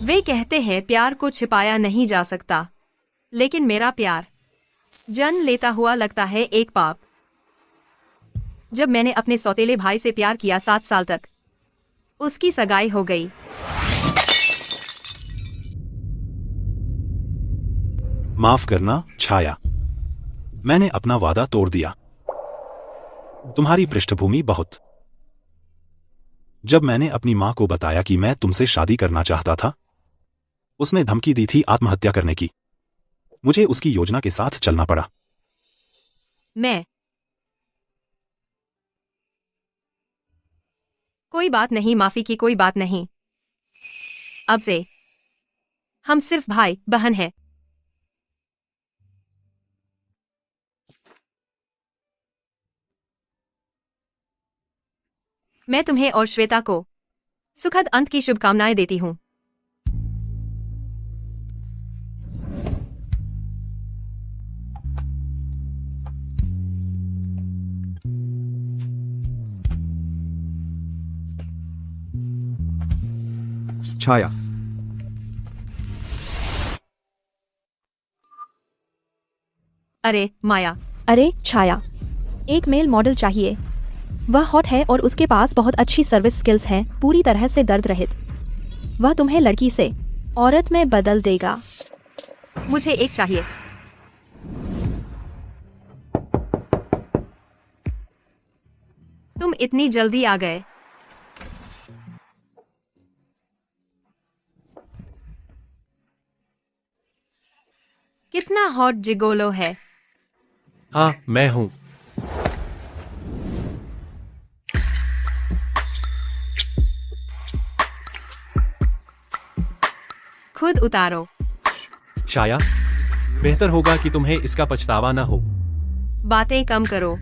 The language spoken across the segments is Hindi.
वे कहते हैं प्यार को छिपाया नहीं जा सकता, लेकिन मेरा प्यार जन्म लेता हुआ लगता है एक पाप। जब मैंने अपने सौतेले भाई से प्यार किया 7 साल तक, उसकी सगाई हो गई। माफ करना छाया, मैंने अपना वादा तोड़ दिया। तुम्हारी पृष्ठभूमि बहुत। जब मैंने अपनी मां को बताया कि मैं तुमसे शादी करना चाहता था, उसने धमकी दी थी आत्महत्या करने की। मुझे उसकी योजना के साथ चलना पड़ा। मैं कोई बात नहीं, माफी की कोई बात नहीं। अब से हम सिर्फ भाई बहन हैं। मैं तुम्हें और श्वेता को सुखद अंत की शुभकामनाएं देती हूं। छाया, अरे माया, अरे छाया, एक मेल मॉडल चाहिए। वह हॉट है और उसके पास बहुत अच्छी सर्विस स्किल्स हैं, पूरी तरह से दर्द रहित। वह तुम्हें लड़की से औरत में बदल देगा। मुझे एक चाहिए। तुम इतनी जल्दी आ गए। कितना हॉट जिगोलो है। हाँ, मैं हूँ। खुद उतारो। छाया, बेहतर होगा कि तुम्हें इसका पछतावा न हो। बातें कम करो।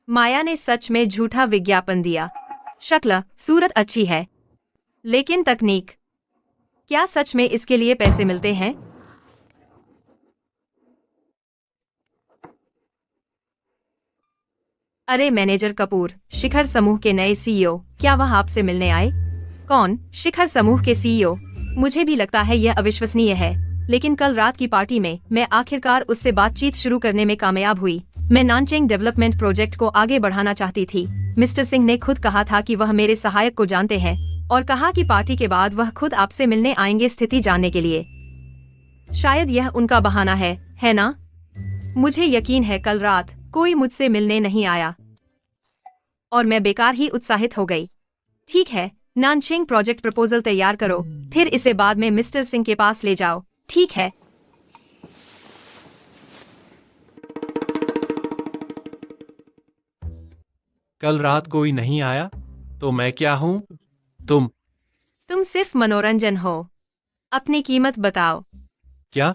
माया ने सच में झूठा विज्ञापन दिया। शक्ल सूरत अच्छी है, लेकिन तकनीक, क्या सच में इसके लिए पैसे मिलते हैं? अरे मैनेजर कपूर, शिखर समूह के नए सीईओ, क्या वह आपसे मिलने आए? कौन? शिखर समूह के सीईओ। मुझे भी लगता है यह अविश्वसनीय है, लेकिन कल रात की पार्टी में मैं आखिरकार उससे बातचीत शुरू करने में कामयाब हुई। मैं नानचेंग डेवलपमेंट प्रोजेक्ट को आगे बढ़ाना चाहती थी। मिस्टर सिंह ने खुद कहा था कि वह मेरे सहायक को जानते हैं और कहा कि पार्टी के बाद वह खुद आपसे मिलने आएंगे स्थिति जानने के लिए। शायद यह उनका बहाना है ना? मुझे यकीन है कल रात कोई मुझसे मिलने नहीं आया और मैं बेकार ही उत्साहित हो गई। ठीक है, नानचेंग प्रोजेक्ट प्रपोजल तैयार करो, फिर इसे बाद में मिस्टर सिंह के पास ले जाओ। ठीक है। कल रात कोई नहीं आया, तो मैं क्या हूँ? तुम सिर्फ मनोरंजन हो। अपनी कीमत बताओ। क्या?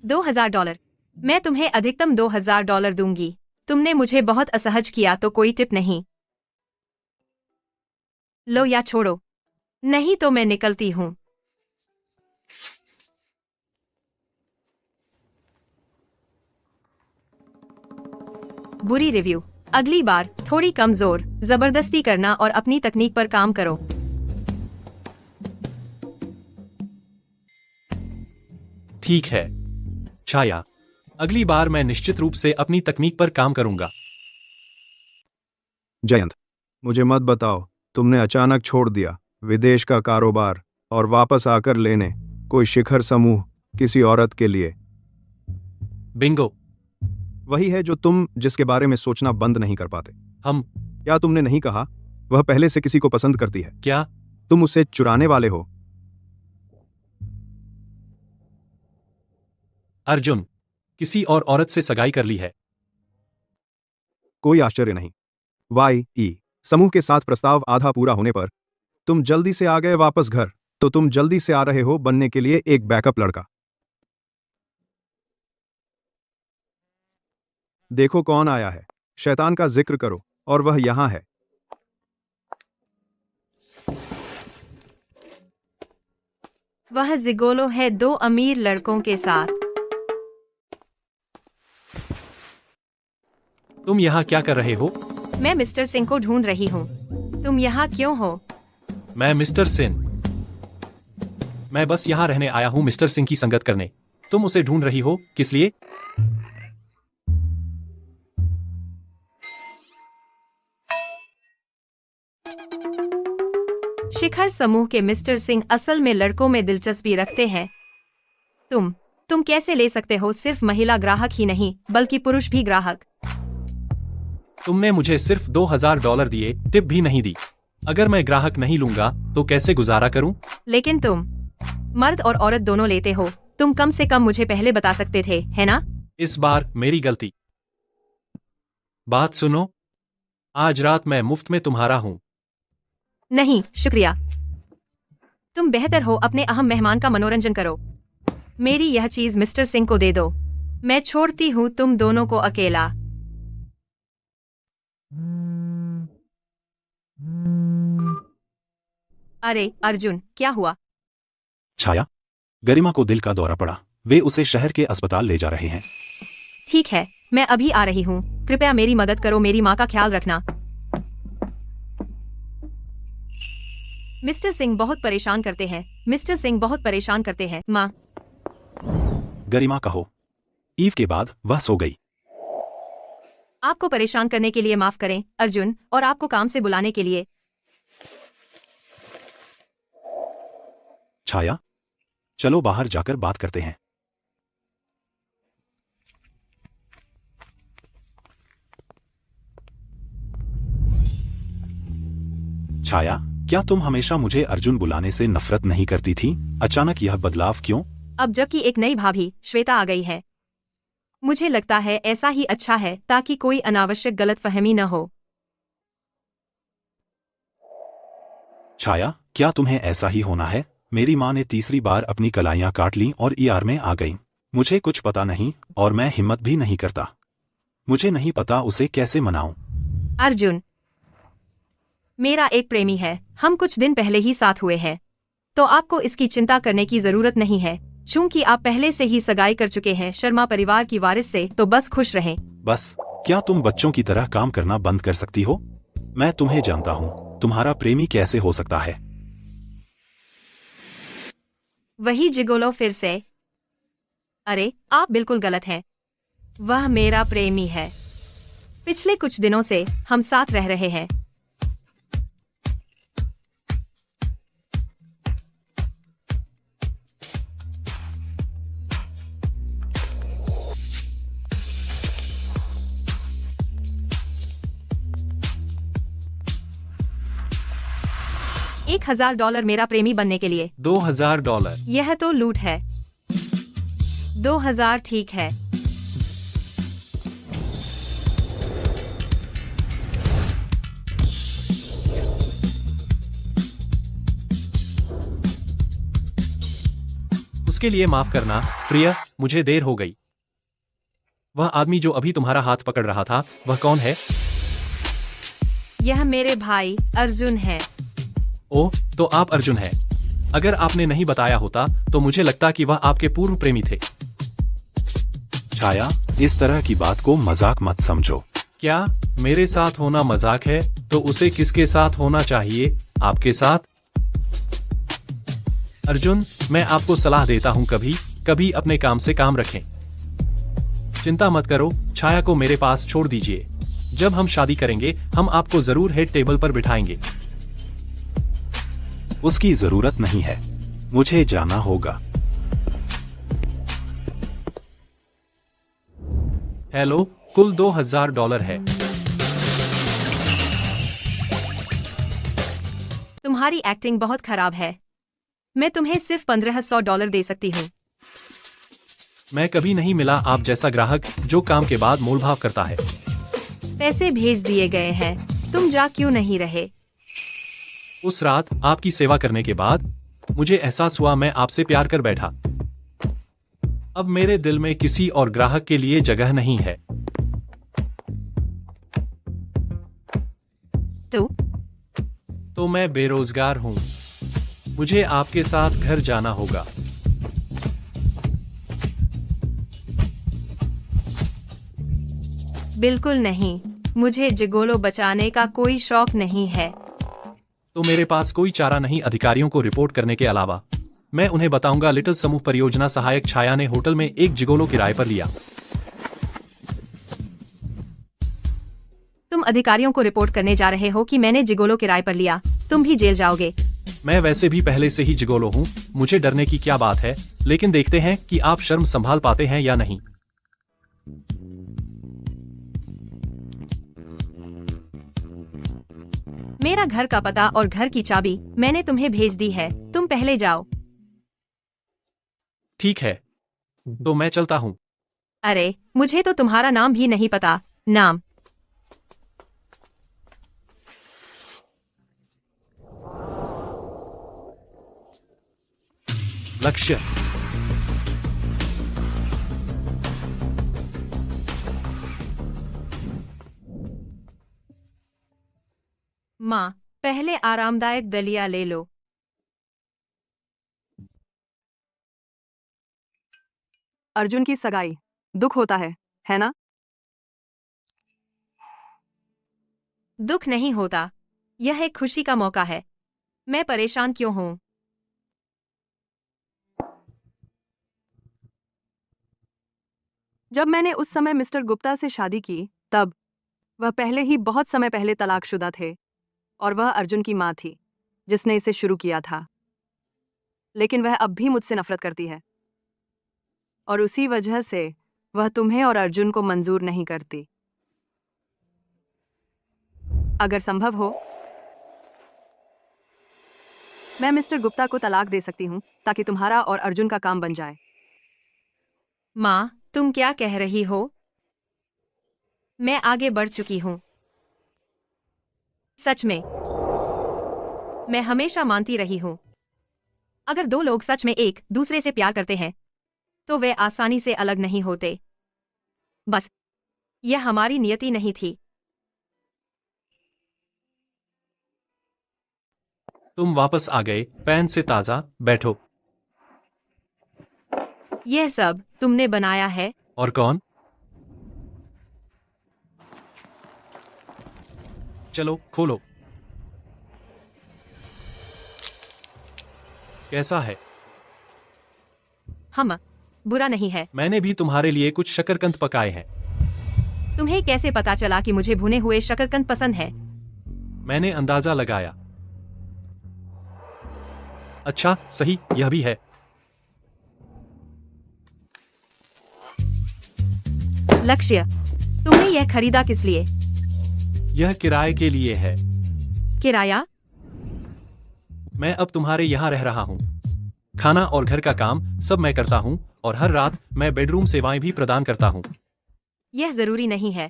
2000 $। मैं तुम्हें अधिकतम $2000 दूंगी। तुमने मुझे बहुत असहज किया तो कोई टिप नहीं। लो या छोड़ो, नहीं तो मैं निकलती हूँ। बुरी रिव्यू। अगली बार थोड़ी कम जोर जबरदस्ती करना और अपनी तकनीक पर काम करो। ठीक है छाया, अगली बार मैं निश्चित रूप से अपनी तकनीक पर काम करूंगा। जयंत, मुझे मत बताओ तुमने अचानक छोड़ दिया विदेश का कारोबार और वापस आकर लेने कोई शिखर समूह किसी औरत के लिए। बिंगो। वही है जो तुम जिसके बारे में सोचना बंद नहीं कर पाते। हम क्या तुमने नहीं कहा वह पहले से किसी को पसंद करती है? क्या? तुम उसे चुराने वाले हो। अर्जुन किसी और औरत से सगाई कर ली है। कोई आश्चर्य नहीं। वाई समूह के साथ प्रस्ताव आधा पूरा होने पर तुम जल्दी से आ गए वापस घर, तो तुम जल्दी से आ रहे हो बनने के लिए एक बैकअप लड़का। देखो कौन आया है। शैतान का जिक्र करो और वह यहां है। वह जिगोलो है 2 अमीर लड़कों के साथ। तुम यहाँ क्या कर रहे हो? मैं मिस्टर सिंह को ढूंढ रही हूँ। तुम यहाँ क्यों हो? मैं मिस्टर सिंह। मैं बस यहाँ रहने आया हूँ मिस्टर सिंह की संगत करने। तुम उसे ढूंढ रही हो, किस लिए? शिखर समूह के मिस्टर सिंह असल में लड़कों में दिलचस्पी रखते हैं। तुम कैसे ले सकते हो? सिर्फ महिला ग्राहक ही नहीं बल्कि पुरुष भी ग्राहक। तुमने मुझे सिर्फ $2000 दिए, टिप भी नहीं दी। अगर मैं ग्राहक नहीं लूंगा तो कैसे गुजारा करूं? लेकिन तुम मर्द और औरत दोनों लेते हो। तुम कम से कम मुझे पहले बता सकते थे, है ना? इस बार मेरी गलती। बात सुनो, आज रात मैं मुफ्त में तुम्हारा हूँ। नहीं शुक्रिया। तुम बेहतर हो अपने अहम मेहमान का मनोरंजन करो। मेरी यह चीज मिस्टर सिंह को दे दो। मैं छोड़ती हूँ तुम दोनों को अकेला। अरे अर्जुन, क्या हुआ? छाया, गरिमा को दिल का दौरा पड़ा। वे उसे शहर के अस्पताल ले जा रहे हैं। ठीक है, मैं अभी आ रही हूँ। कृपया मेरी मदद करो, मेरी माँ का ख्याल रखना। मिस्टर सिंह बहुत परेशान करते हैं। मिस्टर सिंह बहुत परेशान करते हैं। माँ। गरिमा कहो। ईव के बाद वह सो गई। आपको परेशान करने के लिए माफ करें अर्जुन, और आपको काम से बुलाने के लिए। छाया, चलो बाहर जाकर बात करते हैं। छाया, क्या तुम हमेशा मुझे अर्जुन बुलाने से नफरत नहीं करती थी? अचानक यह बदलाव क्यों? अब जबकि एक नई भाभी श्वेता आ गई है, मुझे लगता है ऐसा ही अच्छा है ताकि कोई अनावश्यक गलतफहमी न हो। छाया, क्या तुम्हें ऐसा ही होना है? मेरी माँ ने तीसरी बार अपनी कलाइयाँ काट ली और ER में आ गई। मुझे कुछ पता नहीं और मैं हिम्मत भी नहीं करता। मुझे नहीं पता उसे कैसे मनाऊं। अर्जुन मेरा एक प्रेमी है। हम कुछ दिन पहले ही साथ हुए हैं, तो आपको इसकी चिंता करने की जरूरत नहीं है। चूंकि आप पहले से ही सगाई कर चुके हैं शर्मा परिवार की वारिस से, तो बस खुश रहें। बस, क्या तुम बच्चों की तरह काम करना बंद कर सकती हो? मैं तुम्हें जानता हूँ। तुम्हारा प्रेमी कैसे हो सकता है? वही जिगोलो फिर से। अरे आप बिल्कुल गलत हैं। वह मेरा प्रेमी है। पिछले कुछ दिनों से हम साथ रह रहे हैं। $1000 मेरा प्रेमी बनने के लिए। $2000। यह तो लूट है। 2000 ठीक है। उसके लिए माफ करना प्रिया, मुझे देर हो गई। वह आदमी जो अभी तुम्हारा हाथ पकड़ रहा था, वह कौन है? यह मेरे भाई अर्जुन है। ओह, तो आप अर्जुन हैं। अगर आपने नहीं बताया होता तो मुझे लगता कि वह आपके पूर्व प्रेमी थे। छाया, इस तरह की बात को मजाक मत समझो। क्या मेरे साथ होना मजाक है? तो उसे किसके साथ होना चाहिए? आपके साथ? अर्जुन, मैं आपको सलाह देता हूँ, कभी कभी अपने काम से काम रखें। चिंता मत करो, छाया को मेरे पास छोड़ दीजिए। जब हम शादी करेंगे हम आपको जरूर हेड टेबल पर बिठाएंगे। उसकी जरूरत नहीं है। मुझे जाना होगा। हेलो, कुल $2000 है। तुम्हारी एक्टिंग बहुत खराब है। मैं तुम्हें सिर्फ $1500 दे सकती हूँ। मैं कभी नहीं मिला आप जैसा ग्राहक जो काम के बाद मोलभाव करता है। पैसे भेज दिए गए हैं, तुम जा क्यों नहीं रहे? उस रात आपकी सेवा करने के बाद मुझे एहसास हुआ मैं आपसे प्यार कर बैठा। अब मेरे दिल में किसी और ग्राहक के लिए जगह नहीं है। तो मैं बेरोजगार हूँ। मुझे आपके साथ घर जाना होगा। बिल्कुल नहीं, मुझे जिगोलो बचाने का कोई शौक नहीं है। तो मेरे पास कोई चारा नहीं अधिकारियों को रिपोर्ट करने के अलावा। मैं उन्हें बताऊंगा लिटिल समूह परियोजना सहायक छाया ने होटल में एक जिगोलो किराए पर लिया। तुम अधिकारियों को रिपोर्ट करने जा रहे हो कि मैंने जिगोलो किराए पर लिया? तुम भी जेल जाओगे। मैं वैसे भी पहले से ही जिगोलो हूँ, मुझे डरने की क्या बात है। लेकिन देखते हैं कि आप शर्म संभाल पाते हैं या नहीं। मेरा घर का पता और घर की चाबी मैंने तुम्हें भेज दी है, तुम पहले जाओ। ठीक है, तो मैं चलता हूँ। अरे, मुझे तो तुम्हारा नाम भी नहीं पता। नाम? लक्ष्य। माँ, पहले आरामदायक दलिया ले लो। अर्जुन की सगाई, दुख होता है ना? दुख नहीं होता, यह एक खुशी का मौका है। मैं परेशान क्यों हूँ? जब मैंने उस समय मिस्टर गुप्ता से शादी की, तब वह पहले ही बहुत समय पहले तलाकशुदा थे और वह अर्जुन की माँ थी जिसने इसे शुरू किया था। लेकिन वह अब भी मुझसे नफरत करती है और उसी वजह से वह तुम्हें और अर्जुन को मंजूर नहीं करती। अगर संभव हो, मैं मिस्टर गुप्ता को तलाक दे सकती हूँ ताकि तुम्हारा और अर्जुन का काम बन जाए। माँ, तुम क्या कह रही हो? मैं आगे बढ़ चुकी हूँ। सच में, मैं हमेशा मानती रही हूँ, अगर दो लोग सच में एक दूसरे से प्यार करते हैं तो वे आसानी से अलग नहीं होते। बस यह हमारी नियति नहीं थी। तुम वापस आ गए, पैन से ताजा, बैठो। यह सब तुमने बनाया है? और कौन? चलो खोलो। कैसा है? हम बुरा नहीं है। मैंने भी तुम्हारे लिए कुछ शकरकंद पकाए हैं। तुम्हें कैसे पता चला कि मुझे भुने हुए शकरकंद पसंद है? मैंने अंदाजा लगाया। अच्छा, सही, यह भी है। लक्ष्य, तुमने यह खरीदा किस लिए? यह किराए के लिए है। किराया? मैं अब तुम्हारे यहाँ रह रहा हूँ। खाना और घर का काम सब मैं करता हूँ और हर रात मैं बेडरूम सेवाएं भी प्रदान करता हूँ। यह जरूरी नहीं है।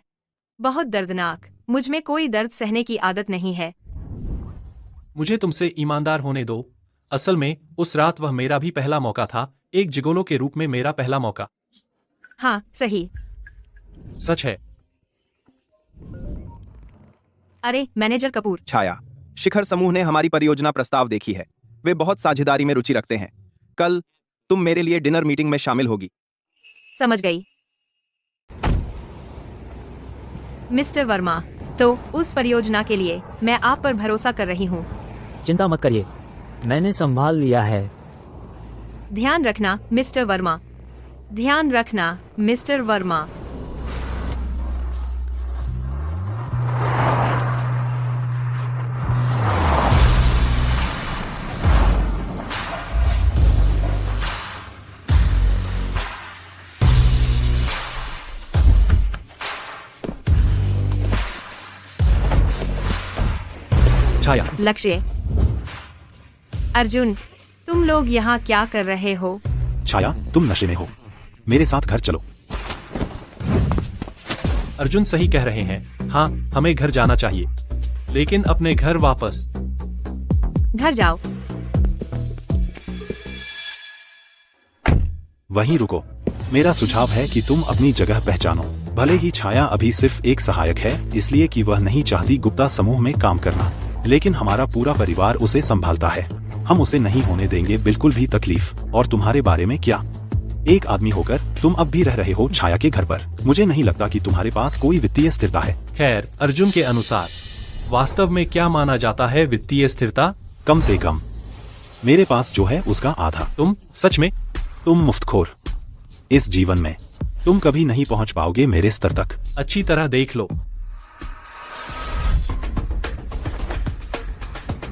बहुत दर्दनाक। मुझ में कोई दर्द सहने की आदत नहीं है। मुझे तुमसे ईमानदार होने दो। असल में उस रात वह मेरा भी पहला मौका था, एक जिगोलो के रूप में मेरा पहला मौका। हाँ, सही। सच है। अरे मैनेजर कपूर। छाया, शिखर समूह ने हमारी परियोजना प्रस्ताव देखी है। वे बहुत साझेदारी में रुचि रखते हैं। कल तुम मेरे लिए डिनर मीटिंग में शामिल होगी। समझ गई। मिस्टर वर्मा, तो उस परियोजना के लिए मैं आप पर भरोसा कर रही हूँ। चिंता मत करिए, मैंने संभाल लिया है। ध्यान रखना मिस्टर वर्मा। ध्यान रखना मिस्टर वर्मा। छाया, लक्ष्य। अर्जुन, तुम लोग यहाँ क्या कर रहे हो? छाया, तुम नशे में हो। मेरे साथ घर चलो। अर्जुन सही कह रहे हैं। हाँ, हमें घर जाना चाहिए, लेकिन अपने घर वापस। घर जाओ। वहीं रुको। मेरा सुझाव है कि तुम अपनी जगह पहचानो। भले ही छाया अभी सिर्फ एक सहायक है, इसलिए कि वह नहीं चाहती गुप्ता समूह में काम करना, लेकिन हमारा पूरा परिवार उसे संभालता है। हम उसे नहीं होने देंगे बिल्कुल भी तकलीफ। और तुम्हारे बारे में क्या? एक आदमी होकर तुम अब भी रह रहे हो छाया के घर पर। मुझे नहीं लगता कि तुम्हारे पास कोई वित्तीय स्थिरता है। खैर, अर्जुन के अनुसार वास्तव में क्या माना जाता है वित्तीय स्थिरता? कम से कम मेरे पास जो है उसका आधा। तुम सच में? तुम मुफ्तखोर। इस जीवन में तुम कभी नहीं पहुंच पाओगे मेरे स्तर तक। अच्छी तरह देख लो।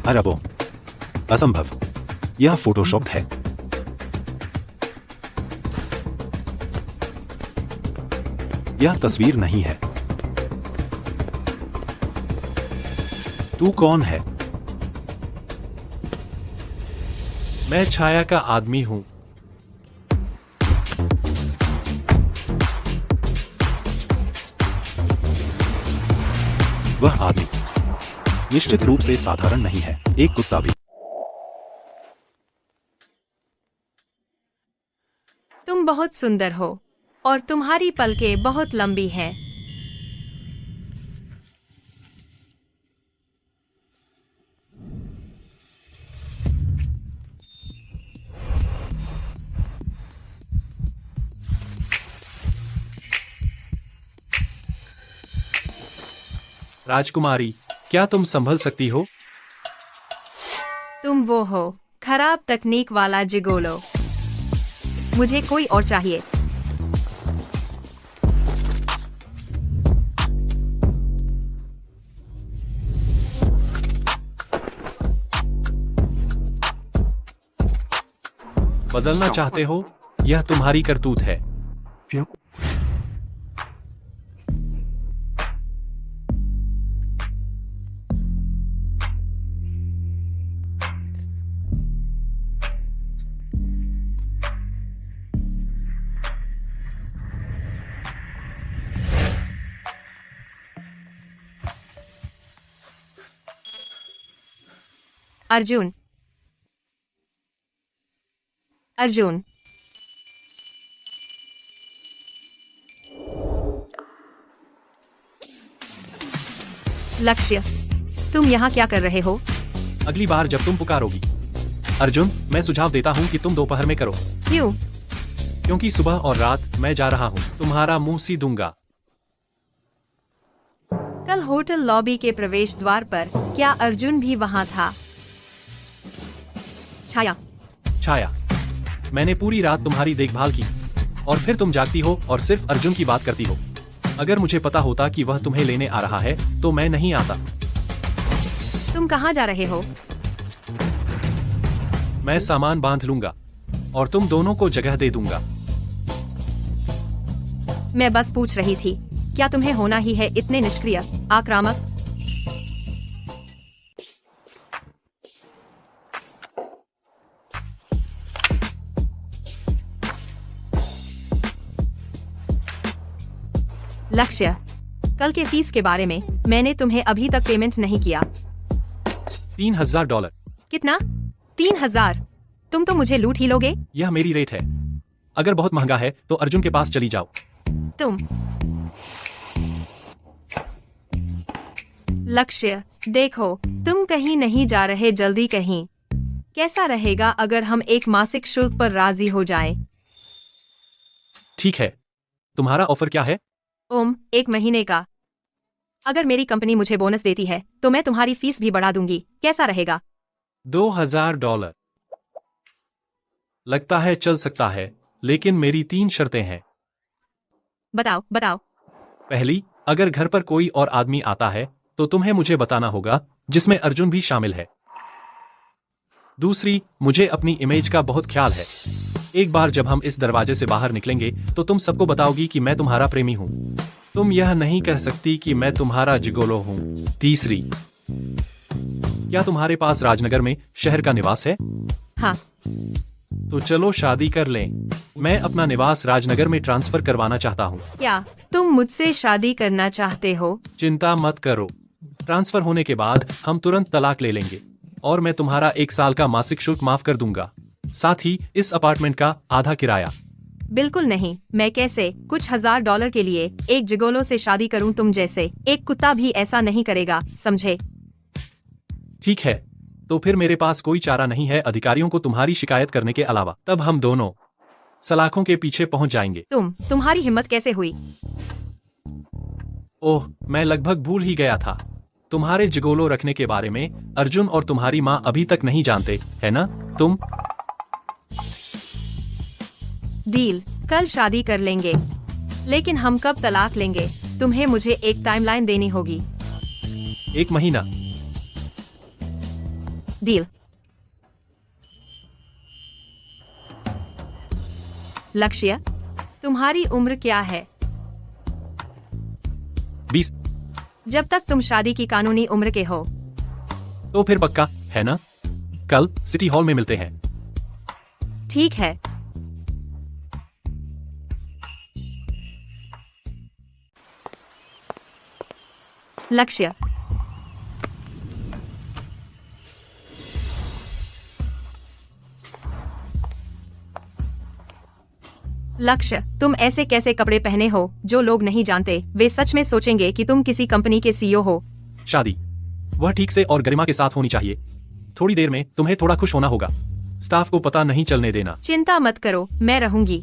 अरबों। असंभव। यह फोटोशॉप है। यह तस्वीर नहीं है। तू कौन है? मैं छाया का आदमी हूँ। वह आदमी निश्चित रूप से साधारण नहीं है, एक कुत्ता भी। तुम बहुत सुंदर हो और तुम्हारी पलकें बहुत लंबी हैं। राजकुमारी, क्या तुम संभल सकती हो? तुम वो हो, खराब तकनीक वाला जिगोलो। मुझे कोई और चाहिए। बदलना चाहते हो? यह तुम्हारी करतूत है। अर्जुन। अर्जुन। लक्ष्य, तुम यहाँ क्या कर रहे हो? अगली बार जब तुम पुकारोगी। अर्जुन, मैं सुझाव देता हूँ कि तुम दोपहर में करो। क्यों? क्योंकि सुबह और रात मैं जा रहा हूँ। तुम्हारा मुंह सी दूंगा। कल होटल लॉबी के प्रवेश द्वार पर क्या अर्जुन भी वहाँ था? छाया। छाया, मैंने पूरी रात तुम्हारी देखभाल की और फिर तुम जागती हो और सिर्फ अर्जुन की बात करती हो। अगर मुझे पता होता कि वह तुम्हें लेने आ रहा है तो मैं नहीं आता। तुम कहाँ जा रहे हो? मैं सामान बांध लूंगा और तुम दोनों को जगह दे दूंगा। मैं बस पूछ रही थी, क्या तुम्हें होना ही है इतने निष्क्रिय, आक्रामक? लक्ष्य, कल के फीस के बारे में मैंने तुम्हें अभी तक पेमेंट नहीं किया। $3000। कितना? 3000? तुम तो मुझे लूट ही लोगे। यह मेरी रेट है। अगर बहुत महंगा है तो अर्जुन के पास चली जाओ। तुम। लक्ष्य, देखो, तुम कहीं नहीं जा रहे, जल्दी कहीं। कैसा रहेगा अगर हम एक मासिक शुल्क पर राजी हो जाएं? ठीक है, तुम्हारा ऑफर क्या है? 1 महीने का। अगर मेरी कंपनी मुझे बोनस देती है तो मैं तुम्हारी फीस भी बढ़ा दूंगी। कैसा रहेगा? $2000। लगता है चल सकता है, लेकिन मेरी 3 शर्तें हैं। बताओ बताओ। पहली, अगर घर पर कोई और आदमी आता है तो तुम्हें मुझे बताना होगा, जिसमें अर्जुन भी शामिल है। दूसरी, मुझे अपनी इमेज का बहुत ख्याल है। एक बार जब हम इस दरवाजे से बाहर निकलेंगे तो तुम सबको बताओगी कि मैं तुम्हारा प्रेमी हूँ। तुम यह नहीं कह सकती कि मैं तुम्हारा जिगोलो हूँ। तीसरी, क्या तुम्हारे पास राजनगर में शहर का निवास है? हाँ। तो चलो शादी कर लें। मैं अपना निवास राजनगर में ट्रांसफर करवाना चाहता हूँ। क्या तुम मुझसे शादी करना चाहते हो? चिंता मत करो, ट्रांसफर होने के बाद हम तुरंत तलाक ले लेंगे और मैं तुम्हारा 1 साल का मासिक शुल्क माफ कर दूंगा, साथ ही इस अपार्टमेंट का आधा किराया। बिल्कुल नहीं, मैं कैसे कुछ $1000 के लिए एक जिगोलो से शादी करूं? तुम जैसे एक कुत्ता भी ऐसा नहीं करेगा, समझे? ठीक है, तो फिर मेरे पास कोई चारा नहीं है अधिकारियों को तुम्हारी शिकायत करने के अलावा। तब हम दोनों सलाखों के पीछे पहुंच जाएंगे। तुम्हारी हिम्मत कैसे हुई? ओह, मैं लगभग भूल ही गया था। तुम्हारे जिगोलो रखने के बारे में अर्जुन और तुम्हारी माँ अभी तक नहीं जानते, है ना? तुम डील, कल शादी कर लेंगे, लेकिन हम कब तलाक लेंगे? तुम्हें मुझे एक टाइमलाइन देनी होगी। 1 महीना। डील। लक्ष्य, तुम्हारी उम्र क्या है? 20। जब तक तुम शादी की कानूनी उम्र के हो। तो फिर पक्का है ना? कल सिटी हॉल में मिलते हैं। ठीक है। लक्ष्य, लक्ष्य, तुम ऐसे कैसे कपड़े पहने हो जो लोग नहीं जानते? वे सच में सोचेंगे कि तुम किसी कंपनी के सीईओ हो। शादी वह ठीक से और गरिमा के साथ होनी चाहिए। थोड़ी देर में तुम्हें थोड़ा खुश होना होगा। स्टाफ को पता नहीं चलने देना। चिंता मत करो, मैं रहूंगी।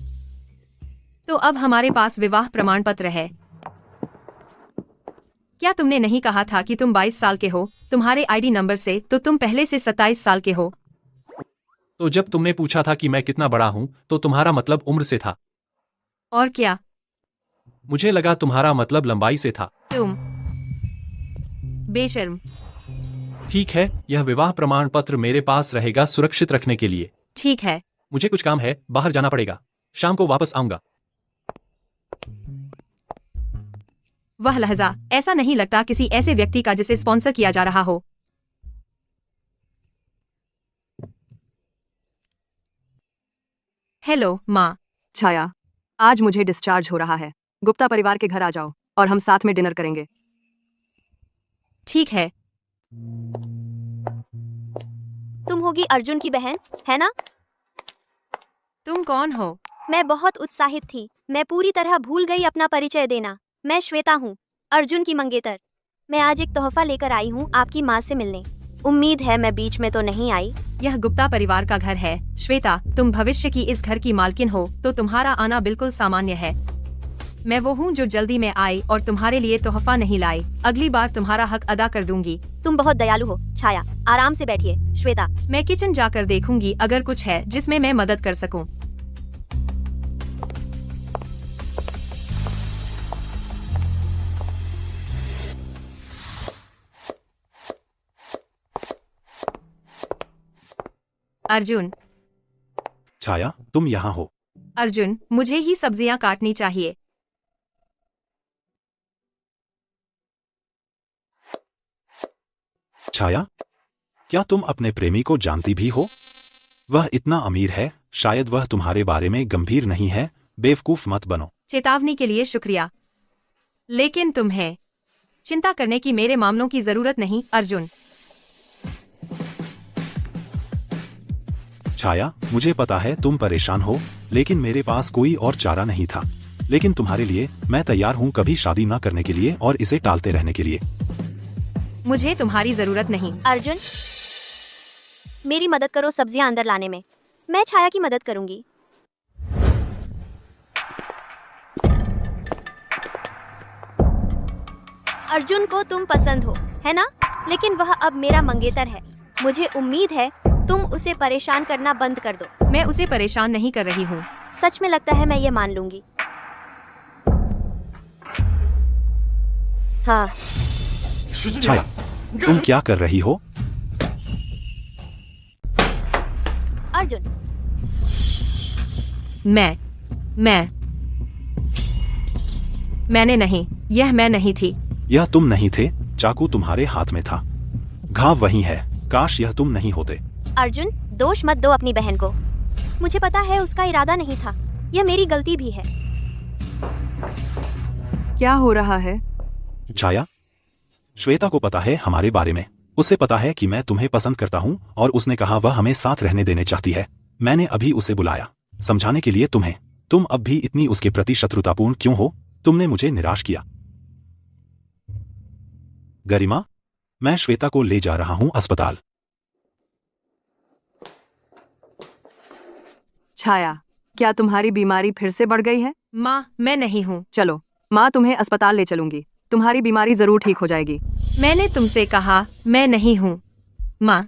तो अब हमारे पास विवाह प्रमाण पत्र है। क्या तुमने नहीं कहा था कि तुम 22 साल के हो? तुम्हारे आईडी नंबर से तो तुम पहले से 27 साल के हो। तो जब तुमने पूछा था कि मैं कितना बड़ा हूँ तो तुम्हारा मतलब उम्र से था। और क्या? मुझे लगा तुम्हारा मतलब लंबाई से था। तुम बेशर्म। ठीक है, यह विवाह प्रमाण पत्र मेरे पास रहेगा सुरक्षित रखने के लिए। ठीक है। मुझे कुछ काम है, बाहर जाना पड़ेगा। शाम को वापस आऊंगा। वह लहजा ऐसा नहीं लगता किसी ऐसे व्यक्ति का जिसे स्पॉन्सर किया जा रहा हो। हेलो माँ। छाया, आज मुझे डिस्चार्ज हो रहा है। गुप्ता परिवार के घर आ जाओ और हम साथ में डिनर करेंगे। ठीक है। तुम होगी अर्जुन की बहन, है ना? तुम कौन हो? मैं बहुत उत्साहित थी। मैं पूरी तरह भूल गई अपना परिचय देना। मैं श्वेता हूँ, अर्जुन की मंगेतर। मैं आज एक तोहफा लेकर आई हूँ आपकी माँ से मिलने। उम्मीद है मैं बीच में तो नहीं आई। यह गुप्ता परिवार का घर है। श्वेता, तुम भविष्य की इस घर की मालकिन हो, तो तुम्हारा आना बिल्कुल सामान्य है। मैं वो हूँ जो जल्दी में आई और तुम्हारे लिए तोहफा नहीं लाई। अगली बार तुम्हारा हक अदा कर दूंगी। तुम बहुत दयालु हो। छाया, आराम से बैठिए। श्वेता, मैं किचन जाकर देखूंगी अगर कुछ है जिसमें मैं मदद कर सकूं। अर्जुन। छाया, तुम यहाँ हो। अर्जुन, मुझे ही सब्जियां काटनी चाहिए। छाया, क्या तुम अपने प्रेमी को जानती भी हो? वह इतना अमीर है, शायद वह तुम्हारे बारे में गंभीर नहीं है। बेवकूफ मत बनो। चेतावनी के लिए शुक्रिया, लेकिन तुम्हें चिंता करने की मेरे मामलों की जरूरत नहीं। अर्जुन। छाया, मुझे पता है तुम परेशान हो, लेकिन मेरे पास कोई और चारा नहीं था। लेकिन तुम्हारे लिए मैं तैयार हूँ कभी शादी न करने के लिए और इसे टालते रहने के लिए। मुझे तुम्हारी जरूरत नहीं। अर्जुन, मेरी मदद करो सब्जियां अंदर लाने में। मैं छाया की मदद करूंगी। अर्जुन को तुम पसंद हो, है ना? लेकिन वह अब मेरा मंगेतर है। मुझे उम्मीद है तुम उसे परेशान करना बंद कर दो। मैं उसे परेशान नहीं कर रही हूँ। सच में लगता है मैं ये मान लूंगी। हाँ। छाया, तुम क्या कर रही हो? अर्जुन। मैंने नहीं, यह मैं नहीं थी। यह तुम नहीं थे, चाकू तुम्हारे हाथ में था। घाव वही है। काश यह तुम नहीं होते। अर्जुन, दोष मत दो अपनी बहन को। मुझे पता है उसका इरादा नहीं था, यह मेरी गलती भी है। क्या हो रहा है? छाया, श्वेता को पता है हमारे बारे में। उसे पता है कि मैं तुम्हें पसंद करता हूँ और उसने कहा वह हमें साथ रहने देने चाहती है। मैंने अभी उसे बुलाया समझाने के लिए तुम्हें। तुम अब भी इतनी उसके प्रति शत्रुतापूर्ण क्यों हो? तुमने मुझे निराश किया। गरिमा, मैं श्वेता को ले जा रहा हूँ अस्पताल। छाया, क्या तुम्हारी बीमारी फिर से बढ़ गई है? माँ, मैं नहीं हूँ। चलो, माँ तुम्हें अस्पताल ले चलूंगी। तुम्हारी बीमारी जरूर ठीक हो जाएगी। मैंने तुमसे कहा मैं नहीं हूँ। माँ,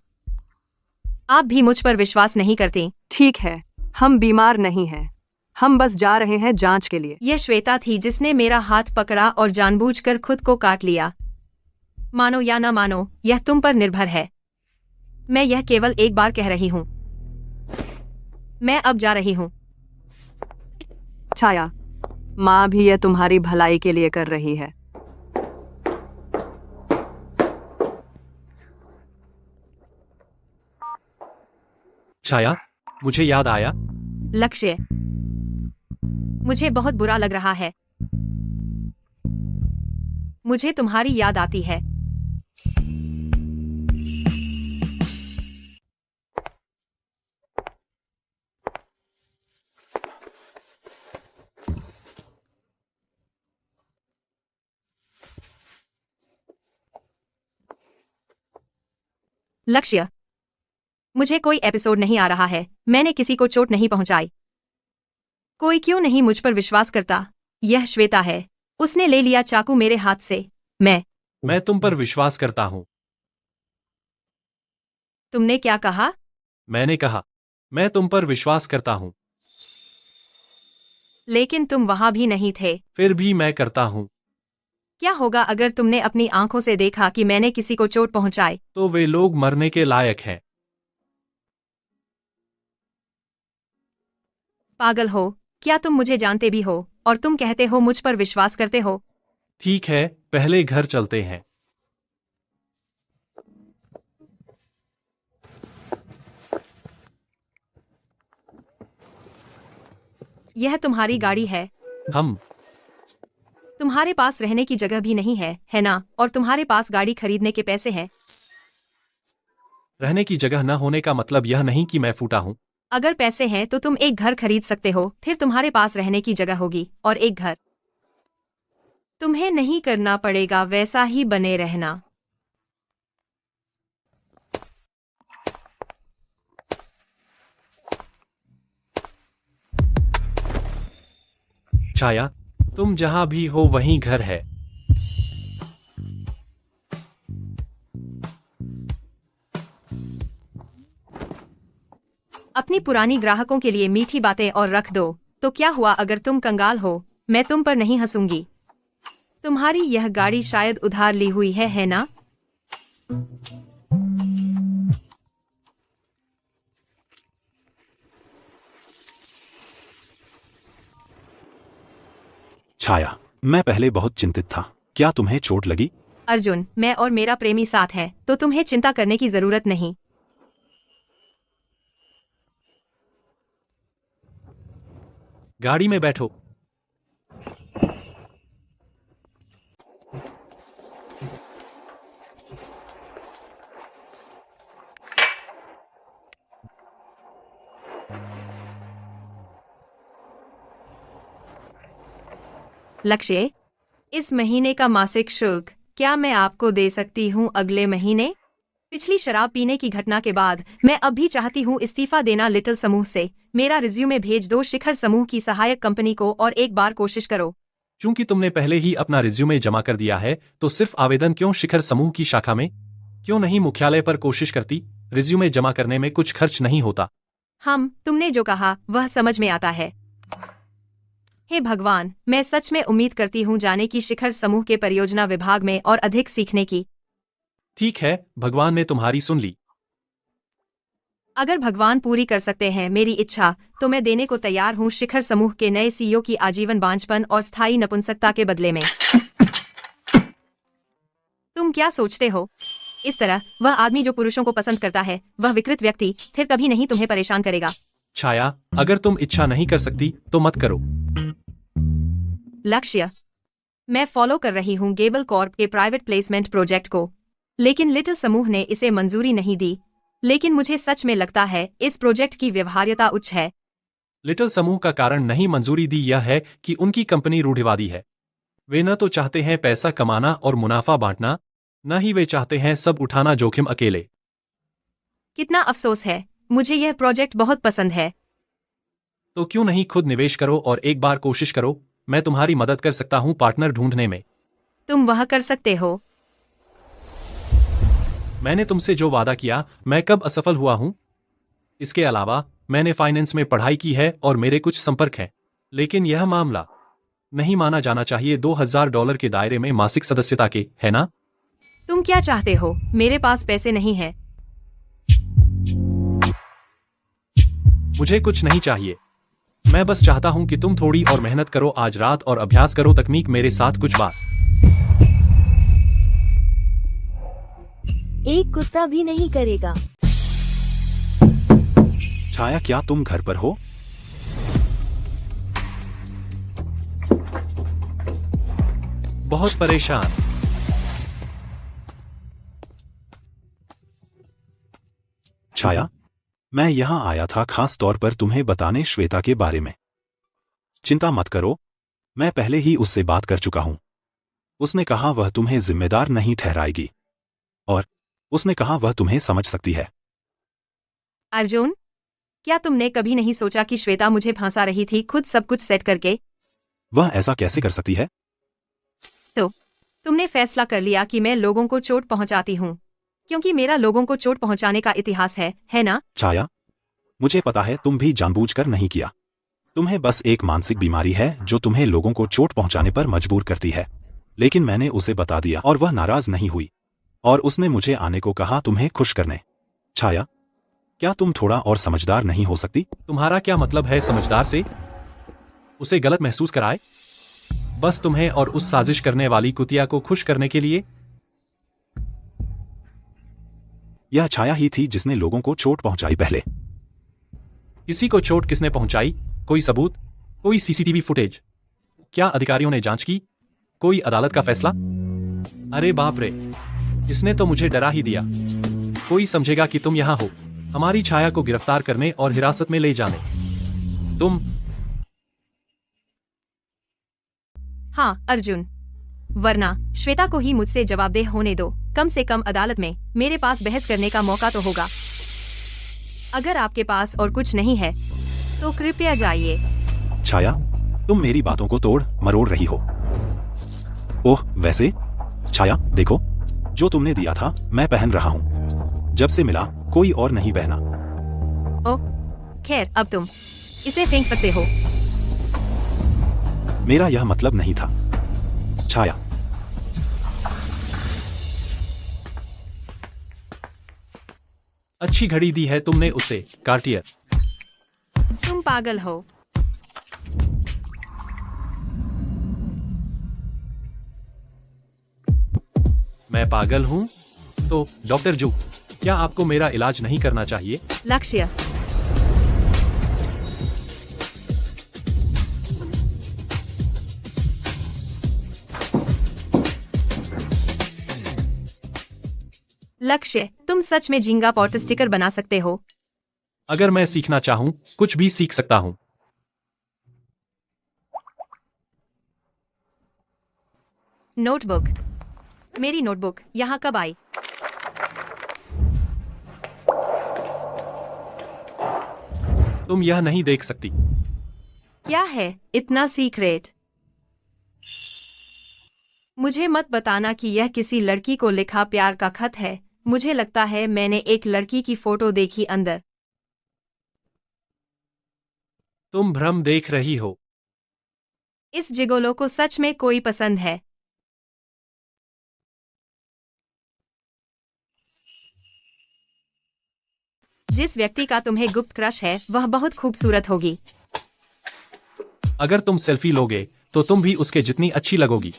आप भी मुझ पर विश्वास नहीं करती। ठीक है, हम बीमार नहीं हैं। हम बस जा रहे हैं जांच के लिए। यह श्वेता थी जिसने मेरा हाथ पकड़ा और जानबूझकर खुद को काट लिया। मानो या ना मानो, यह तुम पर निर्भर है। मैं यह केवल एक बार कह रही हूँ। मैं अब जा रही हूँ। छाया, माँ भी यह तुम्हारी भलाई के लिए कर रही है। छाया, मुझे याद आया। लक्ष्य, मुझे बहुत बुरा लग रहा है। मुझे तुम्हारी याद आती है। लक्ष्य, मुझे कोई एपिसोड नहीं आ रहा है। मैंने किसी को चोट नहीं पहुंचाई। कोई क्यों नहीं मुझ पर विश्वास करता? यह श्वेता है। उसने ले लिया चाकू मेरे हाथ से। मैं तुम पर विश्वास करता हूँ। तुमने क्या कहा? मैंने कहा, मैं तुम पर विश्वास करता हूँ। लेकिन तुम वहां भी नहीं थे। फिर भी मैं करता हूँ। क्या होगा अगर तुमने अपनी आंखों से देखा कि मैंने किसी को चोट पहुंचाई? तो वे लोग मरने के लायक हैं। पागल हो क्या? तुम मुझे जानते भी हो और तुम कहते हो मुझ पर विश्वास करते हो। ठीक है, पहले घर चलते हैं। यह तुम्हारी गाड़ी है। हम तुम्हारे पास रहने की जगह भी नहीं है ना? और तुम्हारे पास गाड़ी खरीदने के पैसे हैं। रहने की जगह न होने का मतलब यह नहीं कि मैं फूटा हूँ। अगर पैसे हैं तो तुम एक घर खरीद सकते हो, फिर तुम्हारे पास रहने की जगह होगी और एक घर। तुम्हें नहीं करना पड़ेगा वैसा ही बने रहना। छाया, तुम जहां भी हो वहीं घर है। अपनी पुरानी ग्राहकों के लिए मीठी बातें और रख दो। तो क्या हुआ अगर तुम कंगाल हो? मैं तुम पर नहीं हंसूंगी। तुम्हारी यह गाड़ी शायद उधार ली हुई है ना? छाया, मैं पहले बहुत चिंतित था। क्या तुम्हें चोट लगी? अर्जुन, मैं और मेरा प्रेमी साथ हैं, तो तुम्हें चिंता करने की जरूरत नहीं। गाड़ी में बैठो। लक्ष्य, इस महीने का मासिक शुल्क क्या मैं आपको दे सकती हूँ अगले महीने? पिछली शराब पीने की घटना के बाद मैं अब भी चाहती हूँ इस्तीफा देना। लिटिल समूह से मेरा रिज्यूमे भेज दो शिखर समूह की सहायक कंपनी को और एक बार कोशिश करो। चूंकि तुमने पहले ही अपना रिज्यूमे जमा कर दिया है, तो सिर्फ आवेदन क्यों शिखर समूह की शाखा में? क्यों नहीं मुख्यालय पर कोशिश करती? रिज्यूमे जमा करने में कुछ खर्च नहीं होता। तुमने जो कहा वह समझ में आता है। हे भगवान, मैं सच में उम्मीद करती हूँ जाने की शिखर समूह के परियोजना विभाग में और अधिक सीखने की। ठीक है, भगवान ने तुम्हारी सुन ली। अगर भगवान पूरी कर सकते हैं मेरी इच्छा, तो मैं देने को तैयार हूँ शिखर समूह के नए सीईओ की आजीवन बांझपन और स्थायी नपुंसकता के बदले में। तुम क्या सोचते हो? इस तरह वह आदमी जो पुरुषों को पसंद करता है, वह विकृत व्यक्ति फिर कभी नहीं तुम्हें परेशान करेगा। छाया, अगर तुम इच्छा नहीं कर सकती तो मत करो। लक्ष्य, मैं फॉलो कर रही हूँ गेबल कॉर्प के प्राइवेट प्लेसमेंट प्रोजेक्ट को, लेकिन लिटिल समूह ने इसे मंजूरी नहीं दी। लेकिन मुझे सच में लगता है इस प्रोजेक्ट की व्यवहार्यता उच्च है। लिटिल समूह का कारण नहीं मंजूरी दी यह है कि उनकी कंपनी रूढ़िवादी है। वे न तो चाहते हैं पैसा कमाना और मुनाफा बांटना, न ही वे चाहते हैं सब उठाना जोखिम अकेले। कितना अफसोस है, मुझे यह प्रोजेक्ट बहुत पसंद है। तो क्यों नहीं खुद निवेश करो और एक बार कोशिश करो। मैं तुम्हारी मदद कर सकता हूँ पार्टनर ढूंढने में। तुम वह कर सकते हो। मैंने तुमसे जो वादा किया, मैं कब असफल हुआ हूँ? इसके अलावा मैंने फाइनेंस में पढ़ाई की है और मेरे कुछ संपर्क हैं। लेकिन यह मामला नहीं माना जाना चाहिए $2000 के दायरे में मासिक सदस्यता के, है ना? तुम क्या चाहते हो? मेरे पास पैसे नहीं है। मुझे कुछ नहीं चाहिए। मैं बस चाहता हूं कि तुम थोड़ी और मेहनत करो आज रात और अभ्यास करो तकनीक मेरे साथ कुछ बात। एक कुत्ता भी नहीं करेगा। छाया, क्या तुम घर पर हो? बहुत परेशान। छाया, मैं यहाँ आया था खास तौर पर तुम्हें बताने श्वेता के बारे में। चिंता मत करो, मैं पहले ही उससे बात कर चुका हूँ। उसने कहा वह तुम्हें जिम्मेदार नहीं ठहराएगी और उसने कहा वह तुम्हें समझ सकती है। अर्जुन, क्या तुमने कभी नहीं सोचा कि श्वेता मुझे फंसा रही थी खुद सब कुछ सेट करके? वह ऐसा कैसे कर सकती है? तो तुमने फैसला कर लिया कि मैं लोगों को चोट पहुंचाती हूँ, क्योंकि मेरा लोगों को चोट पहुंचाने का इतिहास है ना? छाया, मुझे पता है तुम भी जानबूझकर नहीं किया। तुम्हें बस एक मानसिक बीमारी है जो तुम्हें लोगों को चोट पहुंचाने पर मजबूर करती है। लेकिन मैंने उसे बता दिया और वह नाराज नहीं हुई और उसने मुझे आने को कहा तुम्हें खुश करने। छाया, क्या तुम थोड़ा और समझदार नहीं हो सकती? तुम्हारा क्या मतलब है समझदार से? उसे गलत महसूस कराए? बस तुम्हें और उस साजिश करने वाली कुतिया को खुश करने के लिए? यह छाया ही थी जिसने लोगों को चोट पहुंचाई पहले। किसी को चोट किसने पहुंचाई? कोई सबूत? कोई सीसीटीवी फुटेज? क्या अधिकारियों ने जांच की? कोई अदालत का फैसला? अरे बाप रे, इसने तो मुझे डरा ही दिया। कोई समझेगा कि तुम यहाँ हो, हमारी छाया को गिरफ्तार करने और हिरासत में ले जाने। तुम? हाँ अर्जुन, वरना श्वेता को ही मुझसे जवाबदेह होने दो। कम से कम अदालत में मेरे पास बहस करने का मौका तो होगा। अगर आपके पास और कुछ नहीं है तो कृपया जाइए। छाया, तुम मेरी बातों को तोड़ मरोड़ रही हो। ओह वैसे छाया, देखो जो तुमने दिया था मैं पहन रहा हूँ। जब से मिला कोई और नहीं पहना। ओह खैर, अब तुम इसे फेंक सकते हो। मेरा यह मतलब नहीं था छाया। अच्छी घड़ी दी है तुमने उसे, कार्टियर। तुम पागल हो। मैं पागल हूँ? तो डॉक्टर जू, क्या आपको मेरा इलाज नहीं करना चाहिए? लक्ष्य, लक्ष्य, तुम सच में झींगा पॉट स्टिकर बना सकते हो। अगर मैं सीखना चाहूँ, कुछ भी सीख सकता हूँ। नोटबुक, मेरी नोटबुक यहाँ कब आई? तुम यह नहीं देख सकती। क्या है इतना सीक्रेट? मुझे मत बताना कि यह किसी लड़की को लिखा प्यार का खत है। मुझे लगता है मैंने एक लड़की की फोटो देखी अंदर। तुम भ्रम देख रही हो। इस जिगोलो को सच में कोई पसंद है। जिस व्यक्ति का तुम्हें गुप्त क्रश है वह बहुत खूबसूरत होगी। अगर तुम सेल्फी लोगे तो तुम भी उसके जितनी अच्छी लगोगी।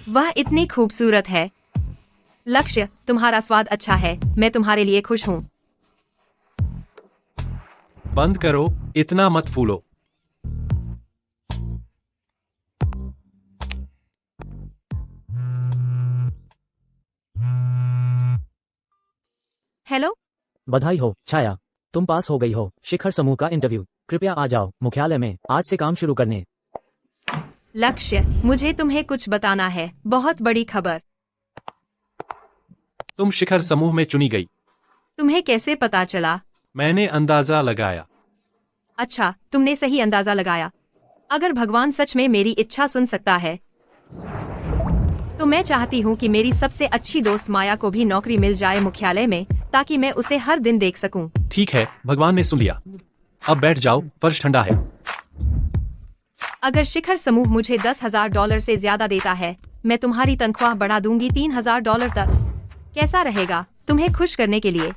वह इतनी खूबसूरत है। लक्ष्य, तुम्हारा स्वाद अच्छा है, मैं तुम्हारे लिए खुश हूँ। बंद करो, इतना मत फूलो। हेलो, बधाई हो छाया, तुम पास हो गई हो शिखर समूह का इंटरव्यू। कृपया आ जाओ मुख्यालय में आज से काम शुरू करने। लक्ष्य, मुझे तुम्हें कुछ बताना है, बहुत बड़ी खबर। तुम शिखर समूह में चुनी गई। तुम्हें कैसे पता चला? मैंने अंदाजा लगाया। अच्छा, तुमने सही अंदाजा लगाया। अगर भगवान सच में मेरी इच्छा सुन सकता है तो मैं चाहती हूँ कि मेरी सबसे अच्छी दोस्त माया को भी नौकरी मिल जाए मुख्यालय में, ताकि मैं उसे हर दिन देख सकूं। ठीक है, भगवान ने सुन लिया। अब बैठ जाओ, फर्श ठंडा है। अगर शिखर समूह मुझे $10,000 से ज्यादा देता है, मैं तुम्हारी तनख्वाह बढ़ा दूंगी $3,000 तक। कैसा रहेगा, तुम्हें खुश करने के लिए?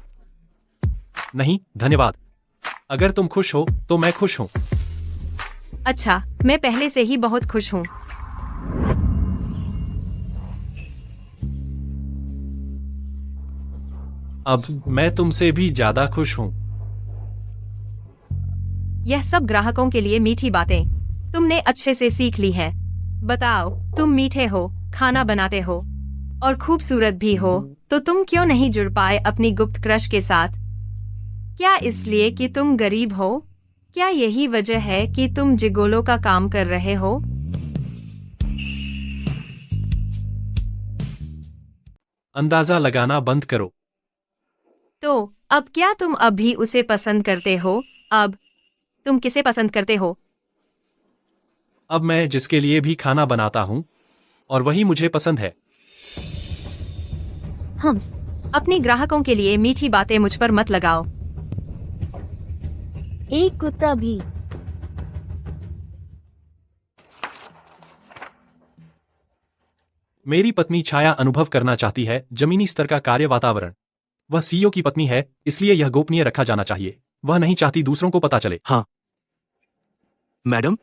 नहीं, धन्यवाद। अगर तुम खुश हो तो मैं खुश हूँ। अच्छा, मैं पहले से ही बहुत खुश हूँ। अब मैं तुमसे भी ज्यादा खुश हूँ। यह सब ग्राहकों के लिए मीठी बातें तुमने अच्छे से सीख ली है। बताओ, तुम मीठे हो, खाना बनाते हो और खूबसूरत भी हो, तो तुम क्यों नहीं जुड़ पाए अपनी गुप्त क्रश के साथ? क्या इसलिए कि तुम गरीब हो? क्या यही वजह है कि तुम जिगोलो का काम कर रहे हो? अंदाजा लगाना बंद करो। तो अब क्या तुम अब भी उसे पसंद करते हो? अब तुम किसे पसंद करते हो? अब मैं जिसके लिए भी खाना बनाता हूँ और वही मुझे पसंद है। हम अपने ग्राहकों के लिए मीठी बातें मुझ पर मत लगाओ। एक कुत्ता भी। मेरी पत्नी छाया अनुभव करना चाहती है जमीनी स्तर का कार्य वातावरण। वह सीईओ की पत्नी है, इसलिए यह गोपनीय रखा जाना चाहिए। वह नहीं चाहती दूसरों को पता चले। हाँ मैडम,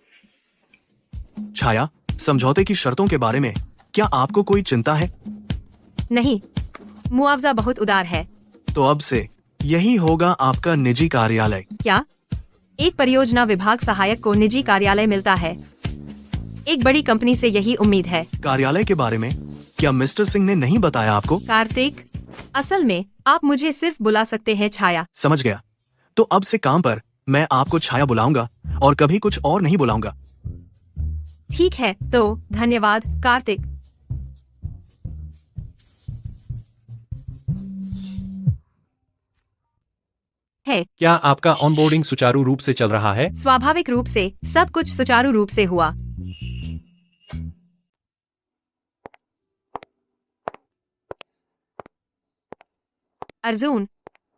छाया, समझौते की शर्तों के बारे में क्या आपको कोई चिंता है? नहीं, मुआवजा बहुत उदार है। तो अब से यही होगा आपका निजी कार्यालय। क्या एक परियोजना विभाग सहायक को निजी कार्यालय मिलता है? एक बड़ी कंपनी से यही उम्मीद है। कार्यालय के बारे में क्या मिस्टर सिंह ने नहीं बताया आपको? कार्तिक, असल में आप मुझे सिर्फ बुला सकते हैं छाया। समझ गया। तो अब से काम पर मैं आपको छाया बुलाऊंगा और कभी कुछ और नहीं बुलाऊंगा। ठीक है, तो धन्यवाद कार्तिक। है, क्या आपका ऑनबोर्डिंग सुचारू रूप से चल रहा है? स्वाभाविक रूप से सब कुछ सुचारू रूप से हुआ। अर्जुन,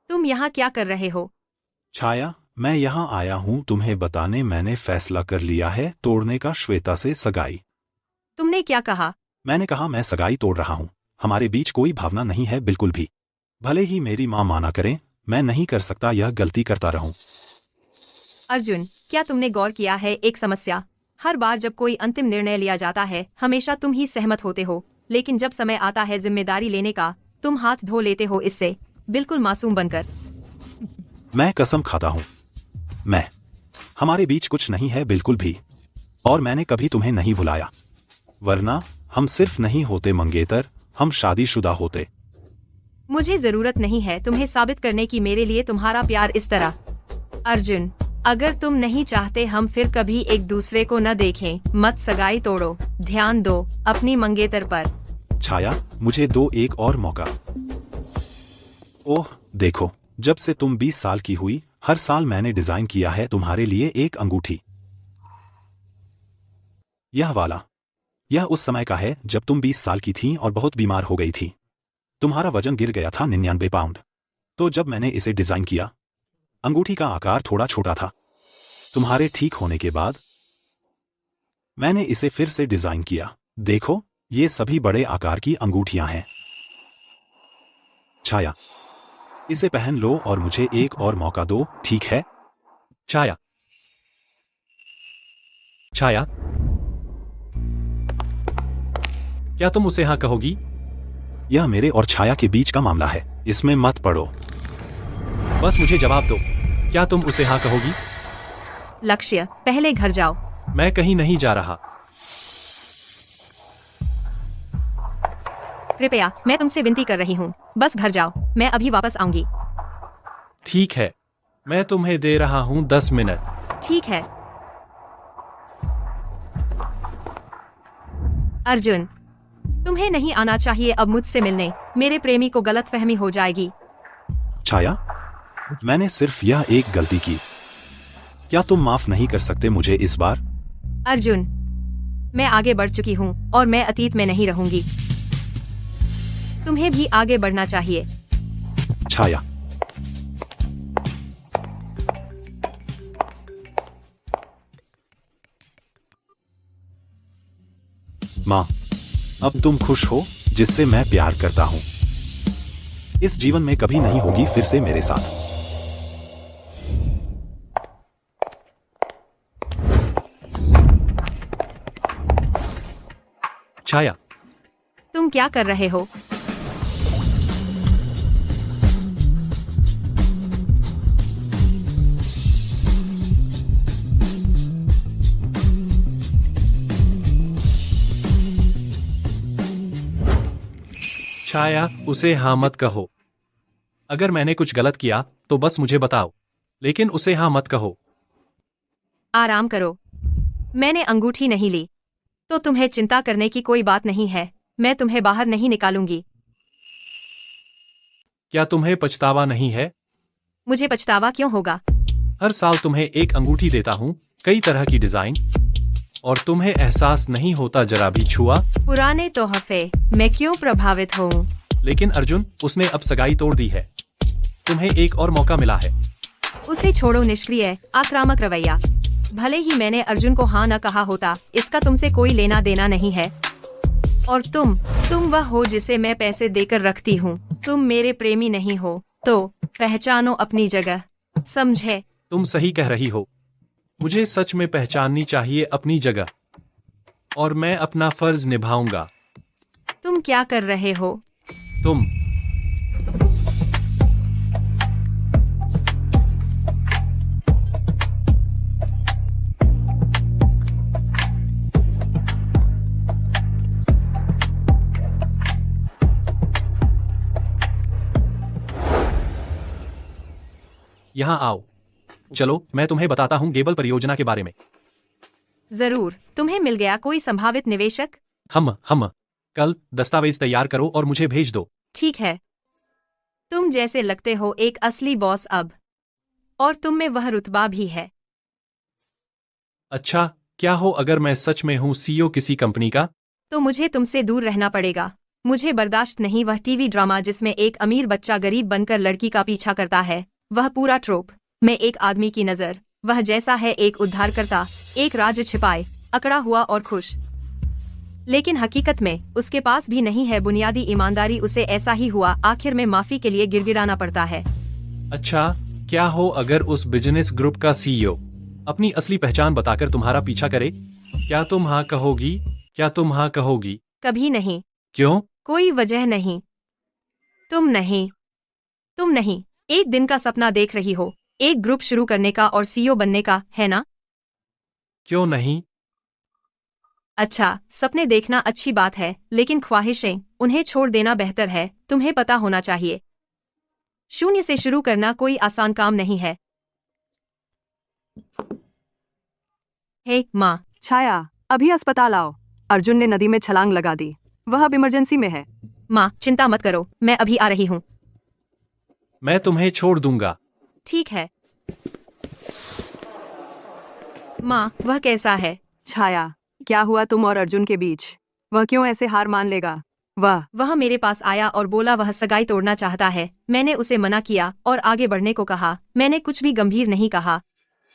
तुम यहाँ क्या कर रहे हो? छाया, मैं यहाँ आया हूँ तुम्हें बताने मैंने फैसला कर लिया है तोड़ने का श्वेता से सगाई। तुमने क्या कहा? मैंने कहा मैं सगाई तोड़ रहा हूँ। हमारे बीच कोई भावना नहीं है, बिल्कुल भी। भले ही मेरी माँ माना करें, मैं नहीं कर सकता यह गलती करता रहूं। अर्जुन, क्या तुमने गौर किया है एक समस्या? हर बार जब कोई अंतिम निर्णय लिया जाता है, हमेशा तुम ही सहमत होते हो, लेकिन जब समय आता है जिम्मेदारी लेने का, तुम हाथ धो लेते हो इससे, बिल्कुल मासूम बनकर। मैं कसम खाता हूँ, हमारे बीच कुछ नहीं है, बिल्कुल भी। और मैंने कभी तुम्हें नहीं भुलाया, वरना हम सिर्फ नहीं होते मंगेतर, हम शादीशुदा होते। मुझे जरूरत नहीं है तुम्हें साबित करने की मेरे लिए तुम्हारा प्यार इस तरह। अर्जुन, अगर तुम नहीं चाहते हम फिर कभी एक दूसरे को न देखें, मत सगाई तोड़ो, ध्यान दो अपनी मंगेतर पर। छाया, मुझे दो एक और मौका। ओह देखो, जब से तुम 20 साल की हुई, हर साल मैंने डिजाइन किया है तुम्हारे लिए एक अंगूठी। यह वाला, यह उस समय का है जब तुम 20 साल की थी और बहुत बीमार हो गई थी। तुम्हारा वजन गिर गया था 99 पाउंड। तो जब मैंने इसे डिजाइन किया, अंगूठी का आकार थोड़ा छोटा था। तुम्हारे ठीक होने के बाद मैंने इसे फिर से डिजाइन किया। देखो, ये सभी बड़े आकार की अंगूठियां हैं। छाया, इसे पहन लो और मुझे एक और मौका दो, ठीक है? छाया, छाया, क्या तुम उसे हाँ कहोगी? यह मेरे और छाया के बीच का मामला है, इसमें मत पड़ो। बस मुझे जवाब दो, क्या तुम उसे हाँ कहोगी? लक्ष्य, पहले घर जाओ। मैं कहीं नहीं जा रहा। कृपया, मैं तुमसे विनती कर रही हूँ, बस घर जाओ, मैं अभी वापस आऊंगी। ठीक है, मैं तुम्हें दे रहा हूँ 10 मिनट। ठीक है। अर्जुन, तुम्हें नहीं आना चाहिए अब मुझसे मिलने, मेरे प्रेमी को गलतफहमी हो जाएगी। छाया, मैंने सिर्फ यह एक गलती की, क्या तुम माफ नहीं कर सकते मुझे इस बार? अर्जुन, मैं आगे बढ़ चुकी हूँ और मैं अतीत में नहीं रहूंगी। तुम्हें भी आगे बढ़ना चाहिए। छाया, माँ, अब तुम खुश हो जिससे मैं प्यार करता हूँ। इस जीवन में कभी नहीं होगी फिर से मेरे साथ। छाया, तुम क्या कर रहे हो? छाया, उसे हाँ मत कहो। अगर मैंने कुछ गलत किया तो बस मुझे बताओ, लेकिन उसे हाँ मत कहो। आराम करो, मैंने अंगूठी नहीं ली, तो तुम्हें चिंता करने की कोई बात नहीं है। मैं तुम्हें बाहर नहीं निकालूंगी। क्या तुम्हें पछतावा नहीं है? मुझे पछतावा क्यों होगा? हर साल तुम्हें एक अंगूठी देता हूँ, कई तरह की डिजाइन, और तुम्हें एहसास नहीं होता जरा भी छुआ? पुराने तोहफे, मैं क्यों प्रभावित हूँ? लेकिन अर्जुन, उसने अब सगाई तोड़ दी है। तुम्हें एक और मौका मिला है। उसे छोड़ो। निष्क्रिय, आक्रामक रवैया। भले ही मैंने अर्जुन को हाँ न कहा होता, इसका तुमसे कोई लेना देना नहीं है। और तुम वह हो जिसे मैं पैसे देकर रखती हूँ। तुम मेरे प्रेमी नहीं हो, तो पहचानो अपनी जगह, समझे? तुम सही कह रही हो, मुझे सच में पहचाननी चाहिए अपनी जगह, और मैं अपना फर्ज निभाऊंगा। तुम क्या कर रहे हो? तुम यहाँ आओ। चलो, मैं तुम्हें बताता हूँ गेबल परियोजना के बारे में। जरूर। तुम्हें मिल गया कोई संभावित निवेशक? हम कल दस्तावेज तैयार करो और मुझे भेज दो। ठीक है। तुम जैसे लगते हो एक असली बॉस अब, और तुम में वह रुतबा भी है। अच्छा, क्या हो अगर मैं सच में हूँ सीईओ किसी कंपनी का? तो मुझे तुमसे दूर रहना पड़ेगा। मुझे बर्दाश्त नहीं वह टीवी ड्रामा जिसमें एक अमीर बच्चा गरीब बनकर लड़की का पीछा करता है। वह पूरा ट्रोप में एक आदमी की नजर, वह जैसा है एक उद्धारकर्ता, एक राज छिपाए, अकड़ा हुआ और खुश। लेकिन हकीकत में उसके पास भी नहीं है बुनियादी ईमानदारी। उसे ऐसा ही हुआ, आखिर में माफी के लिए गिड़गिड़ाना पड़ता है। अच्छा, क्या हो अगर उस बिजनेस ग्रुप का सीईओ अपनी असली पहचान बताकर तुम्हारा पीछा करे? क्या तुम हाँ कहोगी? क्या तुम हाँ कहोगी? कभी नहीं। क्यों? कोई वजह नहीं। तुम नहीं एक दिन का सपना देख रही हो, एक ग्रुप शुरू करने का और सीईओ बनने का, है ना? क्यों नहीं? अच्छा, सपने देखना अच्छी बात है, लेकिन ख्वाहिशें, उन्हें छोड़ देना बेहतर है। तुम्हें पता होना चाहिए, शून्य से शुरू करना कोई आसान काम नहीं है। हे माँ। छाया, अभी अस्पताल आओ। अर्जुन ने नदी में छलांग लगा दी, वह अब इमरजेंसी में है। माँ, चिंता मत करो, मैं अभी आ रही हूँ। मैं तुम्हें छोड़ दूंगा। ठीक है। माँ, वह कैसा है? छाया, क्या हुआ तुम और अर्जुन के बीच? वह क्यों ऐसे हार मान लेगा? वह मेरे पास आया और बोला वह सगाई तोड़ना चाहता है। मैंने उसे मना किया और आगे बढ़ने को कहा। मैंने कुछ भी गंभीर नहीं कहा।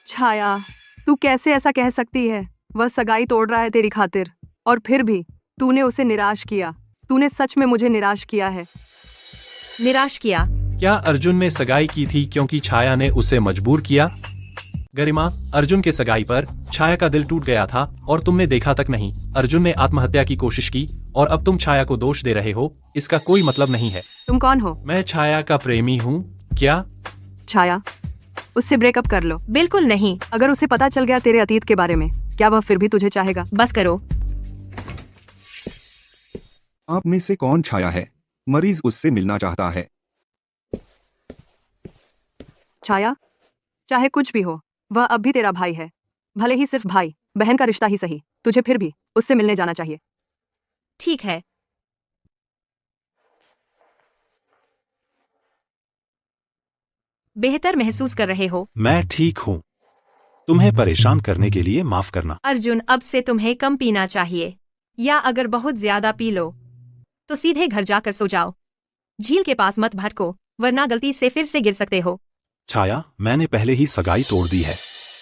छाया, तू कैसे ऐसा कह सकती है? वह सगाई तोड़ रहा है तेरी खातिर, और फिर भी तूने उसे निराश किया। तूने सच में मुझे निराश किया है। निराश किया? क्या अर्जुन ने सगाई की थी क्योंकि छाया ने उसे मजबूर किया? गरिमा, अर्जुन के सगाई पर छाया का दिल टूट गया था और तुमने देखा तक नहीं। अर्जुन ने आत्महत्या की कोशिश की और अब तुम छाया को दोष दे रहे हो। इसका कोई मतलब नहीं है। तुम कौन हो? मैं छाया का प्रेमी हूँ। क्या? छाया, उससे ब्रेकअप कर लो। बिल्कुल नहीं। अगर उसे पता चल गया तेरे अतीत के बारे में, क्या वह फिर भी तुझे चाहेगा? बस करो। आप में से कौन छाया है? मरीज उससे मिलना चाहता है। छाया, चाहे कुछ भी हो, वह अब भी तेरा भाई है। भले ही सिर्फ भाई बहन का रिश्ता ही सही, तुझे फिर भी उससे मिलने जाना चाहिए। ठीक है। बेहतर महसूस कर रहे हो? मैं ठीक हूँ। तुम्हें परेशान करने के लिए माफ करना। अर्जुन, अब से तुम्हें कम पीना चाहिए, या अगर बहुत ज्यादा पी लो तो सीधे घर जाकर सो जाओ। झील के पास मत भटको, वरना गलती से फिर से गिर सकते हो। छाया, मैंने पहले ही सगाई तोड़ दी है।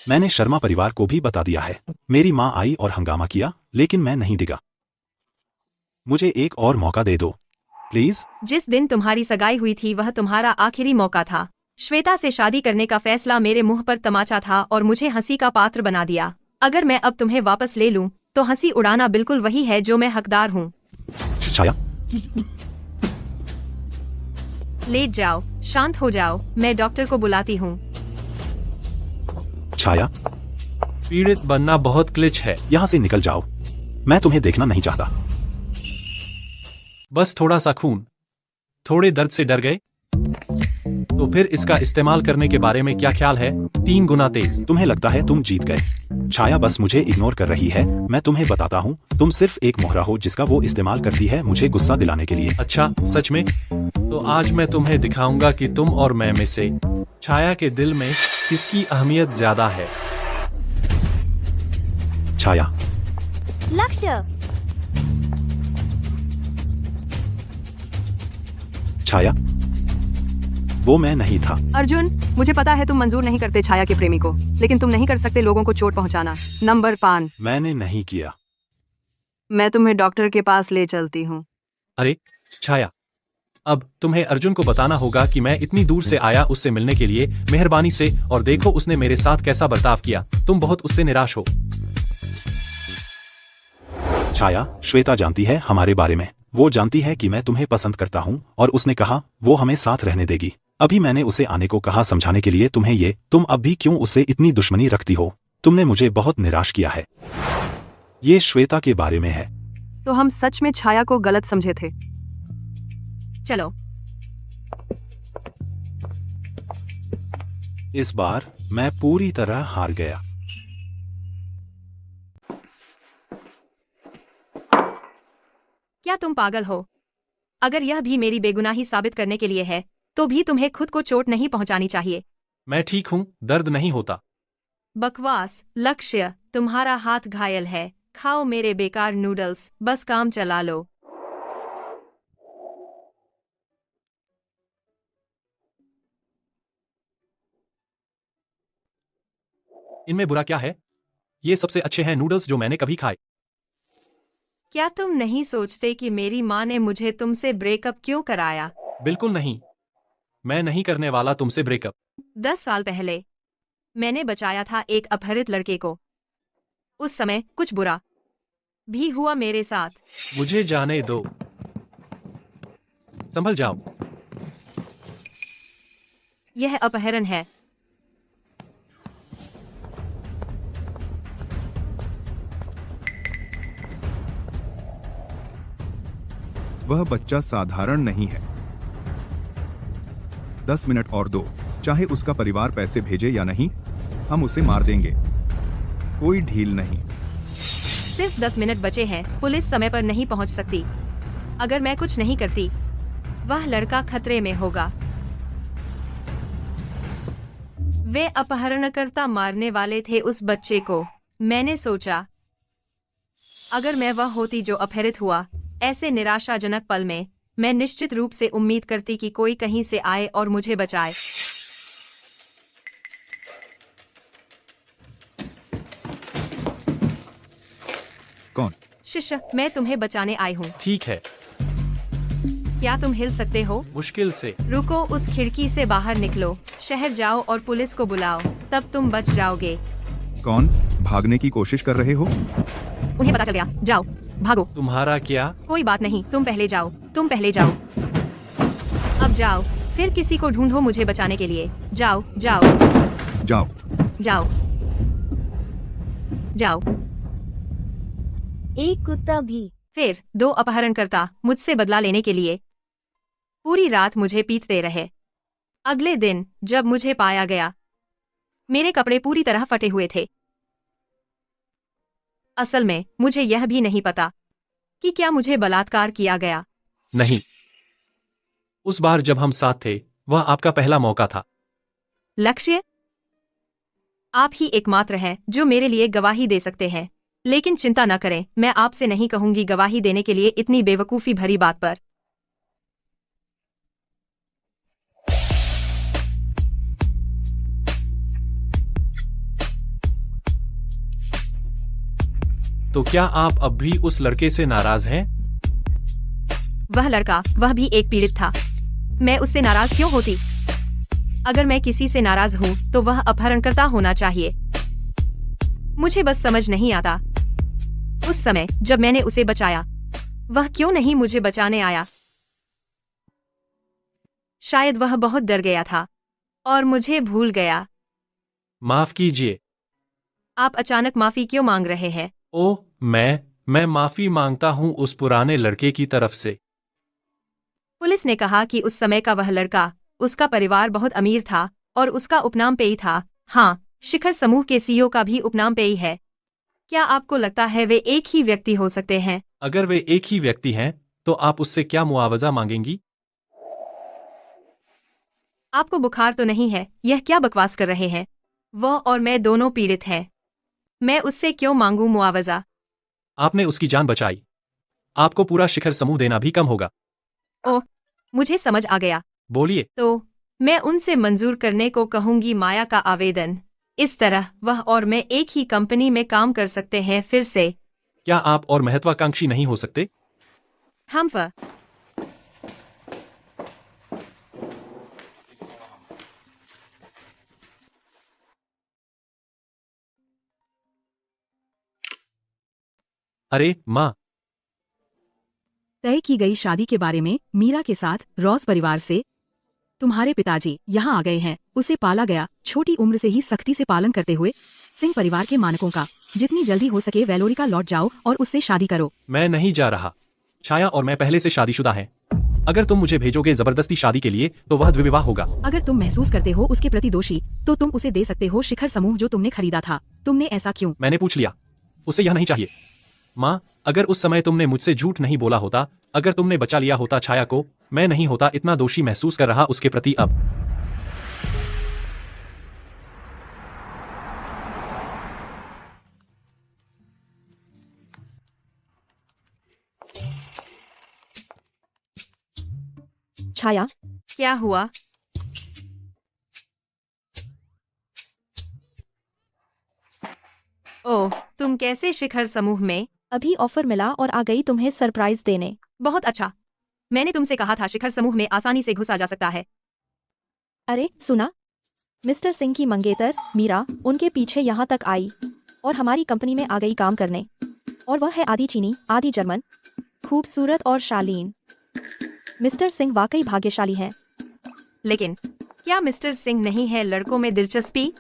मैंने शर्मा परिवार को भी बता दिया है। मेरी माँ आई और हंगामा किया, लेकिन मैं नहीं डिगा। मुझे एक और मौका दे दो प्लीज। जिस दिन तुम्हारी सगाई हुई थी वह तुम्हारा आखिरी मौका था। श्वेता से शादी करने का फैसला मेरे मुंह पर तमाचा था और मुझे हंसी का पात्र बना दिया। अगर मैं अब तुम्हें वापस ले लूं, तो हंसी उड़ाना बिल्कुल वही है जो मैं हकदार हूँ। छाया, लेट जाओ, शांत हो जाओ, मैं डॉक्टर को बुलाती हूँ। छाया, पीड़ित बनना बहुत क्लिच है। यहाँ से निकल जाओ। मैं तुम्हें देखना नहीं चाहता। बस थोड़ा सा खून। थोड़े दर्द से डर गए? तो फिर इसका इस्तेमाल करने के बारे में क्या ख्याल है? 3 गुना तेज। तुम्हें लगता है तुम जीत गए। छाया बस मुझे इग्नोर कर रही है। मैं तुम्हें बताता हूँ, तुम सिर्फ एक मोहरा हो जिसका वो इस्तेमाल करती है मुझे गुस्सा दिलाने के लिए। अच्छा, सच में? तो आज मैं तुम्हें दिखाऊंगा कि तुम और मैं में से छाया के दिल में किसकी अहमियत ज्यादा है। छाया, लक्ष्य, छाया, वो मैं नहीं था। अर्जुन, मुझे पता है तुम मंजूर नहीं करते छाया के प्रेमी को, लेकिन तुम नहीं कर सकते लोगों को चोट पहुंचाना। नंबर 5। मैंने नहीं किया। मैं तुम्हें डॉक्टर के पास ले चलती हूँ। अरे छाया, अब तुम्हें अर्जुन को बताना होगा कि मैं इतनी दूर से आया उससे मिलने के लिए, मेहरबानी से, और देखो उसने मेरे साथ कैसा बर्ताव किया। तुम बहुत उससे निराश हो। छाया, श्वेता जानती है हमारे बारे में। वो जानती है कि मैं तुम्हें पसंद करता हूँ और उसने कहा वो हमें साथ रहने देगी। अभी मैंने उसे आने को कहा समझाने के लिए तुम्हें ये। तुम अब भी क्यों उससे इतनी दुश्मनी रखती हो? तुमने मुझे बहुत निराश किया है। ये श्वेता के बारे में है। तो हम सच में छाया को गलत समझे थे। चलो। इस बार मैं पूरी तरह हार गया। क्या तुम पागल हो? अगर यह भी मेरी बेगुनाही साबित करने के लिए है, तो भी तुम्हें खुद को चोट नहीं पहुंचानी चाहिए। मैं ठीक हूँ, दर्द नहीं होता। बकवास। लक्ष्य, तुम्हारा हाथ घायल है। खाओ मेरे बेकार नूडल्स, बस काम चला लो। इनमें बुरा क्या है? ये सबसे अच्छे हैं नूडल्स जो मैंने कभी खाए। क्या तुम नहीं सोचते कि मेरी माँ ने मुझे तुमसे ब्रेकअप क्यों कराया? बिल्कुल नहीं। मैं नहीं करने वाला तुमसे ब्रेकअप। 10 साल पहले मैंने बचाया था एक अपहरित लड़के को। उस समय कुछ बुरा भी हुआ मेरे साथ। मुझे जाने दो। संभल जाओ। यह अपहरण है। वह बच्चा साधारण नहीं है। 10 मिनट और दो, चाहे उसका परिवार पैसे भेजे या नहीं, हम उसे मार देंगे। कोई ढील नहीं। सिर्फ 10 मिनट बचे हैं। पुलिस समय पर नहीं पहुंच सकती। अगर मैं कुछ नहीं करती, वह लड़का खतरे में होगा। वे अपहरणकर्ता मारने वाले थे उस बच्चे को। मैंने सोचा, अगर मैं वह होती जो अपहरित हुआ, ऐसे निराशाजनक पल में, मैं निश्चित रूप से उम्मीद करती कि कोई कहीं से आए और मुझे बचाए। कौन? शिष्य, मैं तुम्हें बचाने आई हूँ। ठीक है। क्या तुम हिल सकते हो? मुश्किल से। रुको, उस खिड़की से बाहर निकलो, शहर जाओ और पुलिस को बुलाओ। तब तुम बच जाओगे। कौन? भागने की कोशिश कर रहे हो? उन्हें पता चल गया, जाओ भागो। तुम्हारा क्या? कोई बात नहीं, तुम पहले जाओ, तुम पहले जाओ। अब जाओ, फिर किसी को ढूंढो मुझे बचाने के लिए। जाओ जाओ जाओ। जाओ जाओ। एक कुत्ता भी। फिर 2 अपहरणकर्ता मुझसे बदला लेने के लिए पूरी रात मुझे पीटते रहे। अगले दिन जब मुझे पाया गया, मेरे कपड़े पूरी तरह फटे हुए थे। असल में मुझे यह भी नहीं पता कि क्या मुझे बलात्कार किया गया। नहीं, उस बार जब हम साथ थे वह आपका पहला मौका था। लक्ष्य, आप ही एकमात्र हैं जो मेरे लिए गवाही दे सकते हैं। लेकिन चिंता न करें, मैं आपसे नहीं कहूंगी गवाही देने के लिए इतनी बेवकूफी भरी बात पर। तो क्या आप अब भी उस लड़के से नाराज हैं? वह लड़का, वह भी एक पीड़ित था। मैं उससे नाराज क्यों होती? अगर मैं किसी से नाराज हूँ तो वह अपहरणकर्ता होना चाहिए। मुझे बस समझ नहीं आता, उस समय जब मैंने उसे बचाया, वह क्यों नहीं मुझे बचाने आया? शायद वह बहुत डर गया था और मुझे भूल गया। माफ कीजिए। आप अचानक माफी क्यों मांग रहे हैं? ओह, मैं माफी मांगता हूँ उस पुराने लड़के की तरफ से। पुलिस ने कहा कि उस समय का वह लड़का, उसका परिवार बहुत अमीर था और उसका उपनाम पेई था। हाँ, शिखर समूह के सीईओ का भी उपनाम पेई है। क्या आपको लगता है वे एक ही व्यक्ति हो सकते हैं? अगर वे एक ही व्यक्ति हैं तो आप उससे क्या मुआवजा मांगेंगी? आपको बुखार तो नहीं है? यह क्या बकवास कर रहे हैं? वह और मैं दोनों पीड़ित हैं। मैं उससे क्यों मांगूं मुआवजा? आपने उसकी जान बचाई, आपको पूरा शिखर समूह देना भी कम होगा। ओह, मुझे समझ आ गया। बोलिए। तो मैं उनसे मंजूर करने को कहूंगी माया का आवेदन। इस तरह वह और मैं एक ही कंपनी में काम कर सकते हैं फिर से। क्या आप और महत्वाकांक्षी नहीं हो सकते? हम अरे माँ, तय की गई शादी के बारे में मीरा के साथ रॉस परिवार से तुम्हारे पिताजी यहाँ आ गए हैं। उसे पाला गया, छोटी उम्र से ही सख्ती से पालन करते हुए सिंह परिवार के मानकों का। जितनी जल्दी हो सके वेलोरिका लौट जाओ और उससे शादी करो। मैं नहीं जा रहा। छाया और मैं पहले से शादीशुदा हैं। अगर तुम मुझे भेजोगे जबरदस्ती शादी के लिए तो वह द्विविवाह होगा। अगर तुम महसूस करते हो उसके प्रति दोषी तो तुम उसे दे सकते हो शिखर समूह जो तुमने खरीदा था। तुमने ऐसा क्यों? मैंने पूछ लिया, उसे यह नहीं चाहिए। माँ, अगर उस समय तुमने मुझसे झूठ नहीं बोला होता, अगर तुमने बचा लिया होता छाया को, मैं नहीं होता इतना दोषी महसूस कर रहा उसके प्रति अब। छाया, क्या हुआ? ओह, तुम कैसे शिखर समूह में? अभी ऑफर मिला और आ गई तुम्हें सरप्राइज देने। बहुत अच्छा। मैंने तुमसे कहा था शिखर समूह में आसानी से घुसा जा सकता है। अरे सुना, मिस्टर सिंह की मंगेतर मीरा उनके पीछे यहाँ तक आई और हमारी कंपनी में आ गई काम करने। और वह है आधी चीनी आधी जर्मन, खूबसूरत और शालीन। मिस्टर सिंह वाकई भाग्यशाली हैं। लेकिन क्या मिस्टर सिंह नहीं है लड़कों में दिलचस्पी?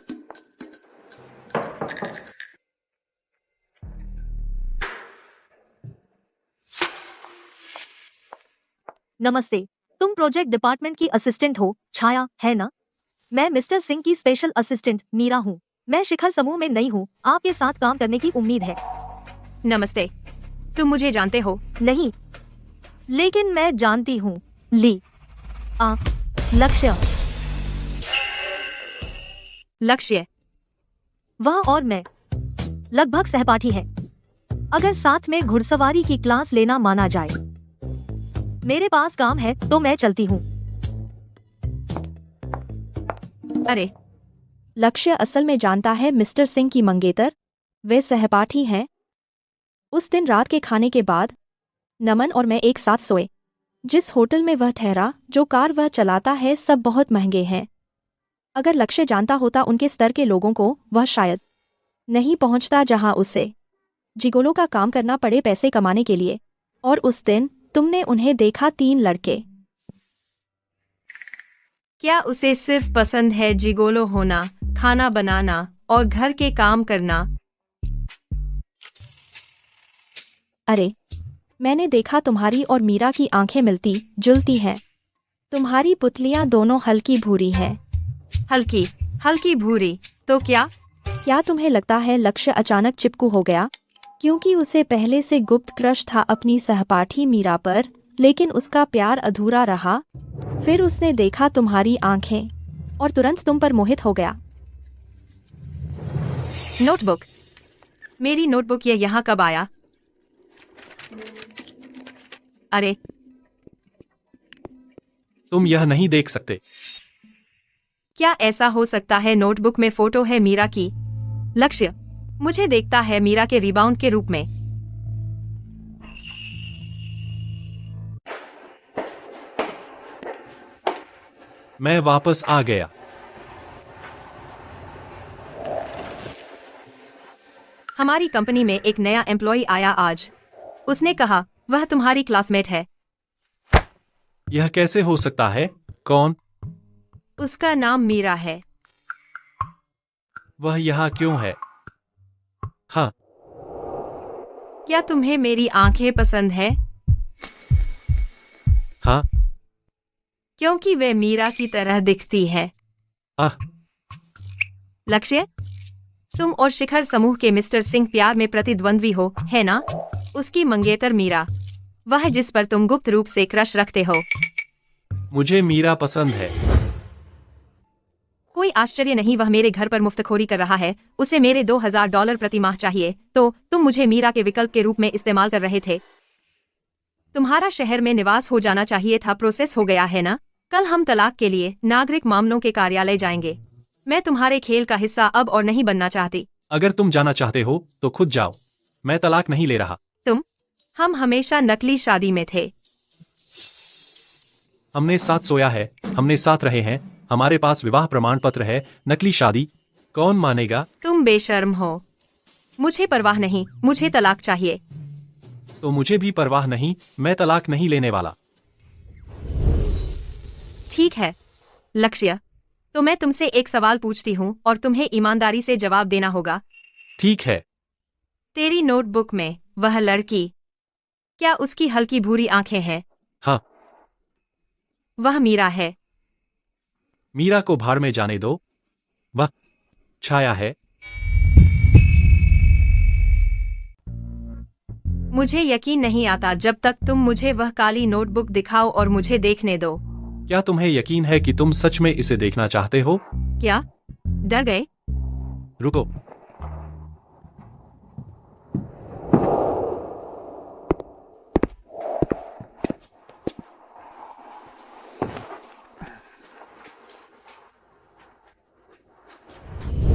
नमस्ते, तुम प्रोजेक्ट डिपार्टमेंट की असिस्टेंट हो, छाया, है ना? मैं मिस्टर सिंह की स्पेशल असिस्टेंट मीरा हूँ। मैं शिखर समूह में नई हूँ, आपके साथ काम करने की उम्मीद है। नमस्ते, तुम मुझे जानते हो? नहीं, लेकिन मैं जानती हूँ। लक्ष्य। लक्ष्य? वह और मैं लगभग सहपाठी हैं, अगर साथ में घुड़सवारी की क्लास लेना माना जाए। मेरे पास काम है तो मैं चलती हूँ। अरे, लक्ष्य असल में जानता है मिस्टर सिंह की मंगेतर, वे सहपाठी हैं। उस दिन रात के खाने के बाद नमन और मैं एक साथ सोए। जिस होटल में वह ठहरा, जो कार वह चलाता है, सब बहुत महंगे हैं। अगर लक्ष्य जानता होता उनके स्तर के लोगों को, वह शायद नहीं पहुंचता जहां उसे जिगोलो का काम करना पड़े पैसे कमाने के लिए। और उस दिन तुमने उन्हें देखा, 3 लड़के। क्या उसे सिर्फ पसंद है जिगोलो होना, खाना बनाना और घर के काम करना? अरे, मैंने देखा तुम्हारी और मीरा की आंखें मिलती जुलती हैं। तुम्हारी पुतलियां दोनों हल्की भूरी हैं। हल्की भूरी तो क्या तुम्हें लगता है लक्ष्य अचानक चिपकू हो गया? क्योंकि उसे पहले से गुप्त क्रश था अपनी सहपाठी मीरा पर, लेकिन उसका प्यार अधूरा रहा। फिर उसने देखा तुम्हारी आंखें और तुरंत तुम पर मोहित हो गया। नोटबुक, मेरी नोटबुक, ये यहाँ कब आया? अरे, तुम यह नहीं देख सकते। क्या ऐसा हो सकता है? नोटबुक में फोटो है मीरा की। लक्ष्य मुझे देखता है मीरा के रिबाउंड के रूप में। मैं वापस आ गया। हमारी कंपनी में एक नया एम्प्लॉय आया आज। उसने कहा वह तुम्हारी क्लासमेट है। यह कैसे हो सकता है? कौन? उसका नाम मीरा है। वह यहाँ क्यों है? हाँ। क्या तुम्हें मेरी आंखें पसंद है? हाँ। क्योंकि वे मीरा की तरह दिखती है। लक्ष्य, तुम और शिखर समूह के मिस्टर सिंह प्यार में प्रतिद्वंद्वी हो, है ना? उसकी मंगेतर मीरा, वह जिस पर तुम गुप्त रूप से क्रश रखते हो। मुझे मीरा पसंद है। कोई आश्चर्य नहीं, वह मेरे घर पर मुफ्तखोरी कर रहा है। उसे मेरे $2000 प्रति माह चाहिए, तो तुम मुझे मीरा के विकल्प के रूप में इस्तेमाल कर रहे थे। तुम्हारा शहर में निवास हो जाना चाहिए था। प्रोसेस हो गया है ना? कल हम तलाक के लिए नागरिक मामलों के कार्यालय जाएंगे। मैं तुम्हारे खेल का हिस्सा अब और नहीं बनना चाहती। अगर तुम जाना चाहते हो तो खुद जाओ। मैं तलाक नहीं ले रहा। हम हमेशा नकली शादी में थे। हमने साथ सोया है, हमने साथ रहे हैं, हमारे पास विवाह प्रमाण पत्र है। नकली शादी कौन मानेगा? तुम बेशर्म हो। मुझे परवाह नहीं, मुझे तलाक चाहिए। तो मुझे भी परवाह नहीं, मैं तलाक नहीं लेने वाला। ठीक है लक्ष्य, तो मैं तुमसे एक सवाल पूछती हूँ और तुम्हें ईमानदारी से जवाब देना होगा। ठीक है। तेरी नोटबुक में वह लड़की, क्या उसकी हल्की भूरी आंखें हैं? हाँ। वह मीरा है। मीरा को भाड़ में जाने दो। वह छाया है। मुझे यकीन नहीं आता जब तक तुम मुझे वह काली नोटबुक दिखाओ और मुझे देखने दो। क्या तुम्हें यकीन है कि तुम सच में इसे देखना चाहते हो? क्या डर गए? रुको।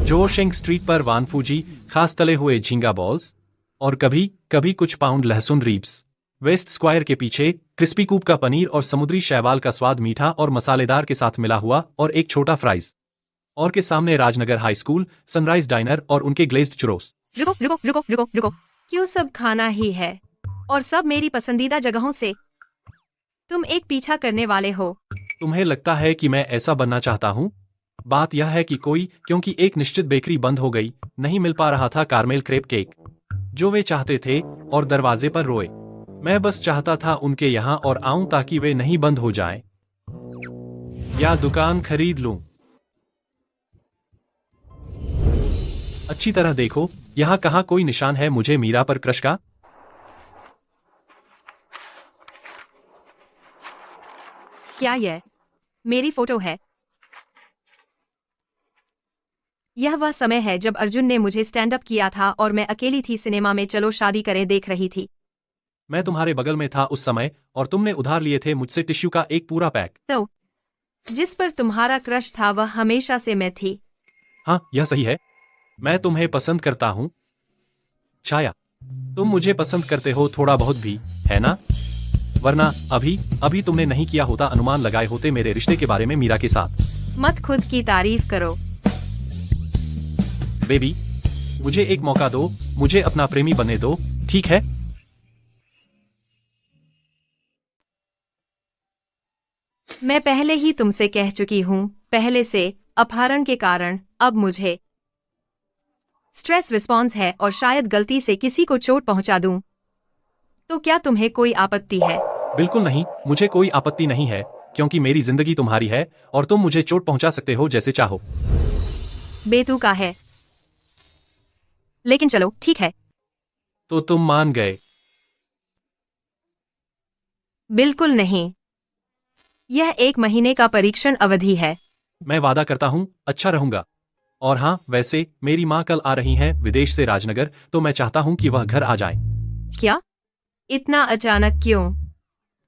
जोशिंग स्ट्रीट पर वानफूजी खास तले हुए झींगा बॉल्स और कभी कभी कुछ पाउंड लहसुन रीब्स। वेस्ट स्क्वायर के पीछे क्रिस्पी कूप का पनीर और समुद्री शैवाल का स्वाद मीठा और मसालेदार के साथ मिला हुआ और एक छोटा फ्राइज। और के सामने Rajnagar high school, sunrise dinar और उनके ग्लेज्ड चुरोस। रुको रुको रुको रुको रुको, क्यों सब खाना ही है और सब मेरी पसंदीदा जगहों से? तुम एक पीछा करने वाले हो। तुम्हें लगता है कि मैं ऐसा बनना चाहता हूँ? बात यह है कि क्योंकि एक निश्चित बेकरी बंद हो गई, नहीं मिल पा रहा था कारमेल क्रेप केक जो वे चाहते थे, और दरवाजे पर रोए। मैं बस चाहता था उनके यहाँ और आऊं ताकि वे नहीं बंद हो जाएं, या दुकान खरीद लूं। अच्छी तरह देखो, यहाँ कहाँ कोई निशान है मुझे मीरा पर क्रश का? क्या यह मेरी फोटो है? यह वह समय है जब अर्जुन ने मुझे स्टैंड अप किया था और मैं अकेली थी सिनेमा में चलो शादी करें देख रही थी। मैं तुम्हारे बगल में था उस समय और तुमने उधार लिए थे मुझसे टिश्यू का एक पूरा पैक। तो जिस पर तुम्हारा क्रश था वह हमेशा से मैं थी। हाँ, यह सही है। मैं तुम्हें पसंद करता हूँ छाया। तुम मुझे पसंद करते हो थोड़ा बहुत भी, है ना? वरना अभी तुमने नहीं किया होता, अनुमान लगाए होते मेरे रिश्ते के बारे में मीरा के साथ। मत खुद की तारीफ करो। बेबी, मुझे एक मौका दो, मुझे अपना प्रेमी बनने दो, ठीक है? मैं पहले ही तुमसे कह चुकी हूँ, पहले से अपहरण के कारण अब मुझे स्ट्रेस रिस्पॉन्स है और शायद गलती से किसी को चोट पहुंचा दूं। तो क्या तुम्हें कोई आपत्ति है? बिल्कुल नहीं, मुझे कोई आपत्ति नहीं है, क्योंकि मेरी जिंदगी तुम्हारी है और तुम मुझे चोट पहुंचा सकते हो जैसे चाहो। बेतुका है। लेकिन चलो, ठीक है। तो तुम मान गए? बिल्कुल नहीं। यह 1 महीने का परीक्षण अवधि है। मैं वादा करता हूँ, अच्छा रहूंगा। और हाँ, वैसे मेरी माँ कल आ रही हैं विदेश से राजनगर, तो मैं चाहता हूँ कि वह घर आ जाएं। क्या? इतना अचानक क्यों?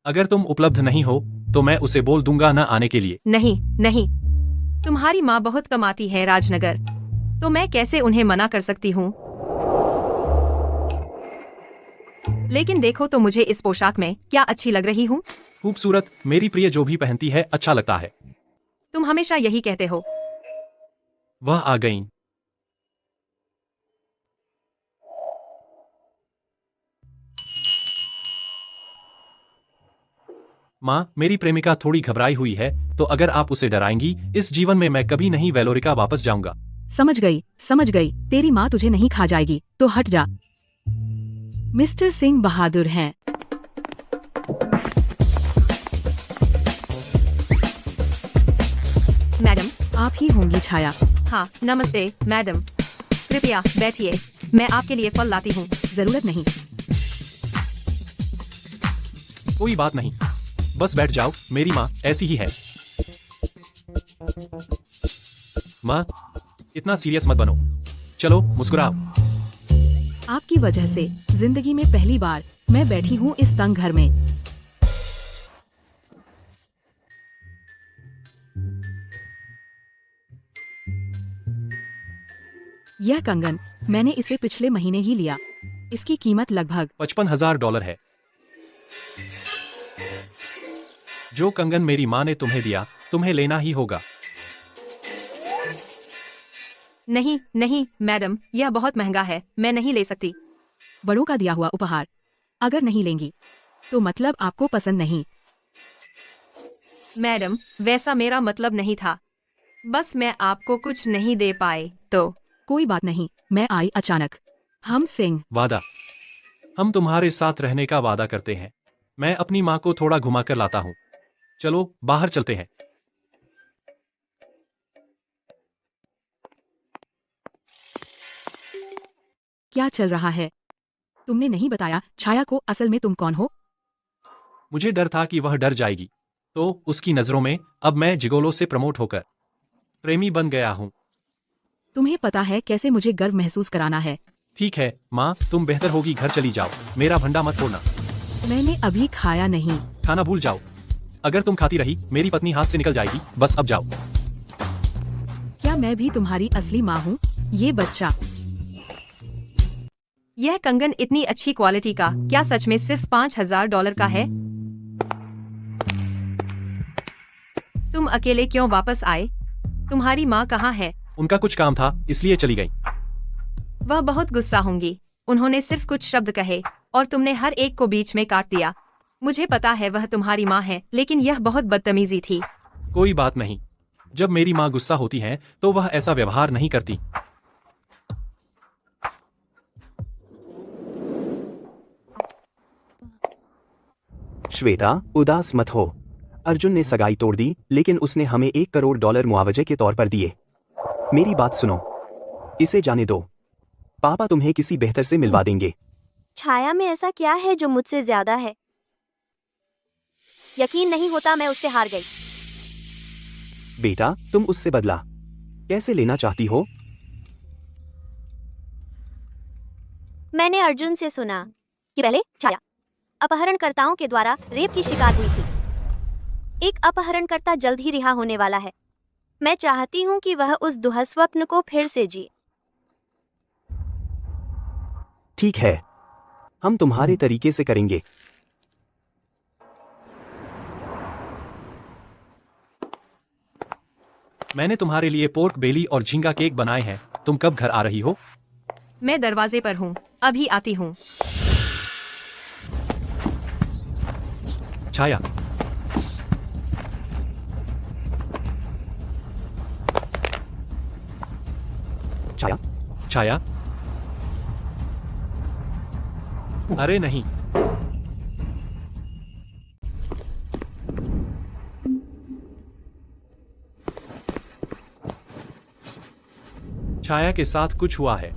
अगर तुम उपलब्ध नहीं हो, तो मैं उसे बोल दूंगा न आने के लिए। नहीं, नहीं। तुम्हारी माँ बहुत कमाती है राजनगर, तो मैं कैसे उन्हें मना कर सकती हूँ? लेकिन देखो तो मुझे इस पोशाक में क्या अच्छी लग रही हूँ? खूबसूरत, मेरी प्रिय जो भी पहनती है अच्छा लगता है। तुम हमेशा यही कहते हो। वह आ गईं। माँ, मेरी प्रेमिका थोड़ी घबराई हुई है, तो अगर आप उसे डराएंगी, इस जीवन में मैं कभी नहीं वेलोरिका वापस जाऊंगा। समझ गई, तेरी माँ तुझे नहीं खा जाएगी, तो हट जा। मिस्टर सिंह बहादुर हैं। मैडम। आप ही होंगी छाया। हाँ, नमस्ते मैडम, कृपया बैठिए, मैं आपके लिए फल लाती हूँ। जरूरत नहीं। कोई बात नहीं, बस बैठ जाओ, मेरी माँ ऐसी ही है। माँ, इतना सीरियस मत बनो, चलो मुस्कुराओ। आपकी वजह से जिंदगी में पहली बार मैं बैठी हूँ इस तंग घर में। यह कंगन मैंने इसे पिछले महीने ही लिया। इसकी कीमत लगभग $55,000 है। जो कंगन मेरी माँ ने तुम्हें दिया, तुम्हें लेना ही होगा। नहीं, नहीं मैडम, यह बहुत महंगा है, मैं नहीं ले सकती। बड़ों का दिया हुआ उपहार अगर नहीं लेंगी, तो मतलब आपको पसंद नहीं। मैडम, वैसा मेरा मतलब नहीं था, बस मैं आपको कुछ नहीं दे पाए तो। कोई बात नहीं, मैं आई अचानक। हम सिंह। वादा। हम तुम्हारे साथ रहने का वादा करते हैं। मैं अपनी माँ को थोड़ा घुमा कर लाता हूँ। चलो बाहर चलते हैं। क्या चल रहा है? तुमने नहीं बताया छाया को असल में तुम कौन हो? मुझे डर था कि वह डर जाएगी, तो उसकी नजरों में अब मैं जिगोलो से प्रमोट होकर प्रेमी बन गया हूँ। तुम्हें पता है कैसे मुझे गर्व महसूस कराना है। ठीक है माँ, तुम बेहतर होगी घर चली जाओ, मेरा भंडा मत तोड़ना। मैंने अभी खाया नहीं। खाना भूल जाओ, अगर तुम खाती रही मेरी पत्नी हाथ से निकल जाएगी, बस अब जाओ। क्या मैं भी तुम्हारी असली माँ हूँ? ये बच्चा। यह कंगन इतनी अच्छी क्वालिटी का क्या सच में सिर्फ $5,000 का है? तुम अकेले क्यों वापस आए? तुम्हारी माँ कहाँ है? उनका कुछ काम था, इसलिए चली गई। वह बहुत गुस्सा होंगी। उन्होंने सिर्फ कुछ शब्द कहे और तुमने हर एक को बीच में काट दिया। मुझे पता है वह तुम्हारी माँ है, लेकिन यह बहुत बदतमीजी थी। कोई बात नहीं, जब मेरी माँ गुस्सा होती है तो वह ऐसा व्यवहार नहीं करती। श्वेता, उदास मत हो। अर्जुन ने सगाई तोड़ दी, लेकिन उसने हमें $1 करोड़ मुआवजे के तौर पर दिए। मेरी बात सुनो, इसे जाने दो। पापा तुम्हें किसी बेहतर से मिलवा देंगे। छाया में ऐसा क्या है जो मुझसे ज्यादा है? यकीन नहीं होता मैं उससे हार गई। बेटा, तुम उससे बदला कैसे लेना चाहती हो? मैंने अर्जुन से सुना कि पहले छाया अपहरणकर्ताओं के द्वारा रेप की शिकार हुई थी। एक अपहरणकर्ता जल्द ही रिहा होने वाला है। मैं चाहती हूँ कि वह उस दुःस्वप्न को फिर से जिए। ठीक है, हम तुम्हारे तरीके से करेंगे। मैंने तुम्हारे लिए पोर्क बेली और झींगा केक बनाए हैं। तुम कब घर आ रही हो? मैं दरवाजे पर हूँ, अभी आती हूँ। छाया, छाया, छाया। अरे नहीं, छाया के साथ कुछ हुआ है।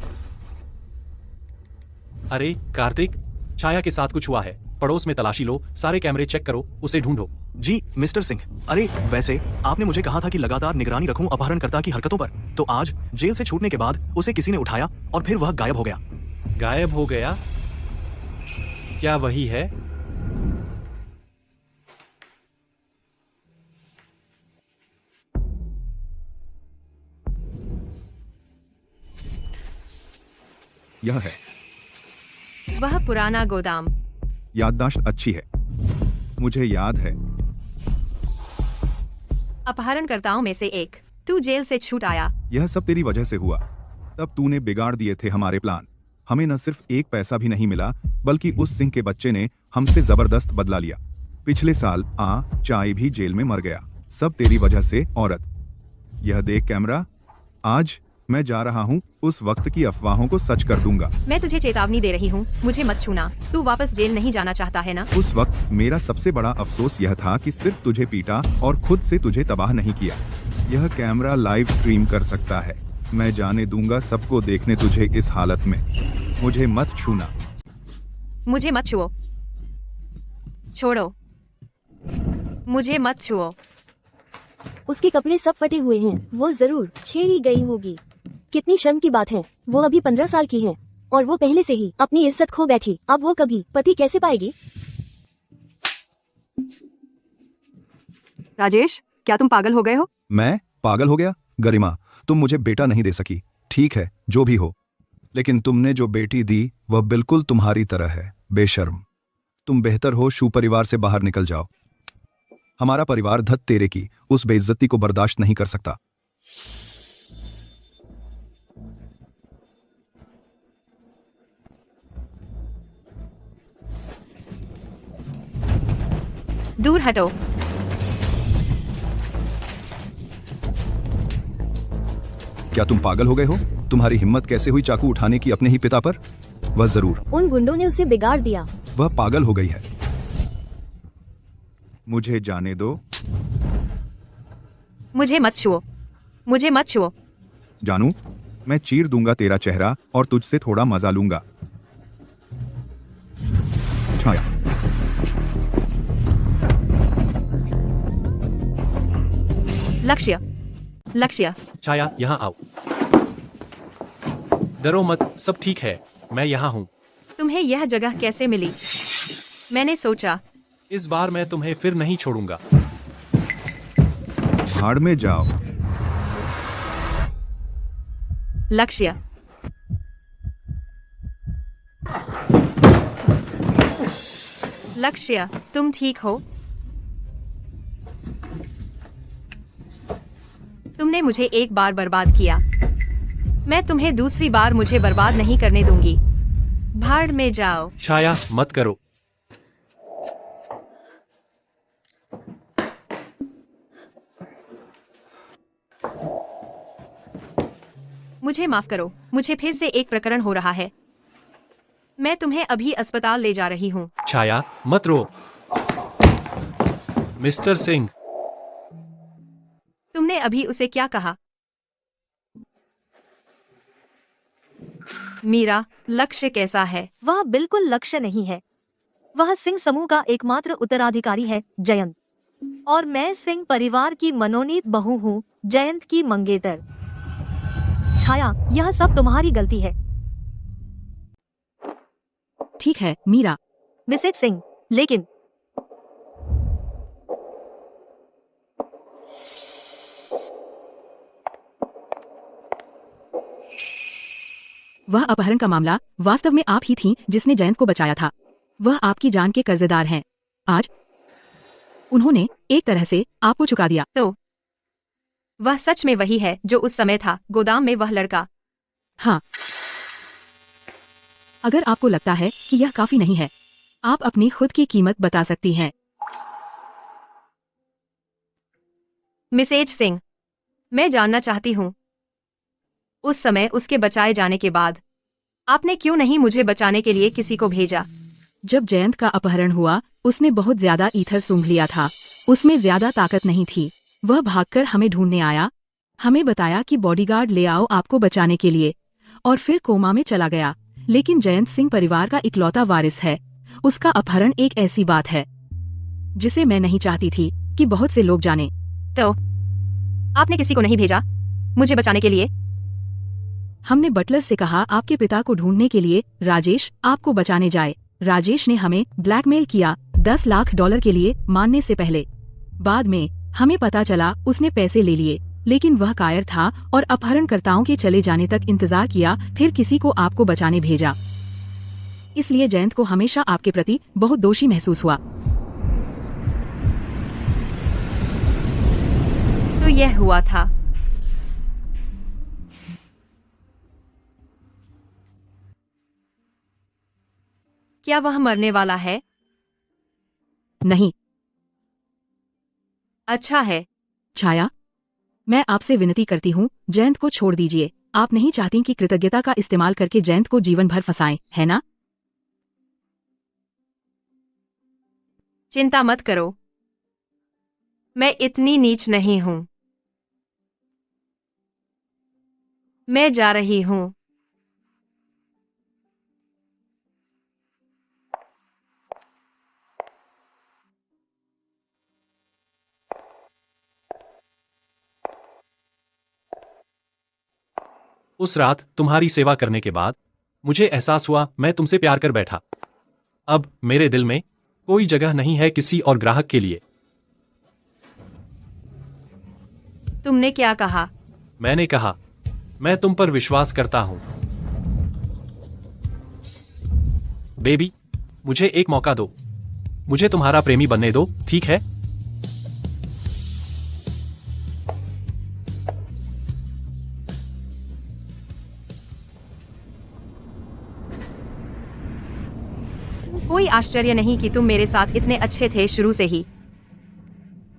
अरे कार्तिक, छाया के साथ कुछ हुआ है। पड़ोस में तलाशी लो, सारे कैमरे चेक करो, उसे ढूंढो। जी मिस्टर सिंह, अरे वैसे आपने मुझे कहा था कि लगातार निगरानी रखूं अपहरणकर्ता की हरकतों पर, तो आज जेल से छूटने के बाद उसे किसी ने उठाया और फिर वह गायब हो गया। गायब हो गया? क्या वही है? यह है। वह पुराना गोदाम। याददाश्त अच्छी है, मुझे याद है। अपहरणकर्ताओं में से एक। तू जेल से छूट आया। यह सब तेरी वजह से हुआ। तब तूने बिगाड़ दिए थे हमारे प्लान। हमें न सिर्फ एक पैसा भी नहीं मिला, बल्कि उस सिंह के बच्चे ने हमसे जबरदस्त बदला लिया। पिछले साल चाय भी जेल में मर गया। सब तेरी वजह से, औरत। यह देख कैमरा, आज मैं जा रहा हूँ, उस वक्त की अफवाहों को सच कर दूंगा। मैं तुझे चेतावनी दे रही हूँ, मुझे मत छूना। तू वापस जेल नहीं जाना चाहता है ना? उस वक्त मेरा सबसे बड़ा अफसोस यह था कि सिर्फ तुझे पीटा और खुद से तुझे तबाह नहीं किया। यह कैमरा लाइव स्ट्रीम कर सकता है। मैं जाने दूंगा सबको देखने तुझे इस हालत में। मुझे मत छूना। मुझे मत छुओ। छोड़ो। मुझे मत छुओ। उसके कपड़े सब फटे हुए हैं, वो जरूर छेड़ी गई होगी। कितनी शर्म की बात है, वो अभी 15 साल की है और वो पहले से ही अपनी इज्जत खो बैठी। अब वो कभी पति कैसे पाएगी? राजेश, क्या तुम पागल हो गए हो? मैं पागल हो गया? गरिमा, तुम मुझे बेटा नहीं दे सकी। ठीक है, जो भी हो, लेकिन तुमने जो बेटी दी वह बिल्कुल तुम्हारी तरह है, बेशर्म। तुम बेहतर हो शू परिवार से बाहर निकल जाओ। हमारा परिवार धत तेरे की उस बेइज्जती को बर्दाश्त नहीं कर सकता। दूर हटो। क्या तुम पागल हो गए हो? तुम्हारी हिम्मत कैसे हुई चाकू उठाने की अपने ही पिता पर? वह जरूर, उन गुंडों ने उसे बिगाड़ दिया। वह पागल हो गई है। मुझे जाने दो। मुझे मत छुओ। मुझे मत छुओ। जानू, मैं चीर दूंगा तेरा चेहरा और तुझसे थोड़ा मजा लूंगा। छाया, लक्ष्य, लक्ष्य। छाया, यहाँ आओ। डरो मत, सब ठीक है, मैं यहाँ हूँ। तुम्हें यह जगह कैसे मिली? मैंने सोचा इस बार मैं तुम्हें फिर नहीं छोड़ूंगा। भाड़ में जाओ। लक्ष्य, लक्ष्य, तुम ठीक हो? तुमने मुझे एक बार बर्बाद किया, मैं तुम्हें दूसरी बार मुझे बर्बाद नहीं करने दूंगी। भाड़ में जाओ। छाया, मत करो। मुझे माफ करो, मुझे फिर से एक प्रकरण हो रहा है। मैं तुम्हें अभी अस्पताल ले जा रही हूँ। छाया, मत रो। मिस्टर सिंह, तुमने अभी उसे क्या कहा? मीरा, लक्ष्य कैसा है? वह बिल्कुल लक्ष्य नहीं है। वह सिंह समूह का एकमात्र उत्तराधिकारी है, जयंत। और मैं सिंह परिवार की मनोनीत बहू हूँ, जयंत की मंगेतर। छाया, यह सब तुम्हारी गलती है। ठीक है मीरा। मिसेज सिंह, लेकिन वह अपहरण का मामला वास्तव में आप ही थीं जिसने जयंत को बचाया था। वह आपकी जान के कर्जदार हैं। आज उन्होंने एक तरह से आपको चुका दिया। तो वह सच में वही है जो उस समय था गोदाम में वह लड़का। हाँ, अगर आपको लगता है कि यह काफी नहीं है, आप अपनी खुद की कीमत बता सकती हैं। मिसेज सिंह, मैं जानना चाहती हूँ, उस समय उसके बचाए जाने के बाद आपने क्यों नहीं मुझे बचाने के लिए किसी को भेजा? जब जयंत का अपहरण हुआ, उसने बहुत ज्यादा ईथर सूंघ लिया था। उसमें ज्यादा ताकत नहीं थी। वह भागकर हमें ढूंढने आया, हमें बताया कि बॉडीगार्ड ले आओ आपको बचाने के लिए, और फिर कोमा में चला गया। लेकिन जयंत सिंह परिवार का इकलौता वारिस है। उसका अपहरण एक ऐसी बात है जिसे मैं नहीं चाहती थी कि बहुत से लोग जाने। तो आपने किसी को नहीं भेजा मुझे बचाने के लिए? हमने बटलर से कहा आपके पिता को ढूंढने के लिए राजेश आपको बचाने जाए। राजेश ने हमें ब्लैकमेल किया $10 लाख के लिए मानने से पहले। बाद में हमें पता चला उसने पैसे ले लिए, लेकिन वह कायर था और अपहरणकर्ताओं के चले जाने तक इंतजार किया, फिर किसी को आपको बचाने भेजा। इसलिए जयंत को हमेशा आपके प्रति बहुत दोषी महसूस हुआ। तो यह हुआ था। क्या वह मरने वाला है? नहीं। अच्छा है। छाया, मैं आपसे विनती करती हूँ, जयंत को छोड़ दीजिए। आप नहीं चाहती कि कृतज्ञता का इस्तेमाल करके जयंत को जीवन भर फंसाएं, है ना? चिंता मत करो, मैं इतनी नीच नहीं हूँ। मैं जा रही हूँ। उस रात तुम्हारी सेवा करने के बाद मुझे एहसास हुआ मैं तुमसे प्यार कर बैठा। अब मेरे दिल में कोई जगह नहीं है किसी और ग्राहक के लिए। तुमने क्या कहा? मैंने कहा मैं तुम पर विश्वास करता हूं। बेबी, मुझे एक मौका दो, मुझे तुम्हारा प्रेमी बनने दो, ठीक है? कोई आश्चर्य नहीं कि तुम मेरे साथ इतने अच्छे थे शुरू से ही।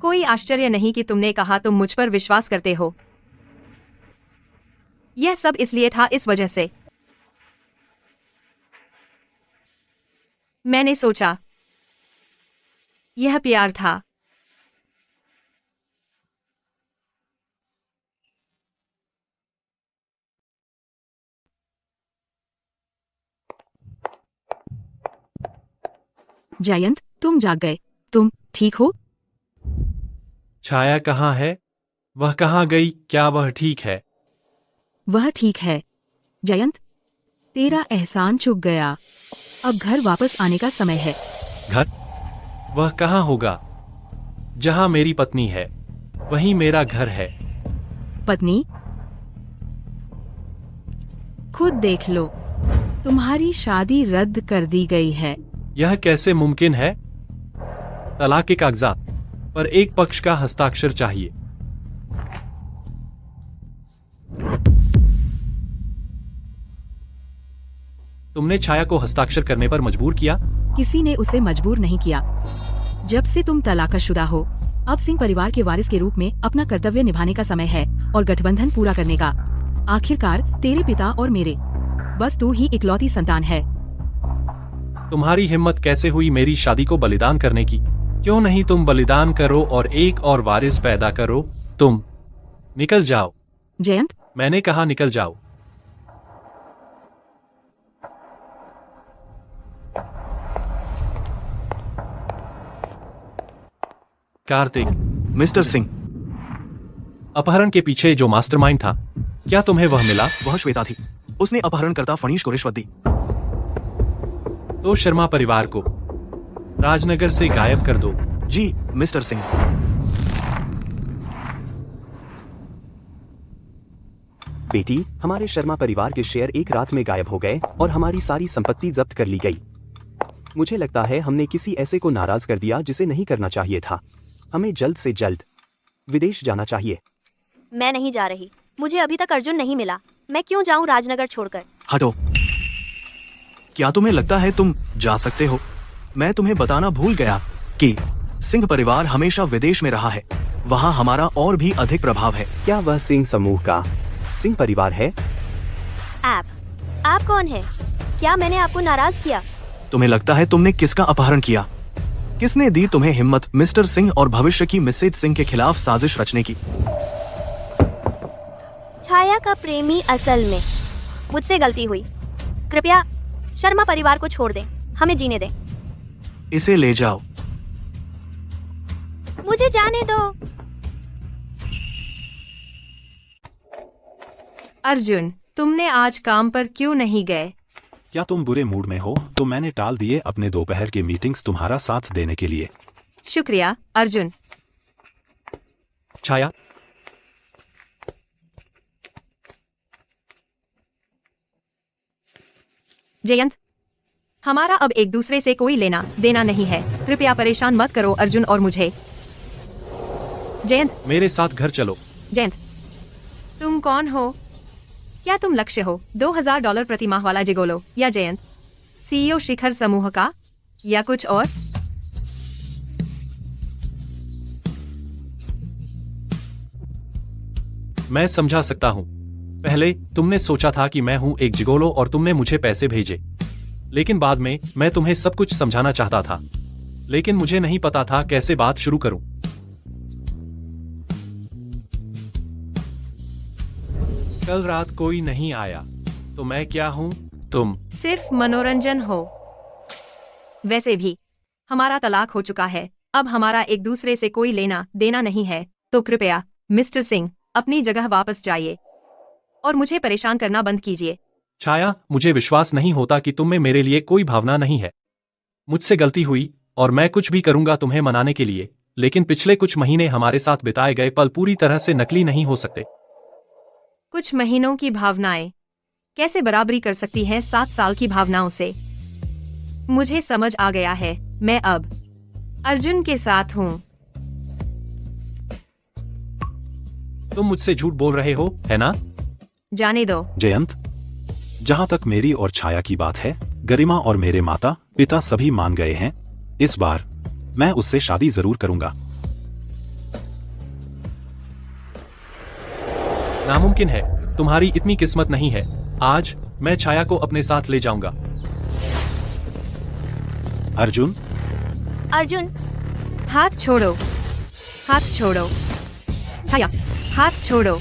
कोई आश्चर्य नहीं कि तुमने कहा तुम मुझ पर विश्वास करते हो। यह सब इसलिए था, इस वजह से। मैंने सोचा यह प्यार था। जयंत, तुम जाग गए। तुम ठीक हो? छाया कहाँ है? वह कहाँ गई? क्या वह ठीक है? वह ठीक है। जयंत, तेरा एहसान चुक गया। अब घर वापस आने का समय है। घर? वह कहाँ होगा? जहाँ मेरी पत्नी है वहीं मेरा घर है। पत्नी? खुद देख लो, तुम्हारी शादी रद्द कर दी गई है। यह कैसे मुमकिन है? तलाक के कागजात पर एक पक्ष का हस्ताक्षर चाहिए। तुमने छाया को हस्ताक्षर करने पर मजबूर किया? किसी ने उसे मजबूर नहीं किया। जब से तुम तलाकशुदा हो, अब सिंह परिवार के वारिस के रूप में अपना कर्तव्य निभाने का समय है और गठबंधन पूरा करने का। आखिरकार तेरे पिता और मेरे, बस तू ही इकलौती संतान है। तुम्हारी हिम्मत कैसे हुई मेरी शादी को बलिदान करने की? क्यों नहीं तुम बलिदान करो और एक और वारिस पैदा करो? तुम निकल जाओ। जयंत, मैंने कहा निकल जाओ। कार्तिक। मिस्टर सिंह, अपहरण के पीछे जो मास्टरमाइंड था, क्या तुम्हें वह मिला? वह श्वेता थी। उसने अपहरणकर्ता फणीश को रिश्वत दी। तो शर्मा परिवार को राजनगर से गायब कर दो। जी मिस्टर सिंह। बेटी, हमारे शर्मा परिवार के शेयर एक रात में गायब हो गए और हमारी सारी संपत्ति जब्त कर ली गई। मुझे लगता है हमने किसी ऐसे को नाराज कर दिया जिसे नहीं करना चाहिए था। हमें जल्द से जल्द विदेश जाना चाहिए। मैं नहीं जा रही। मुझे अभी तक अर्जुन नहीं मिला। मैं क्यों जाऊं राजनगर छोड़कर? हटो। क्या तुम्हें लगता है तुम जा सकते हो? मैं तुम्हें बताना भूल गया कि सिंह परिवार हमेशा विदेश में रहा है। वहाँ हमारा और भी अधिक प्रभाव है। क्या वह सिंह समूह का सिंह परिवार है? आप कौन है? क्या मैंने आपको नाराज किया? तुम्हें लगता है तुमने किसका अपहरण किया? किसने दी तुम्हें हिम्मत मिस्टर सिंह और भविष्य की मिसेज सिंह के खिलाफ साजिश रचने की? छाया का प्रेमी असल में। मुझसे गलती हुई। कृपया शर्मा परिवार को छोड़ दें। हमें जीने दें। इसे ले जाओ। मुझे जाने दो। अर्जुन, तुमने आज काम पर क्यों नहीं गए? क्या तुम बुरे मूड में हो? तो मैंने टाल दिए अपने दोपहर के मीटिंग्स तुम्हारा साथ देने के लिए। शुक्रिया अर्जुन। छाया, जयंत, हमारा अब एक दूसरे से कोई लेना देना नहीं है। कृपया परेशान मत करो अर्जुन और मुझे। जयंत, मेरे साथ घर चलो। जयंत, तुम कौन हो? क्या तुम लक्ष्य हो $2000 प्रति माह वाला जिगोलो, या जयंत सीईओ शिखर समूह का, या कुछ और? मैं समझा सकता हूँ। पहले तुमने सोचा था कि मैं हूँ एक जिगोलो और तुमने मुझे पैसे भेजे, लेकिन बाद में मैं तुम्हें सब कुछ समझाना चाहता था, लेकिन मुझे नहीं पता था कैसे बात शुरू करूं। कल रात कोई नहीं आया, तो मैं क्या हूँ? तुम सिर्फ मनोरंजन हो। वैसे भी हमारा तलाक हो चुका है। अब हमारा एक दूसरे से कोई लेना देना नहीं है। तो कृपया मिस्टर सिंह अपनी जगह वापस जाइए और मुझे परेशान करना बंद कीजिए। छाया, मुझे विश्वास नहीं होता कि तुम में मेरे लिए कोई भावना नहीं है। मुझसे गलती हुई और मैं कुछ भी करूंगा तुम्हें मनाने के लिए, लेकिन पिछले कुछ महीने हमारे साथ बिताए गए पल पूरी तरह से नकली नहीं हो सकते। कुछ महीनों की भावनाएं कैसे बराबरी कर सकती हैं 7 साल की भावनाओं से? मुझे समझ आ गया है। मैं अब अर्जुन के साथ हूँ। तुम मुझसे झूठ बोल रहे हो, है ना? जाने दो। जयंत, जहां तक मेरी और छाया की बात है, गरिमा और मेरे माता पिता सभी मान गए हैं। इस बार मैं उससे शादी जरूर करूंगा। नामुमकिन है। तुम्हारी इतनी किस्मत नहीं है। आज मैं छाया को अपने साथ ले जाऊंगा। अर्जुन, अर्जुन, हाथ छोड़ो। हाथ छोड़ो। छाया, हाथ छोड़ो।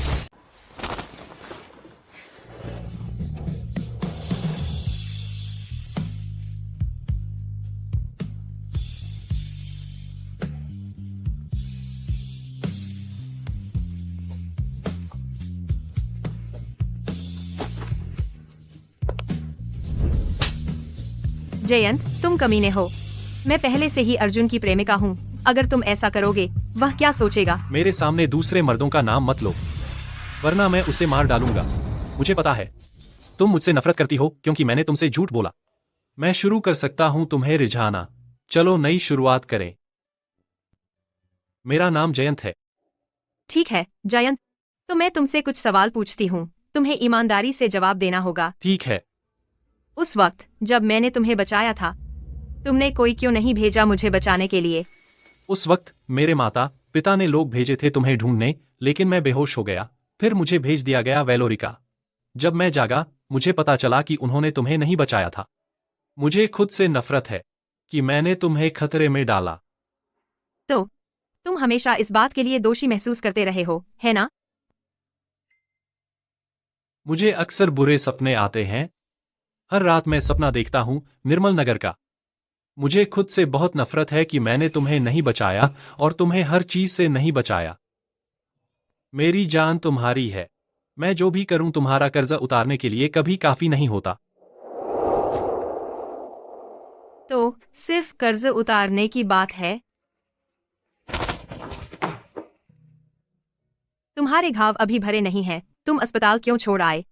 जयंत, तुम कमीने हो। मैं पहले से ही अर्जुन की प्रेमिका हूँ। अगर तुम ऐसा करोगे, वह क्या सोचेगा? मेरे सामने दूसरे मर्दों का नाम मत लो, वरना मैं उसे मार डालूंगा। मुझे पता है तुम मुझसे नफरत करती हो क्योंकि मैंने तुमसे झूठ बोला। मैं शुरू कर सकता हूँ तुम्हें रिझाना। चलो नई शुरुआत करें। मेरा नाम जयंत है। ठीक है जयंत, तो मैं तुमसे कुछ सवाल पूछती हूँ। तुम्हें ईमानदारी से जवाब देना होगा। ठीक है। उस वक्त जब मैंने तुम्हें बचाया था, तुमने कोई क्यों नहीं भेजा मुझे बचाने के लिए? उस वक्त मेरे माता पिता ने लोग भेजे थे तुम्हें ढूंढने, लेकिन मैं बेहोश हो गया। फिर मुझे भेज दिया गया वेलोरिका। जब मैं जागा, मुझे पता चला कि उन्होंने तुम्हें नहीं बचाया था। मुझे खुद से नफरत है कि मैंने तुम्हें खतरे में डाला। तो तुम हमेशा इस बात के लिए दोषी महसूस करते रहे हो, है ना? मुझे अक्सर बुरे सपने आते हैं। हर रात मैं सपना देखता हूँ निर्मल नगर का। मुझे खुद से बहुत नफरत है कि मैंने तुम्हें नहीं बचाया और तुम्हें हर चीज से नहीं बचाया। मेरी जान तुम्हारी है। मैं जो भी करूं तुम्हारा कर्जा उतारने के लिए कभी काफी नहीं होता। तो सिर्फ कर्ज उतारने की बात है? तुम्हारे घाव अभी भरे नहीं हैं। तुम अस्पताल क्यों छोड़ आए?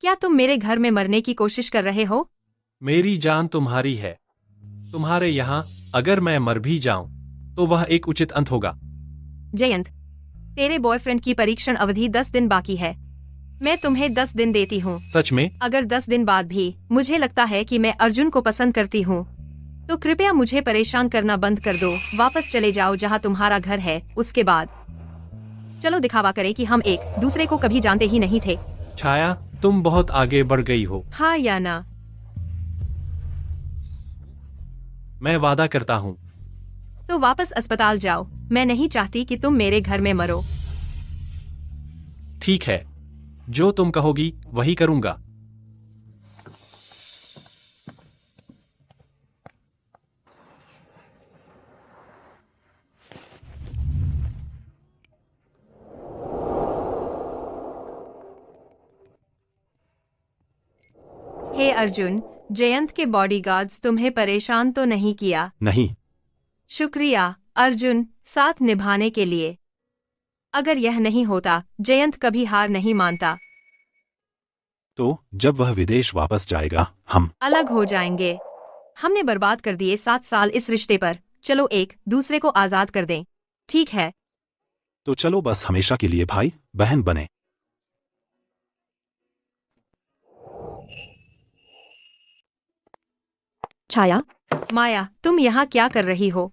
क्या तुम मेरे घर में मरने की कोशिश कर रहे हो? मेरी जान तुम्हारी है। तुम्हारे यहाँ अगर मैं मर भी जाऊं तो वह एक उचित अंत होगा। जयंत, तेरे बॉयफ्रेंड की परीक्षण अवधि 10 दिन बाकी है। मैं तुम्हें 10 दिन देती हूँ। सच में? अगर 10 दिन बाद भी मुझे लगता है कि मैं अर्जुन को पसंद करती हूँ तो कृपया मुझे परेशान करना बंद कर दो। वापस चले जाओ जहाँ तुम्हारा घर है। उसके बाद चलो दिखावा करें कि हम एक दूसरे को कभी जानते ही नहीं थे। छाया, तुम बहुत आगे बढ़ गई हो। हाँ या ना? मैं वादा करता हूँ। तो वापस अस्पताल जाओ। मैं नहीं चाहती कि तुम मेरे घर में मरो। ठीक है, जो तुम कहोगी वही करूंगा। हे अर्जुन, जयंत के बॉडीगार्ड्स तुम्हें परेशान तो नहीं किया? नहीं। शुक्रिया अर्जुन, साथ निभाने के लिए। अगर यह नहीं होता, जयंत कभी हार नहीं मानता। तो जब वह विदेश वापस जाएगा हम अलग हो जाएंगे। हमने बर्बाद कर दिए 7 साल इस रिश्ते पर। चलो एक दूसरे को आजाद कर दें। ठीक है? तो चलो बस हमेशा के लिए भाई बहन बने। छाया, माया, तुम यहाँ क्या कर रही हो?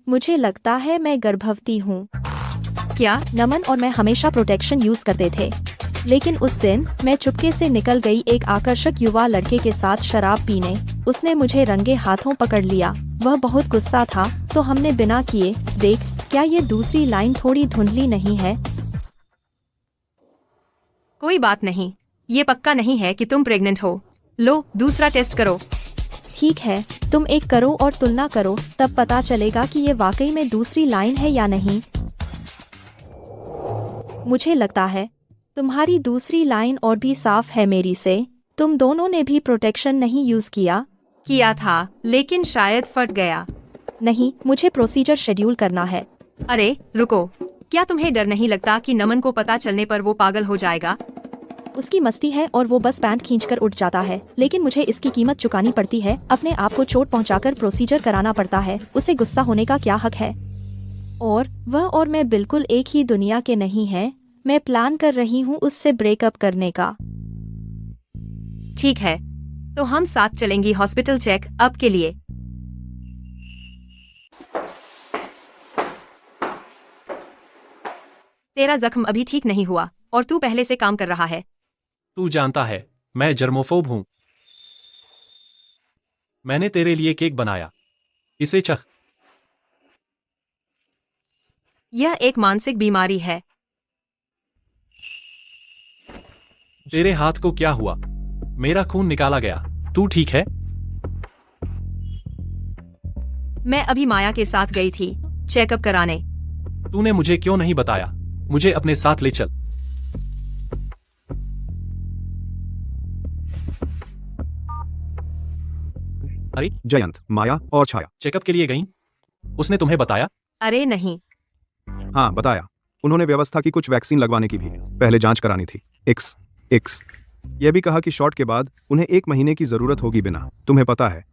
मुझे लगता है मैं गर्भवती हूँ। क्या? नमन और मैं हमेशा प्रोटेक्शन यूज करते थे, लेकिन उस दिन मैं चुपके से निकल गई एक आकर्षक युवा लड़के के साथ शराब पीने। उसने मुझे रंगे हाथों पकड़ लिया। वह बहुत गुस्सा था, तो हमने बिना किए देख। क्या ये दूसरी लाइन थोड़ी धुंधली नहीं है? कोई बात नहीं, ये पक्का नहीं है कि तुम प्रेग्नेंट हो। लो दूसरा टेस्ट करो। ठीक है, तुम एक करो और तुलना करो, तब पता चलेगा कि ये वाकई में दूसरी लाइन है या नहीं। मुझे लगता है तुम्हारी दूसरी लाइन और भी साफ है मेरी से। तुम दोनों ने भी प्रोटेक्शन नहीं यूज किया था, लेकिन शायद फट गया। नहीं, मुझे प्रोसीजर शेड्यूल करना है। अरे रुको, क्या तुम्हें डर नहीं लगता कि नमन को पता चलने पर वो पागल हो जाएगा? उसकी मस्ती है और वो बस पैंट खींचकर उठ जाता है, लेकिन मुझे इसकी कीमत चुकानी पड़ती है। अपने आप को चोट पहुंचाकर प्रोसीजर कराना पड़ता है। उसे गुस्सा होने का क्या हक है? और वह और मैं बिल्कुल एक ही दुनिया के नहीं हैं। मैं प्लान कर रही हूँ उससे ब्रेकअप करने का। ठीक है, तो हम साथ चलेंगी हॉस्पिटल चेक अप के लिए। तेरा जख्म अभी ठीक नहीं हुआ और तू पहले से काम कर रहा है। तू जानता है, मैं जर्मोफोब हूँ। मैंने तेरे लिए केक बनाया, इसे चख। यह एक मानसिक बीमारी है। तेरे हाथ को क्या हुआ? मेरा खून निकाला गया। तू ठीक है? मैं अभी माया के साथ गई थी चेकअप कराने। तूने मुझे क्यों नहीं बताया? मुझे अपने साथ ले चल। अरे जयंत, माया और छाया चेकअप के लिए गई? उसने तुम्हें बताया? अरे नहीं। हाँ बताया। उन्होंने व्यवस्था की कुछ वैक्सीन लगवाने की भी पहले जांच करानी थी। एक्स एक्स यह भी कहा कि शॉट के बाद उन्हें 1 महीने की जरूरत होगी। बिना तुम्हें पता है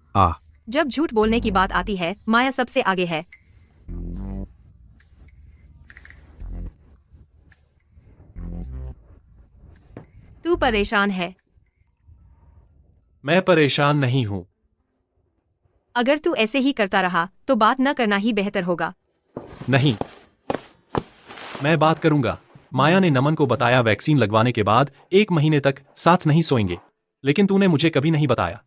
जब झूठ बोलने की बात आती है, माया सबसे आगे है। तू परेशान है। मैं परेशान नहीं हूँ। अगर तू ऐसे ही करता रहा तो बात न करना ही बेहतर होगा। नहीं, मैं बात करूंगा। माया ने नमन को बताया वैक्सीन लगवाने के बाद 1 महीने तक साथ नहीं सोएंगे, लेकिन तूने मुझे कभी नहीं बताया।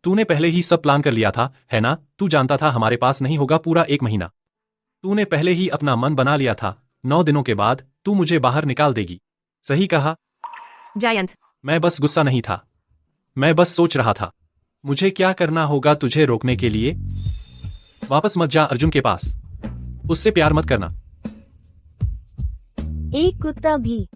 तूने पहले ही सब प्लान कर लिया था, है ना? तू जानता था हमारे पास नहीं होगा पूरा 1 महीना। तूने पहले ही अपना मन बना लिया था। 9 दिनों के बाद तू मुझे बाहर निकाल देगी। सही कहा। जयंत, मैं बस गुस्सा नहीं था, मैं बस सोच रहा था मुझे क्या करना होगा तुझे रोकने के लिए। वापस मत जा अर्जुन के पास, उससे प्यार मत करना। एक कुत्ता भी।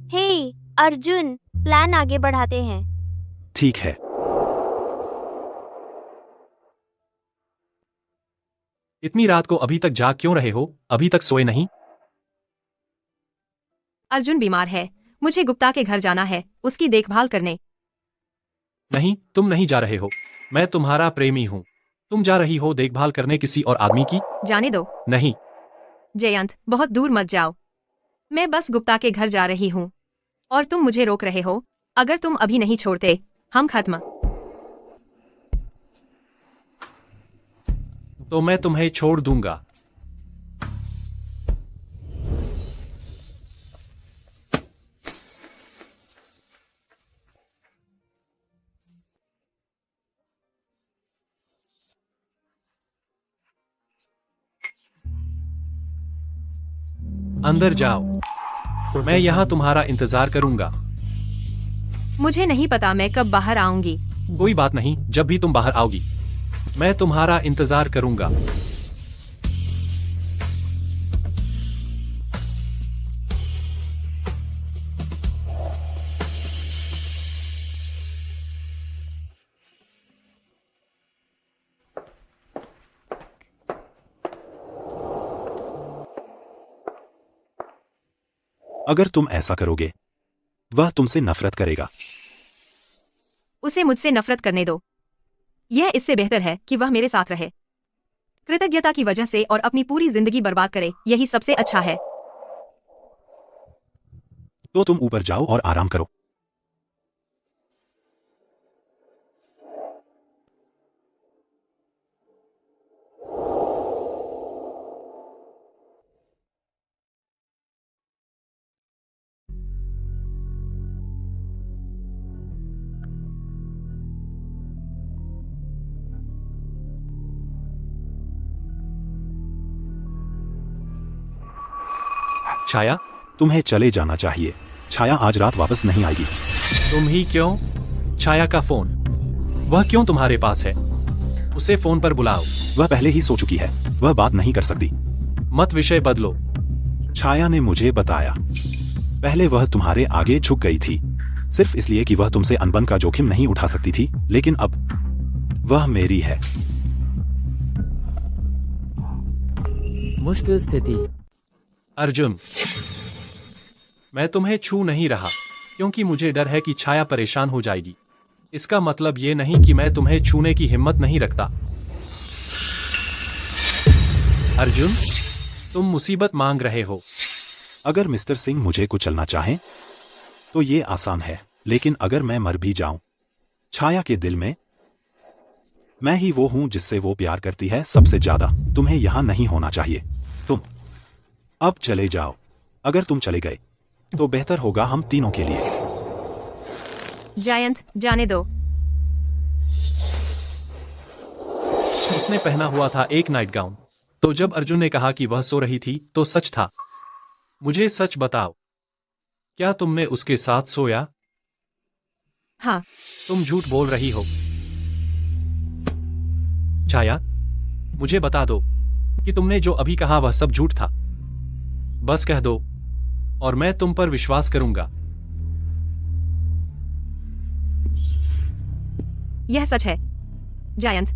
हे अर्जुन, प्लान आगे बढ़ाते हैं। ठीक है। इतनी रात को अभी तक जाग क्यों रहे हो? अभी तक सोए नहीं? अर्जुन बीमार है, मुझे गुप्ता के घर जाना है उसकी देखभाल करने। नहीं, तुम नहीं जा रहे हो। मैं तुम्हारा प्रेमी हूँ। तुम जा रही हो देखभाल करने किसी और आदमी की? जाने दो। नहीं। जयंत, बहुत दूर मत जाओ। मैं बस गुप्ता के घर जा रही हूँ और तुम मुझे रोक रहे हो। अगर तुम अभी नहीं छोड़ते, हम खत्म। तो मैं तुम्हें छोड़ दूंगा। अंदर जाओ। मैं यहाँ तुम्हारा इंतजार करूंगा। मुझे नहीं पता मैं कब बाहर आऊंगी। कोई बात नहीं, जब भी तुम बाहर आओगी मैं तुम्हारा इंतजार करूंगा। अगर तुम ऐसा करोगे, वह तुमसे नफरत करेगा। उसे मुझसे नफरत करने दो। यह इससे बेहतर है कि वह मेरे साथ रहे, कृतज्ञता की वजह से, और अपनी पूरी जिंदगी बर्बाद करे। यही सबसे अच्छा है। तो तुम ऊपर जाओ और आराम करो। छाया, तुम्हें चले जाना चाहिए। छाया आज रात वापस नहीं आएगी। तुम ही क्यों? छाया का फोन, वह क्यों तुम्हारे पास है? उसे फोन पर बुलाओ। वह पहले ही सो चुकी है, वह बात नहीं कर सकती। मत विषय बदलो। छाया ने मुझे बताया, पहले वह तुम्हारे आगे झुक गई थी, सिर्फ इसलिए कि वह तुमसे अनबन का जोखिम नहीं उठा सकती थी, लेकिन अब वह मेरी है। मुश्किल स्थिति। अर्जुन, मैं तुम्हें छू नहीं रहा क्योंकि मुझे डर है कि छाया परेशान हो जाएगी। इसका मतलब ये नहीं कि मैं तुम्हें छूने की हिम्मत नहीं रखता। अर्जुन, तुम मुसीबत मांग रहे हो। अगर मिस्टर सिंह मुझे कुचलना चाहें, तो ये आसान है, लेकिन अगर मैं मर भी जाऊं, छाया के दिल में मैं ही वो हूं जिससे वो प्यार करती है सबसे ज्यादा। तुम्हें यहां नहीं होना चाहिए। तुम अब चले जाओ। अगर तुम चले गए तो बेहतर होगा हम तीनों के लिए। जयंत, जाने दो। उसने पहना हुआ था एक नाइट गाउन, तो जब अर्जुन ने कहा कि वह सो रही थी तो सच था। मुझे सच बताओ, क्या तुमने उसके साथ सोया? हाँ। तुम झूठ बोल रही हो। छाया, मुझे बता दो कि तुमने जो अभी कहा वह सब झूठ था। बस कह दो और मैं तुम पर विश्वास करूंगा। यह सच है जयंत।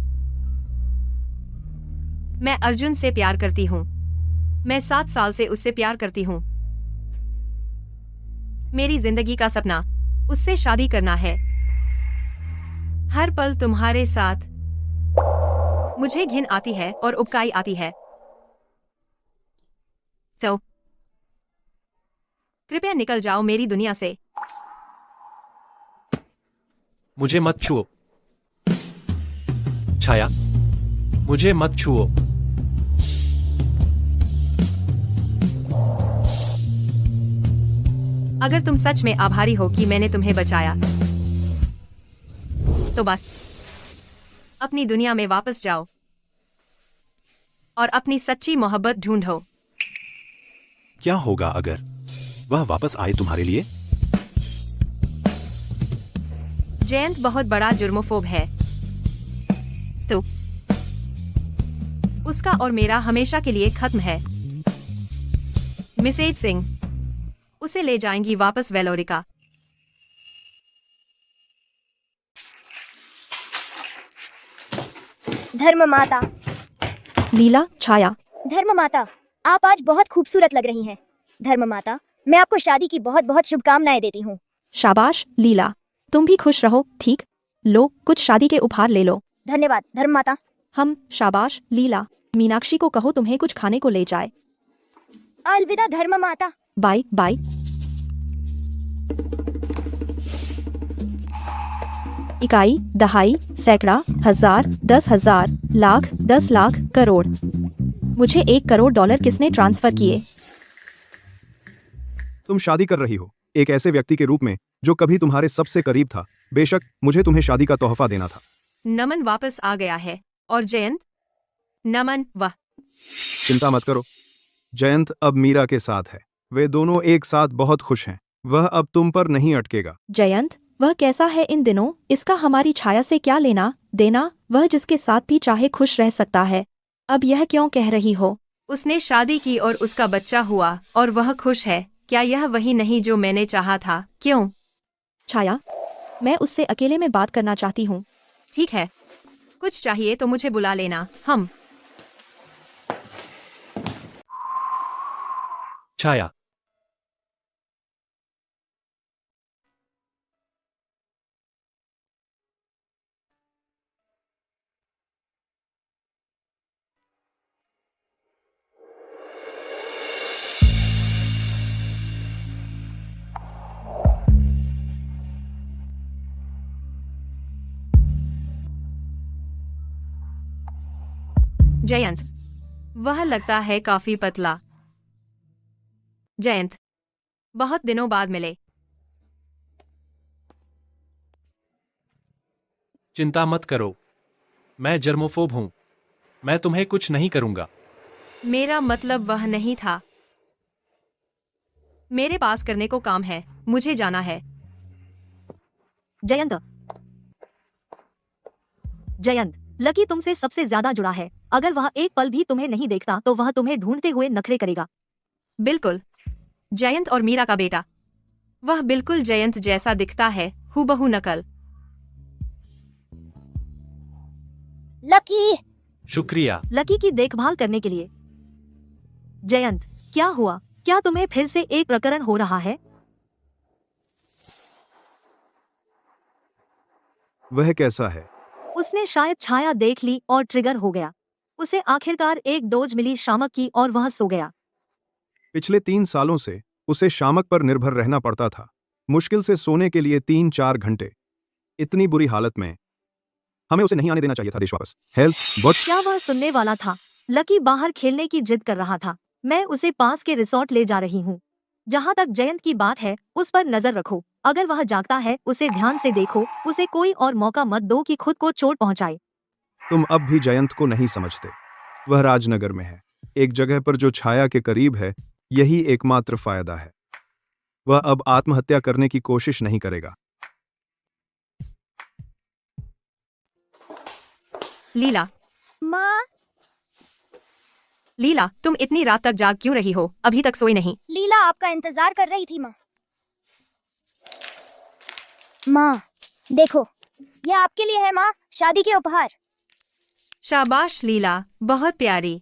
मैं अर्जुन से प्यार करती हूँ। मैं 7 साल से उससे प्यार करती हूँ। मेरी जिंदगी का सपना उससे शादी करना है। हर पल तुम्हारे साथ। मुझे घिन आती है और उबकाई आती है। तो कृपया निकल जाओ मेरी दुनिया से। मुझे मत छुओ। छाया, मुझे मत छुओ। अगर तुम सच में आभारी हो कि मैंने तुम्हें बचाया, तो बस अपनी दुनिया में वापस जाओ और अपनी सच्ची मोहब्बत ढूंढो। क्या होगा अगर वह वापस आए तुम्हारे लिए? जयंत बहुत बड़ा जुर्मोफोब है, तो उसका और मेरा हमेशा के लिए खत्म है। मिसेज सिंह, उसे ले जाएंगी वापस वेलोरिका। धर्म माता। लीला, छाया। धर्म माता, आप आज बहुत खूबसूरत लग रही हैं। धर्म माता, मैं आपको शादी की बहुत बहुत शुभकामनाएं देती हूँ। शाबाश लीला, तुम भी खुश रहो। ठीक, लो कुछ शादी के उपहार ले लो। धन्यवाद धर्म माता। हम शाबाश लीला, मीनाक्षी को कहो तुम्हें कुछ खाने को ले जाए। अलविदा धर्म माता। Bye bye. इकाई, दहाई, सैकड़ा, हजार, 10,000, लाख, 10 लाख, करोड़। मुझे $1 करोड़ किसने ट्रांसफर किए? तुम शादी कर रही हो एक ऐसे व्यक्ति के रूप में जो कभी तुम्हारे सबसे करीब था। बेशक मुझे तुम्हें शादी का तोहफा देना था। नमन वापस आ गया है और जयंत। नमन, वाह। चिंता मत करो, जयंत अब मीरा के साथ है। वे दोनों एक साथ बहुत खुश हैं। वह अब तुम पर नहीं अटकेगा। जयंत, वह कैसा है इन दिनों? इसका हमारी छाया से क्या लेना देना? वह जिसके साथ भी चाहे खुश रह सकता है। अब यह क्यों कह रही हो? उसने शादी की और उसका बच्चा हुआ और वह खुश है। क्या यह वही नहीं जो मैंने चाहा था? क्यों? छाया, मैं उससे अकेले में बात करना चाहती हूँ। ठीक है, कुछ चाहिए तो मुझे बुला लेना। हम। छाया। जयंत, वह लगता है काफी पतला। जयंत, बहुत दिनों बाद मिले। चिंता मत करो, मैं जर्मोफोब हूं। मैं तुम्हें कुछ नहीं करूंगा। मेरा मतलब वह नहीं था। मेरे पास करने को काम है, मुझे जाना है। जयंत, जयंत, लकी तुमसे सबसे ज्यादा जुड़ा है। अगर वह एक पल भी तुम्हें नहीं देखता तो वह तुम्हें ढूंढते हुए नखरे करेगा। बिल्कुल, जयंत और मीरा का बेटा। वह बिल्कुल जयंत जैसा दिखता है, हूबहू नकल। लकी। शुक्रिया। लकी की देखभाल करने के लिए। जयंत, क्या हुआ? क्या तुम्हें फिर से एक प्रकरण हो रहा है? वह कैसा है? उसने शायद छाया देख ली और ट्रिगर हो गया। उसे आखिरकार एक डोज मिली शामक की और वह सो गया। पिछले 3 सालों से उसे शामक पर निर्भर रहना पड़ता था, मुश्किल से सोने के लिए 3-4 घंटे। इतनी बुरी हालत में हमें उसे नहीं आने देना चाहिए था देश वापस। हेल्थ बट क्या वह सुनने वाला था? लकी बाहर खेलने की जिद कर रहा था। मैं उसे पास के रिसोर्ट ले जा रही हूँ। जहाँ तक जयंत की बात है, उस पर नजर रखो। अगर वह जागता है उसे ध्यान से देखो। उसे कोई और मौका मत दो कि खुद को चोट पहुँचाए। तुम अब भी जयंत को नहीं समझते। वह राजनगर में है, एक जगह पर जो छाया के करीब है। यही एकमात्र फायदा है। वह अब आत्महत्या करने की कोशिश नहीं करेगा। लीला। माँ। लीला, तुम इतनी रात तक जाग क्यों रही हो? अभी तक सोई नहीं? लीला आपका इंतजार कर रही थी माँ। माँ देखो, यह आपके लिए है माँ, शादी के उपहार। शाबाश लीला, बहुत प्यारी।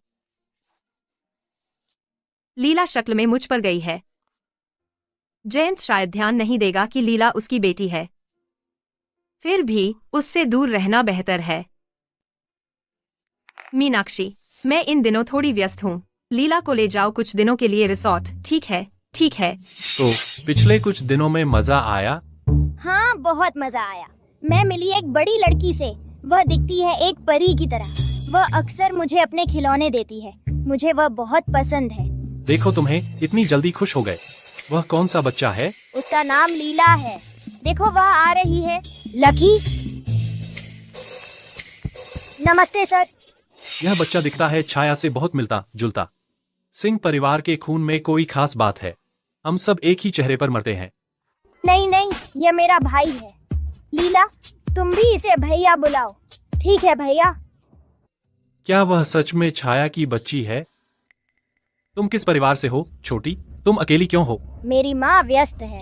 लीला शक्ल में मुझ पर गई है। जयंत शायद ध्यान नहीं देगा कि लीला उसकी बेटी है। फिर भी उससे दूर रहना बेहतर है। मीनाक्षी, मैं इन दिनों थोड़ी व्यस्त हूँ। लीला को ले जाओ कुछ दिनों के लिए रिसोर्ट। ठीक है? ठीक है। तो पिछले कुछ दिनों में मजा आया? हाँ, बहुत मजा आया। मैं मिली एक बड़ी लड़की से। वह दिखती है एक परी की तरह। वह अक्सर मुझे अपने खिलौने देती है। मुझे वह बहुत पसंद है। देखो, तुम्हें इतनी जल्दी खुश हो गए। वह कौन सा बच्चा है? उसका नाम लीला है। देखो वह आ रही है। लकी। नमस्ते सर। यह बच्चा दिखता है छाया से बहुत मिलता जुलता। सिंह परिवार के खून में कोई खास बात है। हम सब एक ही चेहरे पर मरते हैं। नहीं नहीं, यह मेरा भाई है। लीला, तुम भी इसे भैया बुलाओ। ठीक है भैया। क्या वह सच में छाया की बच्ची है? तुम किस परिवार से हो छोटी? तुम अकेली क्यों हो? मेरी माँ व्यस्त है।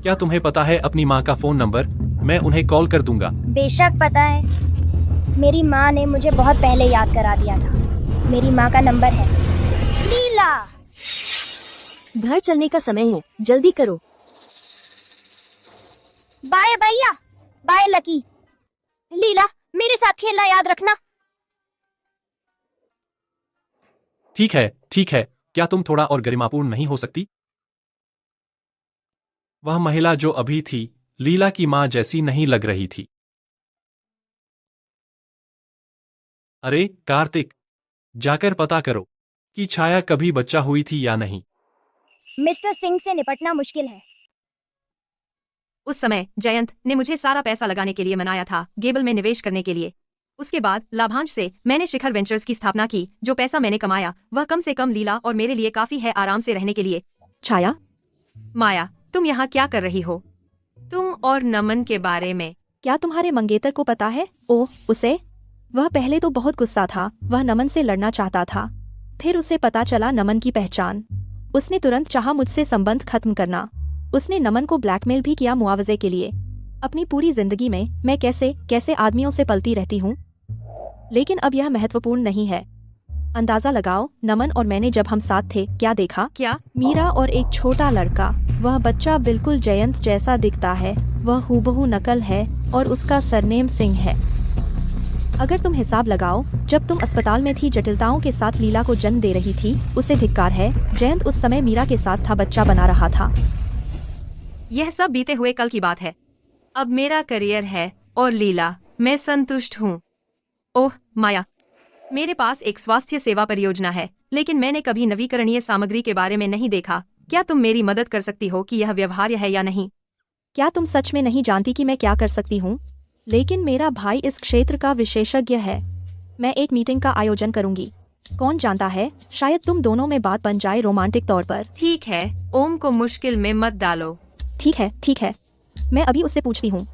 क्या तुम्हें पता है अपनी माँ का फोन नंबर? मैं उन्हें कॉल कर दूंगा। बेशक पता है, मेरी माँ ने मुझे बहुत पहले याद करा दिया था। मेरी माँ का नंबर है। लीला, घर चलने का समय है, जल्दी करो। बाय भैया, बाय लकी। लीला, मेरे साथ खेलना याद रखना। ठीक है, ठीक है। क्या तुम थोड़ा और गरिमापूर्ण नहीं हो सकती? वह महिला जो अभी थी, लीला की मां जैसी नहीं लग रही थी। अरे कार्तिक, जाकर पता करो कि छाया कभी बच्चा हुई थी या नहीं। मिस्टर सिंह से निपटना मुश्किल है। उस समय जयंत ने मुझे सारा पैसा लगाने के लिए मनाया था, गेबल में निवेश करने के लिए। उसके बाद लाभांश से मैंने शिखर वेंचर्स की स्थापना की। जो पैसा मैंने कमाया वह कम से कम लीला और मेरे लिए काफी है आराम से रहने के लिए। छाया, माया, तुम यहाँ क्या कर रही हो? तुम और नमन के बारे में क्या तुम्हारे मंगेतर को पता है? ओह, उसे? वह पहले तो बहुत गुस्सा था, वह नमन से लड़ना चाहता था। फिर उसे पता चला नमन की पहचान। उसने तुरंत चाहा मुझसे संबंध खत्म करना। उसने नमन को ब्लैकमेल भी किया मुआवजे के लिए। अपनी पूरी जिंदगी में मैं कैसे कैसे आदमियों से पलती रहती हूँ, लेकिन अब यह महत्वपूर्ण नहीं है। अंदाजा लगाओ, नमन और मैंने जब हम साथ थे क्या देखा? क्या? मीरा और एक छोटा लड़का। वह बच्चा बिल्कुल जयंत जैसा दिखता है, वह हूबहू नकल है और उसका सरनेम सिंह है। अगर तुम हिसाब लगाओ, जब तुम अस्पताल में थी जटिलताओं के साथ लीला को जन्म दे रही थी, उसे धिक्कार है। जयंत उस समय मीरा के साथ था, बच्चा बना रहा था। यह सब बीते हुए कल की बात है। अब मेरा करियर है और लीला, मैं संतुष्ट हूँ। ओह माया, मेरे पास एक स्वास्थ्य सेवा परियोजना है, लेकिन मैंने कभी नवीकरणीय सामग्री के बारे में नहीं देखा। क्या तुम मेरी मदद कर सकती हो कि यह व्यवहार्य है या नहीं? क्या तुम सच में नहीं जानती कि मैं क्या कर सकती हूँ? लेकिन मेरा भाई इस क्षेत्र का विशेषज्ञ है। मैं एक मीटिंग का आयोजन करूंगी। कौन जानता है, शायद तुम दोनों में बात बन जाए रोमांटिक तौर पर। ठीक है, ओम को मुश्किल में मत डालो। ठीक है, ठीक है, मैं अभी उससे पूछती हूँ।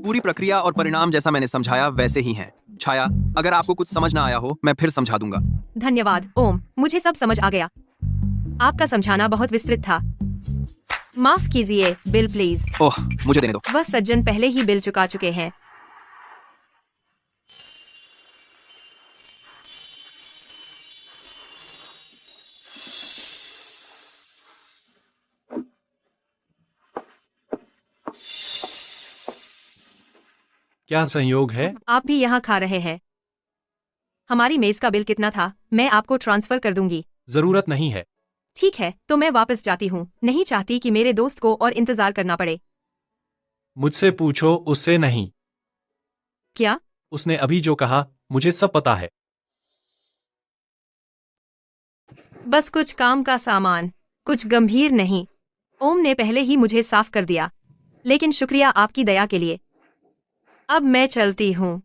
पूरी प्रक्रिया और परिणाम जैसा मैंने समझाया वैसे ही हैं। छाया, अगर आपको कुछ समझ ना आया हो, मैं फिर समझा दूंगा। धन्यवाद ओम, मुझे सब समझ आ गया। आपका समझाना बहुत विस्तृत था। माफ कीजिए, बिल प्लीज। ओह, मुझे देने दो। वह सज्जन पहले ही बिल चुका चुके हैं। क्या संयोग है? आप भी यहाँ खा रहे हैं। हमारी मेज का बिल कितना था? मैं आपको ट्रांसफर कर दूंगी। जरूरत नहीं है। ठीक है, तो मैं वापस जाती हूँ। नहीं चाहती कि मेरे दोस्त को और इंतजार करना पड़े। मुझसे पूछो, उससे नहीं। क्या? उसने अभी जो कहा, मुझे सब पता है। बस कुछ काम का सामान, कुछ गंभीर नहीं। ओम ने पहले ही मुझे साफ कर दिया, लेकिन शुक्रिया आपकी दया के लिए। अब मैं चलती हूँ।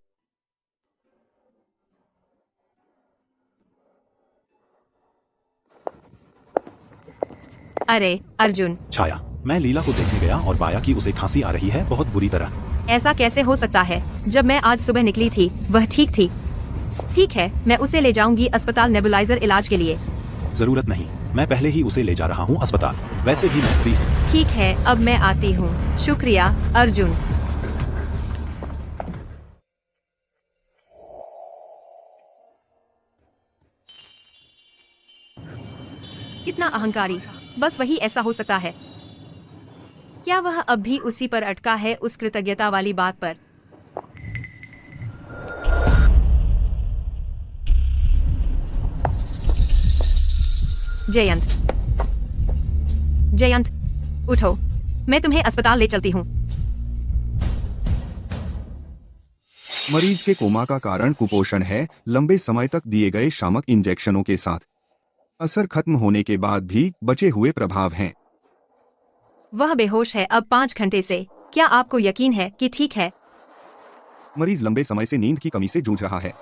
अरे अर्जुन। छाया, मैं लीला को देखने गया और पाया कि उसे खांसी आ रही है, बहुत बुरी तरह। ऐसा कैसे हो सकता है? जब मैं आज सुबह निकली थी वह ठीक थी। ठीक है, मैं उसे ले जाऊंगी अस्पताल नेबुलाइजर इलाज के लिए। जरूरत नहीं, मैं पहले ही उसे ले जा रहा हूँ अस्पताल। वैसे भी मैं फ्री हूँ। ठीक है, अब मैं आती हूँ। शुक्रिया अर्जुन। कितना अहंकारी, बस वही ऐसा हो सकता है। क्या वह अब भी उसी पर अटका है, उस कृतज्ञता वाली बात पर? जयंत, जयंत, उठो, मैं तुम्हें अस्पताल ले चलती हूँ। मरीज के कोमा का कारण कुपोषण है, लंबे समय तक दिए गए शामक इंजेक्शनों के साथ। असर खत्म होने के बाद भी बचे हुए प्रभाव हैं। वह बेहोश है अब 5 घंटे से। क्या आपको यकीन है कि ठीक है? मरीज लंबे समय से नींद की कमी से जूझ रहा है,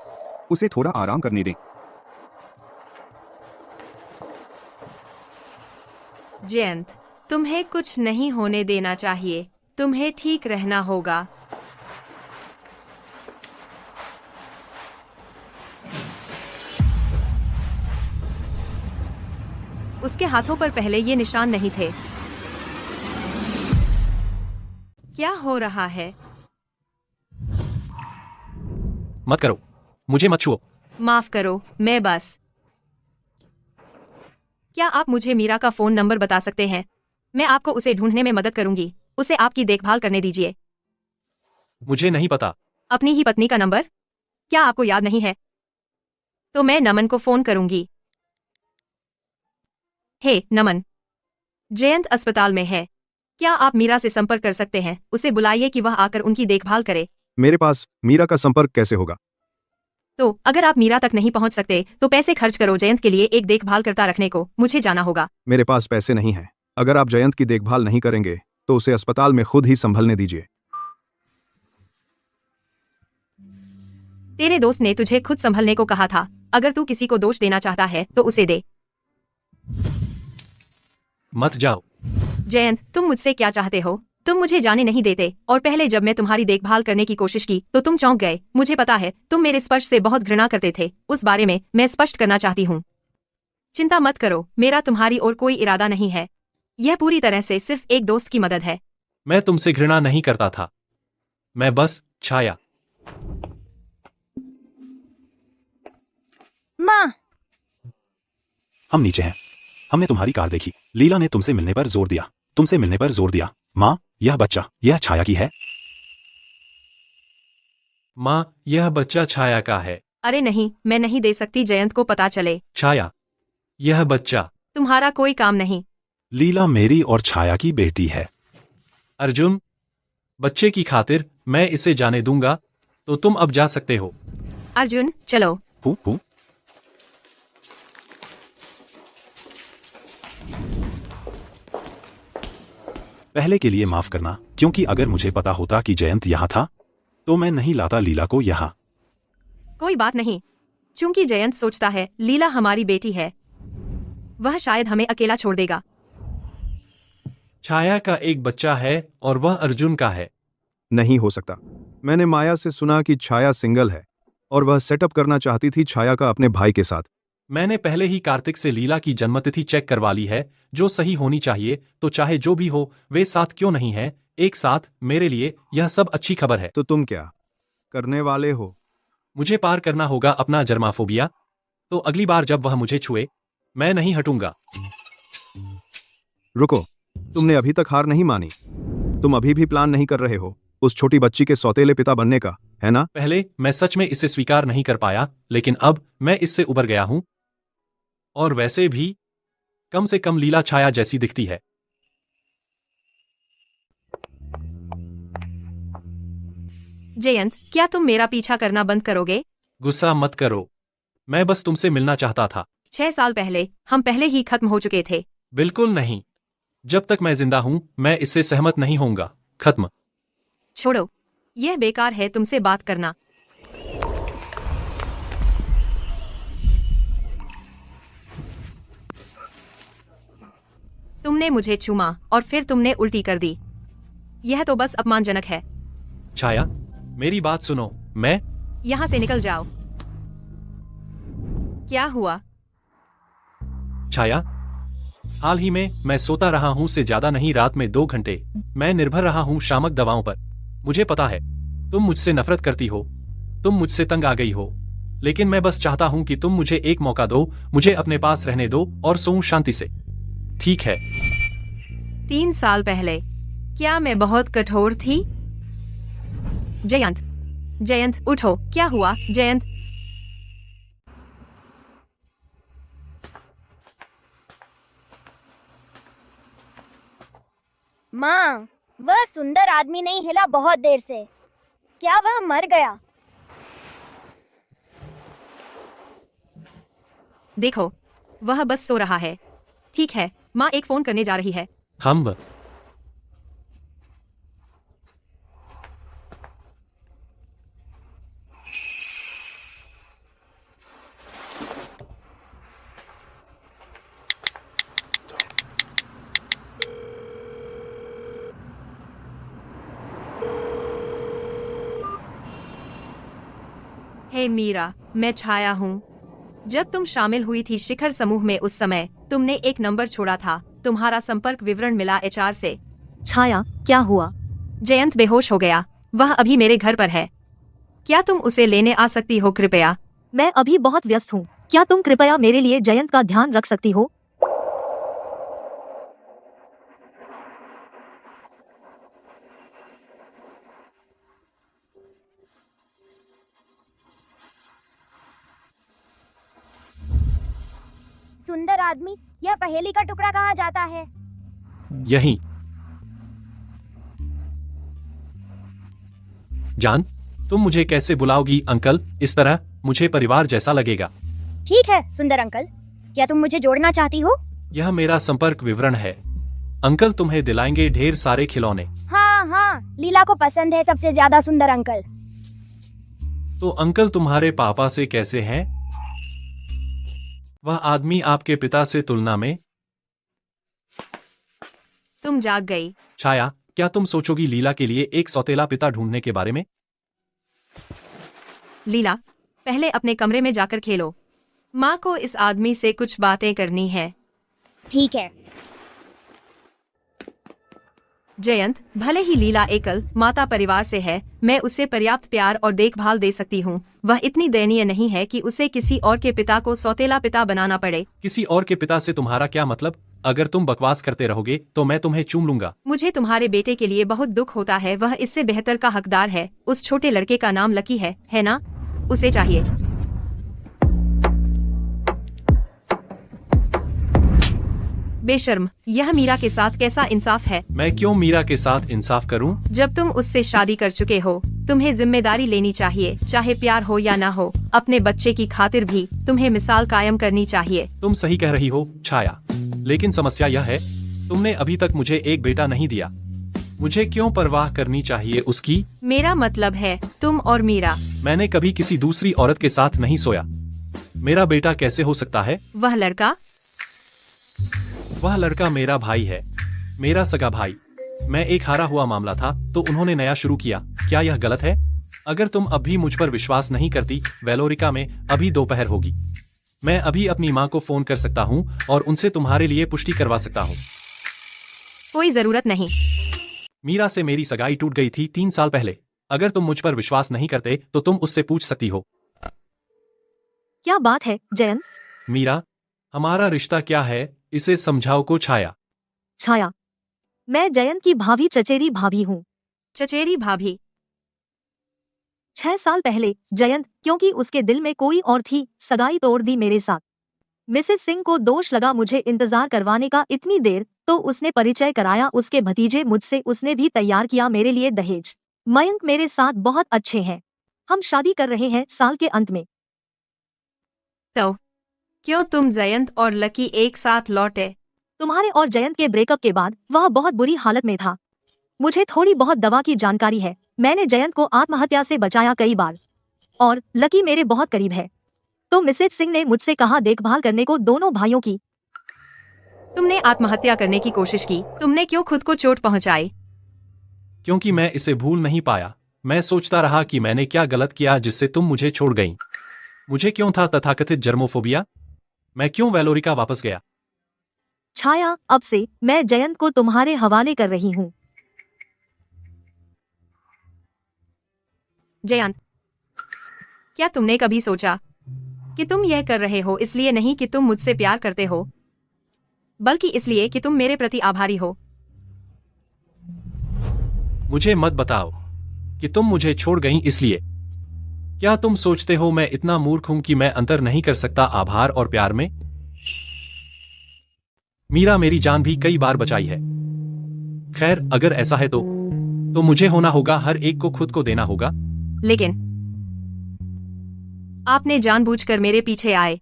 उसे थोड़ा आराम करने दें। जयंत, तुम्हें कुछ नहीं होने देना चाहिए। तुम्हें ठीक रहना होगा। उसके हाथों पर पहले ये निशान नहीं थे। क्या हो रहा है? मत करो, मुझे मत छुओ। माफ करो, मैं बस। क्या आप मुझे मीरा का फोन नंबर बता सकते हैं? मैं आपको उसे ढूंढने में मदद करूंगी। उसे आपकी देखभाल करने दीजिए। मुझे नहीं पता। अपनी ही पत्नी का नंबर? क्या आपको याद नहीं है? तो मैं नमन को फोन करूंगी। हे नमन, जयंत अस्पताल में है। क्या आप मीरा से संपर्क कर सकते हैं? उसे बुलाइए कि वह आकर उनकी देखभाल करे। मेरे पास मीरा का संपर्क कैसे होगा? तो अगर आप मीरा तक नहीं पहुंच सकते तो पैसे खर्च करो जयंत के लिए एक देखभाल करता रखने को। मुझे जाना होगा। मेरे पास पैसे नहीं हैं। अगर आप जयंत की देखभाल नहीं करेंगे तो उसे अस्पताल में खुद ही संभलने दीजिए। तेरे दोस्त ने तुझे खुद संभलने को कहा था। अगर तू किसी को दोष देना चाहता है तो उसे दे। मत जाओ। जयंत, तुम मुझसे क्या चाहते हो? तुम मुझे जाने नहीं देते और पहले जब मैं तुम्हारी देखभाल करने की कोशिश की तो तुम चौंक गए। मुझे पता है तुम मेरे स्पर्श से बहुत घृणा करते थे। उस बारे में मैं स्पष्ट करना चाहती हूँ। चिंता मत करो, मेरा तुम्हारी ओर कोई इरादा नहीं है। यह पूरी तरह से सिर्फ एक दोस्त की मदद है। मैं तुमसे घृणा नहीं करता था। मैं बस छाया। माँ, हम नीचे हैं। हमने तुम्हारी कार देखी। लीला ने तुमसे मिलने पर जोर दिया। तुमसे मिलने पर जोर दिया। माँ, यह बच्चा, यह छाया की है। माँ, यह बच्चा छाया का है। अरे नहीं, मैं नहीं दे सकती जयंत को पता चले। छाया, यह बच्चा तुम्हारा कोई काम नहीं। लीला मेरी और छाया की बेटी है। अर्जुन, बच्चे की खातिर मैं इसे जाने दूंगा, तो तुम अब जा सकते हो। अर्जुन, चलो। हूँ। पहले के लिए माफ करना, क्योंकि अगर मुझे पता होता कि जयंत यहाँ था तो मैं नहीं लाता लीला को यहाँ। कोई बात नहीं। चूंकि जयंत सोचता है लीला हमारी बेटी है, वह शायद हमें अकेला छोड़ देगा। छाया का एक बच्चा है और वह अर्जुन का है। नहीं हो सकता। मैंने माया से सुना कि छाया सिंगल है और वह सेटअप करना चाहती थी छाया का अपने भाई के साथ। मैंने पहले ही कार्तिक से लीला की जन्मतिथि चेक करवा ली है, जो सही होनी चाहिए। तो चाहे जो भी हो, वे साथ क्यों नहीं हैं एक साथ? मेरे लिए यह सब अच्छी खबर है। तो तुम क्या करने वाले हो? मुझे पार करना होगा अपना जर्माफोबिया। तो अगली बार जब वह मुझे छुए, मैं नहीं हटूंगा। रुको, तुमने अभी तक हार नहीं मानी। तुम अभी भी प्लान नहीं कर रहे हो उस छोटी बच्ची के सौतेले पिता बनने का, है ना? पहले मैं सच में इसे स्वीकार नहीं कर पाया, लेकिन अब मैं इससे उबर गया हूं। और वैसे भी कम से कम लीला छाया जैसी दिखती है। जयंत, क्या तुम मेरा पीछा करना बंद करोगे? गुस्सा मत करो, मैं बस तुमसे मिलना चाहता था। 6 साल पहले हम पहले ही खत्म हो चुके थे। बिल्कुल नहीं। जब तक मैं जिंदा हूं, मैं इससे सहमत नहीं होऊंगा। खत्म। छोड़ो, यह बेकार है तुमसे बात करना। तुमने मुझे चूमा और फिर तुमने उल्टी कर दी। यह तो बस अपमानजनक है। छाया, मेरी बात सुनो। मैं यहाँ से निकल जाओ। क्या हुआ? छाया, हाल ही में मैं सोता रहा हूं से ज्यादा नहीं, रात में 2 घंटे। मैं निर्भर रहा हूं शामक दवाओं पर। मुझे पता है तुम मुझसे नफरत करती हो, तुम मुझसे तंग आ गई हो, लेकिन मैं बस चाहता हूं कि तुम मुझे एक मौका दो, मुझे अपने पास रहने दो और सोऊं शांति से। ठीक है? 3 साल पहले क्या मैं बहुत कठोर थी? जयंत, जयंत उठो। क्या हुआ जयंत? माँ, वह सुंदर आदमी नहीं हिला बहुत देर से। क्या वह मर गया? देखो, वह बस सो रहा है। ठीक है, माँ एक फोन करने जा रही है। हम हे मीरा, मैं छाया हूँ। जब तुम शामिल हुई थी शिखर समूह में उस समय तुमने एक नंबर छोड़ा था, तुम्हारा संपर्क विवरण मिला HR से। छाया, क्या हुआ? जयंत बेहोश हो गया, वह अभी मेरे घर पर है। क्या तुम उसे लेने आ सकती हो कृपया? मैं अभी बहुत व्यस्त हूँ, क्या तुम कृपया मेरे लिए जयंत का ध्यान रख सकती हो? सुंदर आदमी, यह पहेली का टुकड़ा कहाँ जाता है? यहीं। जान, तुम मुझे कैसे बुलाओगी अंकल? इस तरह मुझे परिवार जैसा लगेगा। ठीक है सुंदर अंकल, क्या तुम मुझे जोड़ना चाहती हो? यह मेरा संपर्क विवरण है। अंकल तुम्हें दिलाएंगे ढेर सारे खिलौने। हाँ हाँ, लीला को पसंद है सबसे ज्यादा सुंदर अंकल। तो अंकल तुम्हारे पापा से कैसे हैं? वह आदमी आपके पिता से तुलना में। तुम जाग गई। छाया, क्या तुम सोचोगी लीला के लिए एक सौतेला पिता ढूंढने के बारे में? लीला, पहले अपने कमरे में जाकर खेलो। माँ को इस आदमी से कुछ बातें करनी है। ठीक है। जयंत, भले ही लीला एकल माता परिवार से है, मैं उसे पर्याप्त प्यार और देखभाल दे सकती हूँ। वह इतनी दयनीय नहीं है कि उसे किसी और के पिता को सौतेला पिता बनाना पड़े। किसी और के पिता से तुम्हारा क्या मतलब? अगर तुम बकवास करते रहोगे तो मैं तुम्हें चूम लूंगा। मुझे तुम्हारे बेटे के लिए बहुत दुख होता है, वह इससे बेहतर का हकदार है। उस छोटे लड़के का नाम लकी है ना? उसे चाहिए। बेशर्म, यह मीरा के साथ कैसा इंसाफ है? मैं क्यों मीरा के साथ इंसाफ करूं? जब तुम उससे शादी कर चुके हो, तुम्हें जिम्मेदारी लेनी चाहिए, चाहे प्यार हो या ना हो। अपने बच्चे की खातिर भी तुम्हें मिसाल कायम करनी चाहिए। तुम सही कह रही हो छाया, लेकिन समस्या यह है, तुमने अभी तक मुझे एक बेटा नहीं दिया। मुझे क्यों परवाह करनी चाहिए उसकी? मेरा मतलब है तुम और मीरा। मैंने कभी किसी दूसरी औरत के साथ नहीं सोया। मेरा बेटा कैसे हो सकता है? वह लड़का मेरा भाई है, मेरा सगा भाई। मैं एक हारा हुआ मामला था तो उन्होंने नया शुरू किया। क्या यह गलत है? अगर तुम अब भी मुझ पर विश्वास नहीं करती, वेलोरिका में अभी दोपहर होगी। मैं अभी अपनी माँ को फोन कर सकता हूँ और उनसे तुम्हारे लिए पुष्टि करवा सकता हूँ। कोई जरूरत नहीं। मीरा से मेरी सगाई टूट गई थी 3 साल पहले। अगर तुम मुझ पर विश्वास नहीं करते तो तुम उससे पूछ सकती हो। क्या बात है जयंत? मीरा, हमारा रिश्ता क्या है, इसे समझाओ को छाया। छाया, मैं जयंत की भाभी चचेरी भाभी हूँ। चचेरी भाभी? 6 साल पहले जयंत, क्योंकि उसके दिल में कोई और थी, सगाई तोड़ दी मेरे साथ। मिसेस सिंह को दोष लगा मुझे इंतजार करवाने का इतनी देर, तो उसने परिचय कराया उसके भतीजे मुझसे। उसने भी तैयार किया मेरे लिए दहेज। मयंक मेरे साथ बहुत अच्छे हैं। हम शादी कर रहे हैं साल के अंत में। तो क्यों तुम जयंत और लकी एक साथ लौटे? तुम्हारे और जयंत के ब्रेकअप के बाद वह बहुत बुरी हालत में था। मुझे थोड़ी बहुत दवा की जानकारी है। मैंने जयंत को आत्महत्या से बचाया कई बार, और लकी मेरे बहुत करीब है। तो मिसेज सिंह ने मुझसे कहा देखभाल करने को दोनों भाइयों की। तुमने आत्महत्या करने की कोशिश की, तुमने क्यों खुद को चोट पहुंचाई? क्योंकि मैं इसे भूल नहीं पाया। मैं सोचता रहा कि मैंने क्या गलत किया जिससे तुम मुझे छोड़ गईं। मुझे क्यों था तथाकथित जर्मोफोबिया? मैं क्यों वेलोरिका वापस गया? छाया, अब से मैं जयंत को तुम्हारे हवाले कर रही हूँ। जयंत, क्या तुमने कभी सोचा कि तुम यह कर रहे हो इसलिए नहीं कि तुम मुझसे प्यार करते हो, बल्कि इसलिए कि तुम मेरे प्रति आभारी हो? मुझे मत बताओ कि तुम मुझे छोड़ गईं इसलिए। क्या तुम सोचते हो मैं इतना मूर्ख हूं कि मैं अंतर नहीं कर सकता आभार और प्यार में? मीरा मेरी जान भी कई बार बचाई है। खैर, अगर ऐसा है तो मुझे होना होगा, हर एक को खुद को देना होगा। लेकिन आपने जानबूझकर मेरे पीछे आए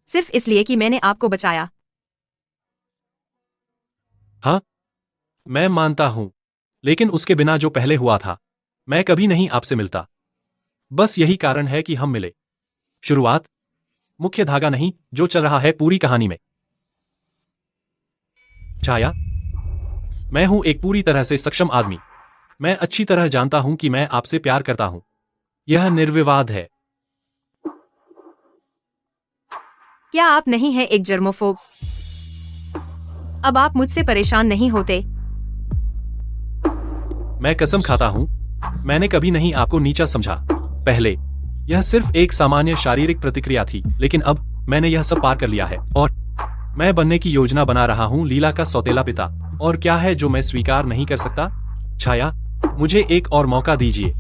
सिर्फ इसलिए कि मैंने आपको बचाया। हाँ, मैं मानता हूं, लेकिन उसके बिना जो पहले हुआ था, मैं कभी नहीं आपसे मिलता। बस यही कारण है कि हम मिले। शुरुआत, मुख्य धागा नहीं जो चल रहा है पूरी कहानी में। छाया, मैं हूं एक पूरी तरह से सक्षम आदमी। मैं अच्छी तरह जानता हूं कि मैं आपसे प्यार करता हूं। यह निर्विवाद है। क्या आप नहीं हैं एक जर्मोफोब? अब आप मुझसे परेशान नहीं होते? मैं कसम खाता हूँ, मैंने कभी नहीं आपको नीचा समझा। पहले यह सिर्फ एक सामान्य शारीरिक प्रतिक्रिया थी, लेकिन अब मैंने यह सब पार कर लिया है और मैं बनने की योजना बना रहा हूँ लीला का सौतेला पिता। और क्या है जो मैं स्वीकार नहीं कर सकता? छाया, मुझे एक और मौका दीजिए।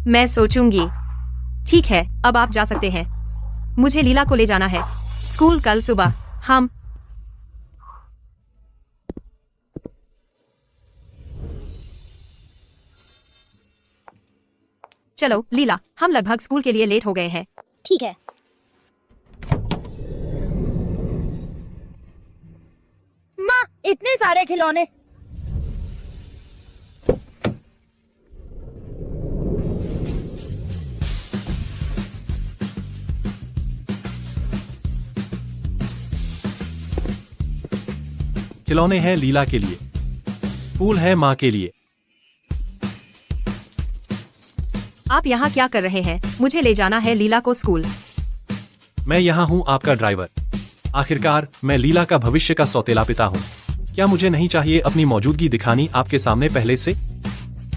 मैं सोचूंगी। ठीक है, अब आप जा सकते हैं। मुझे लीला को ले जाना है स्कूल कल सुबह। हम चलो लीला, हम लगभग स्कूल के लिए लेट हो गए हैं। ठीक है। माँ, इतने सारे खिलौने। खिलौने हैं लीला के लिए, फूल है माँ के लिए। आप यहाँ क्या कर रहे हैं? मुझे ले जाना है लीला को स्कूल। मैं यहाँ हूँ आपका ड्राइवर। आखिरकार मैं लीला का भविष्य का सौतेला पिता हूँ। क्या मुझे नहीं चाहिए अपनी मौजूदगी दिखानी आपके सामने पहले से?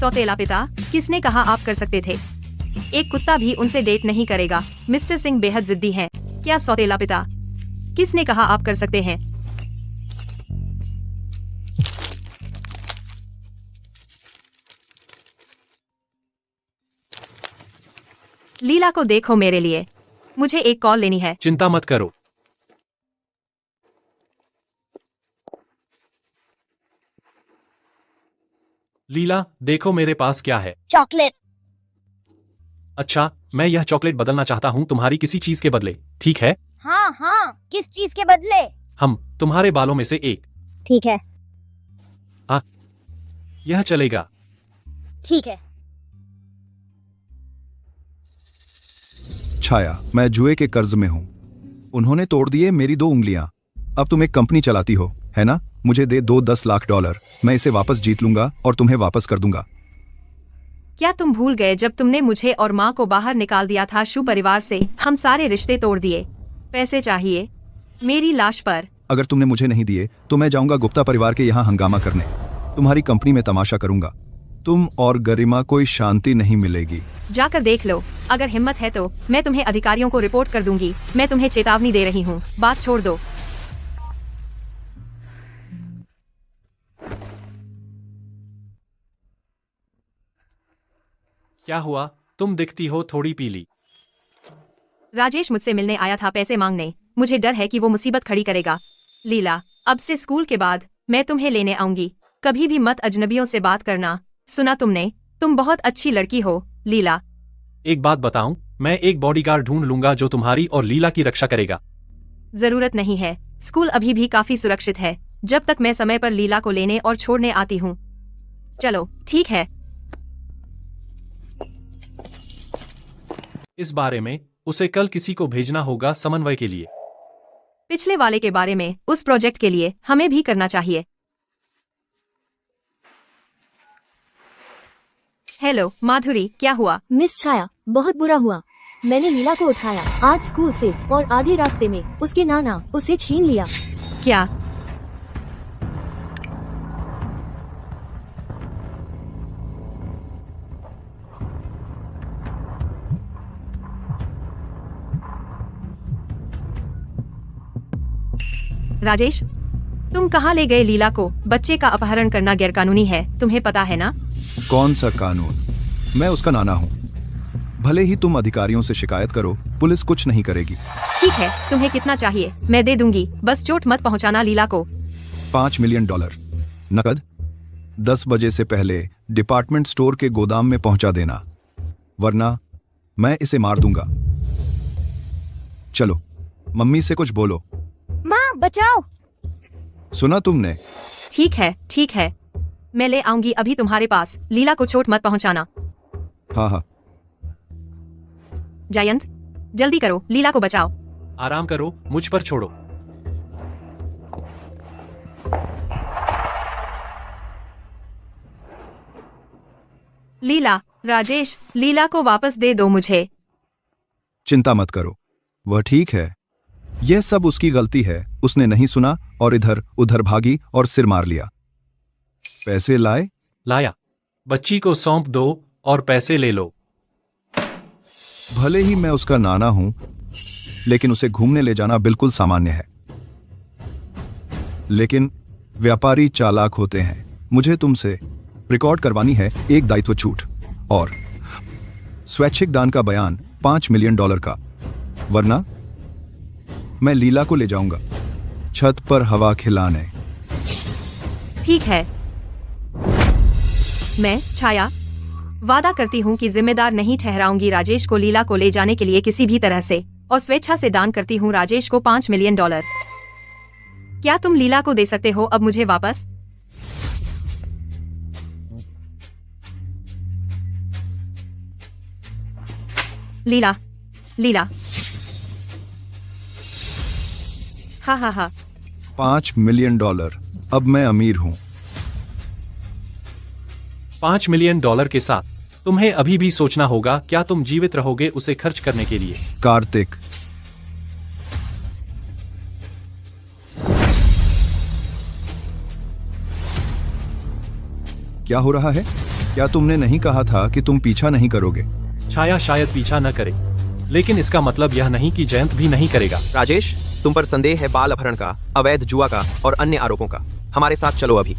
सौतेला पिता? किसने कहा आप कर सकते थे? एक कुत्ता भी उनसे डेट नहीं करेगा। मिस्टर सिंह बेहद जिद्दी हैं। क्या सौतेला पिता? किसने कहा आप कर सकते हैं? लीला को देखो मेरे लिए। मुझे एक कॉल लेनी है। चिंता मत करो। लीला, देखो मेरे पास क्या है। चॉकलेट। अच्छा, मैं यह चॉकलेट बदलना चाहता हूँ तुम्हारी किसी चीज के बदले, ठीक है? हाँ हाँ, किस चीज के बदले? हम तुम्हारे बालों में से एक। ठीक है। हाँ, यह चलेगा। ठीक है। छाया, मैं जुए के कर्ज में हूं। उन्होंने तोड़ दिए मेरी 2 उंगलियां। अब तुम एक कंपनी चलाती हो, है ना? मुझे दे दो $10 लाख। मैं इसे वापस जीत लूंगा और तुम्हें वापस कर दूंगा। क्या तुम भूल गए जब तुमने मुझे और माँ को बाहर निकाल दिया था? शू परिवार से हम सारे रिश्ते तोड़ दिए। पैसे चाहिए मेरी लाश पर। अगर तुमने मुझे नहीं दिए तो मैं जाऊंगा गुप्ता परिवार के यहाँ हंगामा करने। तुम्हारी कंपनी में तमाशा करूंगा। तुम और गरिमा कोई शांति नहीं मिलेगी। जाकर देख लो। अगर हिम्मत है तो मैं तुम्हें अधिकारियों को रिपोर्ट कर दूंगी। मैं तुम्हें चेतावनी दे रही हूँ, बात छोड़ दो। क्या हुआ? तुम दिखती हो थोड़ी पीली। राजेश मुझसे मिलने आया था पैसे मांगने। मुझे डर है कि वो मुसीबत खड़ी करेगा। लीला, अब से स्कूल के बाद मैं तुम्हें लेने आऊंगी। कभी भी मत अजनबियों से बात करना, सुना तुमने? तुम बहुत अच्छी लड़की हो लीला। एक बात बताऊं, मैं एक बॉडीगार्ड ढूंढ लूंगा जो तुम्हारी और लीला की रक्षा करेगा। जरूरत नहीं है, स्कूल अभी भी काफी सुरक्षित है जब तक मैं समय पर लीला को लेने और छोड़ने आती हूँ। चलो ठीक है। इस बारे में उसे कल किसी को भेजना होगा समन्वय के लिए। पिछले वाले के बारे में उस प्रोजेक्ट के लिए हमें भी करना चाहिए। हेलो माधुरी, क्या हुआ? मिस छाया, बहुत बुरा हुआ। मैंने लीला को उठाया आज स्कूल से और आधे रास्ते में उसके नाना उसे छीन लिया। क्या? राजेश, तुम कहाँ ले गए लीला को? बच्चे का अपहरण करना गैरकानूनी है, तुम्हें पता है ना? कौन सा कानून? मैं उसका नाना हूँ। भले ही तुम अधिकारियों से शिकायत करो, पुलिस कुछ नहीं करेगी। ठीक है, तुम्हें कितना चाहिए मैं दे दूंगी, बस चोट मत पहुँचाना लीला को। $5 मिलियन नकद 10 बजे से पहले डिपार्टमेंट स्टोर के गोदाम में पहुंचा देना, वरना मैं इसे मार दूंगा। चलो, मम्मी से कुछ बोलो। माँ बचाओ। सुना तुमने? ठीक है ठीक है, मैं ले आऊंगी अभी तुम्हारे पास। लीला को चोट मत पहुंचाना। हाँ हाँ। जयंत, जल्दी करो, लीला को बचाओ। आराम करो, मुझ पर छोड़ो। लीला, राजेश, लीला को वापस दे दो मुझे। चिंता मत करो, वह ठीक है। यह सब उसकी गलती है, उसने नहीं सुना और इधर उधर भागी और सिर मार लिया। पैसे लाए? लाया। बच्ची को सौंप दो और पैसे ले लो। भले ही मैं उसका नाना हूं, लेकिन उसे घूमने ले जाना बिल्कुल सामान्य है। लेकिन व्यापारी चालाक होते हैं। मुझे तुमसे रिकॉर्ड करवानी है एक दायित्व छूट और स्वैच्छिक दान का बयान $5 मिलियन का, वरना मैं लीला को ले जाऊंगा छत पर हवा खिलाने। ठीक है। मैं छाया वादा करती हूँ कि जिम्मेदार नहीं ठहराऊंगी राजेश को लीला को ले जाने के लिए किसी भी तरह से, और स्वेच्छा से दान करती हूँ राजेश को $5 मिलियन। क्या तुम लीला को दे सकते हो अब मुझे वापस? लीला, लीला। हा हा हा। $5 मिलियन। अब मैं अमीर हूं। $5 मिलियन के साथ तुम्हें अभी भी सोचना होगा क्या तुम जीवित रहोगे उसे खर्च करने के लिए। कार्तिक, क्या हो रहा है? क्या तुमने नहीं कहा था कि तुम पीछा नहीं करोगे? छाया शायद पीछा न करे, लेकिन इसका मतलब यह नहीं कि जयंत भी नहीं करेगा। राजेश, तुम पर संदेह है बाल अपहरण का, अवैध जुआ का और अन्य आरोपों का। हमारे साथ चलो अभी।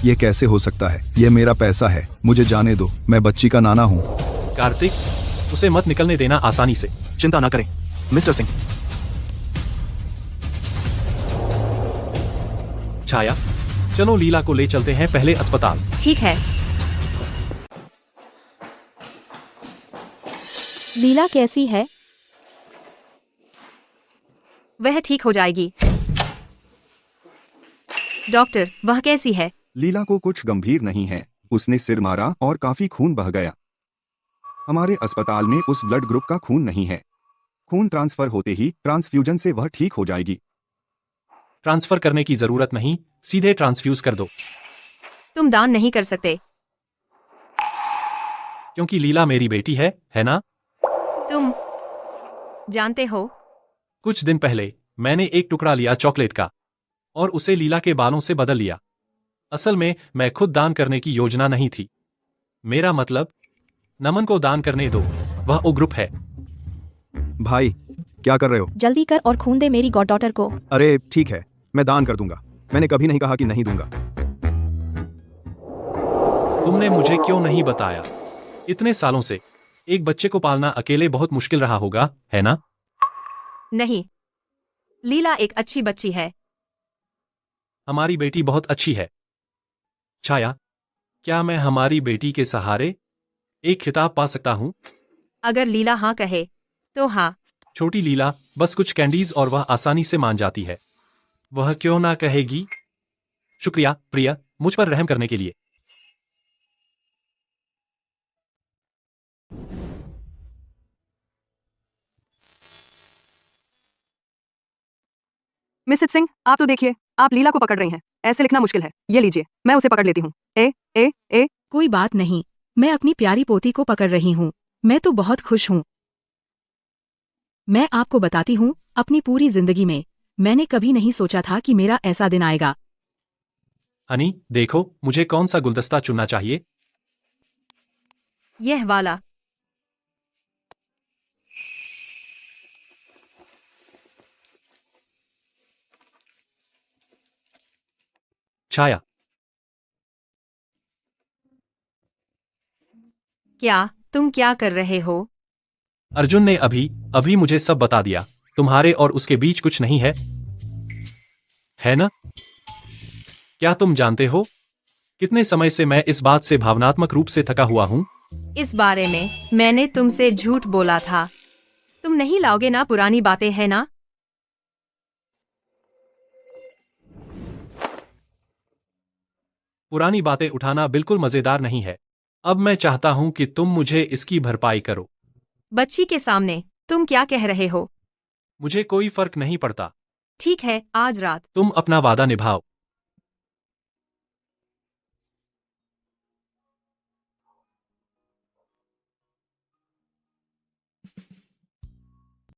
यह कैसे हो सकता है? यह मेरा पैसा है, मुझे जाने दो। मैं बच्ची का नाना हूं। कार्तिक, उसे मत निकलने देना आसानी से। चिंता ना करें मिस्टर सिंह। छाया, चलो लीला को ले चलते हैं पहले अस्पताल। ठीक है। लीला कैसी है? वह ठीक हो जाएगी। डॉक्टर, वह कैसी है? लीला को कुछ गंभीर नहीं है। उसने सिर मारा और काफी खून बह गया। हमारे अस्पताल में उस ब्लड ग्रुप का खून नहीं है। खून ट्रांसफर होते ही ट्रांसफ्यूजन से वह ठीक हो जाएगी। ट्रांसफर करने की जरूरत नहीं, सीधे ट्रांसफ्यूज कर दो। तुम दान नहीं कर सकते। क्योंकि लीला मेरी बेटी है ना? तुम जानते हो, कुछ दिन पहले मैंने एक टुकड़ा लिया चॉकलेट का और उसे लीला के बालों से बदल लिया। असल में मैं खुद दान करने की योजना नहीं थी। मेरा मतलब, नमन को दान करने दो, वह ओ ग्रुप है। भाई, क्या कर रहे हो? जल्दी कर और खून दे मेरी गॉडडॉटर को। अरे ठीक है, मैं दान कर दूंगा। मैंने कभी नहीं कहा कि नहीं दूंगा। तुमने मुझे क्यों नहीं बताया? इतने सालों से एक बच्चे को पालना अकेले बहुत मुश्किल रहा होगा, है ना? नहीं, लीला एक अच्छी बच्ची है। हमारी बेटी बहुत अच्छी है। छाया, क्या मैं हमारी बेटी के सहारे एक खिताब पा सकता हूँ? अगर लीला हाँ कहे तो हाँ। छोटी लीला बस कुछ कैंडीज और वह आसानी से मान जाती है। वह क्यों ना कहेगी? शुक्रिया प्रिया, मुझ पर रहम करने के लिए। मिसेस सिंह, आप तो देखिए, आप लीला को पकड़ रही हैं। ऐसे लिखना मुश्किल है। ये लीजिए, मैं उसे पकड़ लेती हूँ। ए ए ए। कोई बात नहीं, मैं अपनी प्यारी पोती को पकड़ रही हूँ। मैं तो बहुत खुश हूँ। मैं आपको बताती हूँ, अपनी पूरी जिंदगी में मैंने कभी नहीं सोचा था कि मेरा ऐसा दिन आएगा। हनी, देखो मुझे कौन सा गुलदस्ता चुनना चाहिए? यह वाला। छाया, क्या तुम क्या कर रहे हो? अर्जुन ने अभी मुझे सब बता दिया। तुम्हारे और उसके बीच कुछ नहीं है ना? क्या तुम जानते हो कितने समय से मैं इस बात से भावनात्मक रूप से थका हुआ हूँ? इस बारे में मैंने तुमसे झूठ बोला था। तुम नहीं लाओगे ना पुरानी बातें, है ना? पुरानी बातें उठाना बिल्कुल मजेदार नहीं है। अब मैं चाहता हूं कि तुम मुझे इसकी भरपाई करो। बच्ची के सामने तुम क्या कह रहे हो? मुझे कोई फर्क नहीं पड़ता। ठीक है, आज रात तुम अपना वादा निभाओ।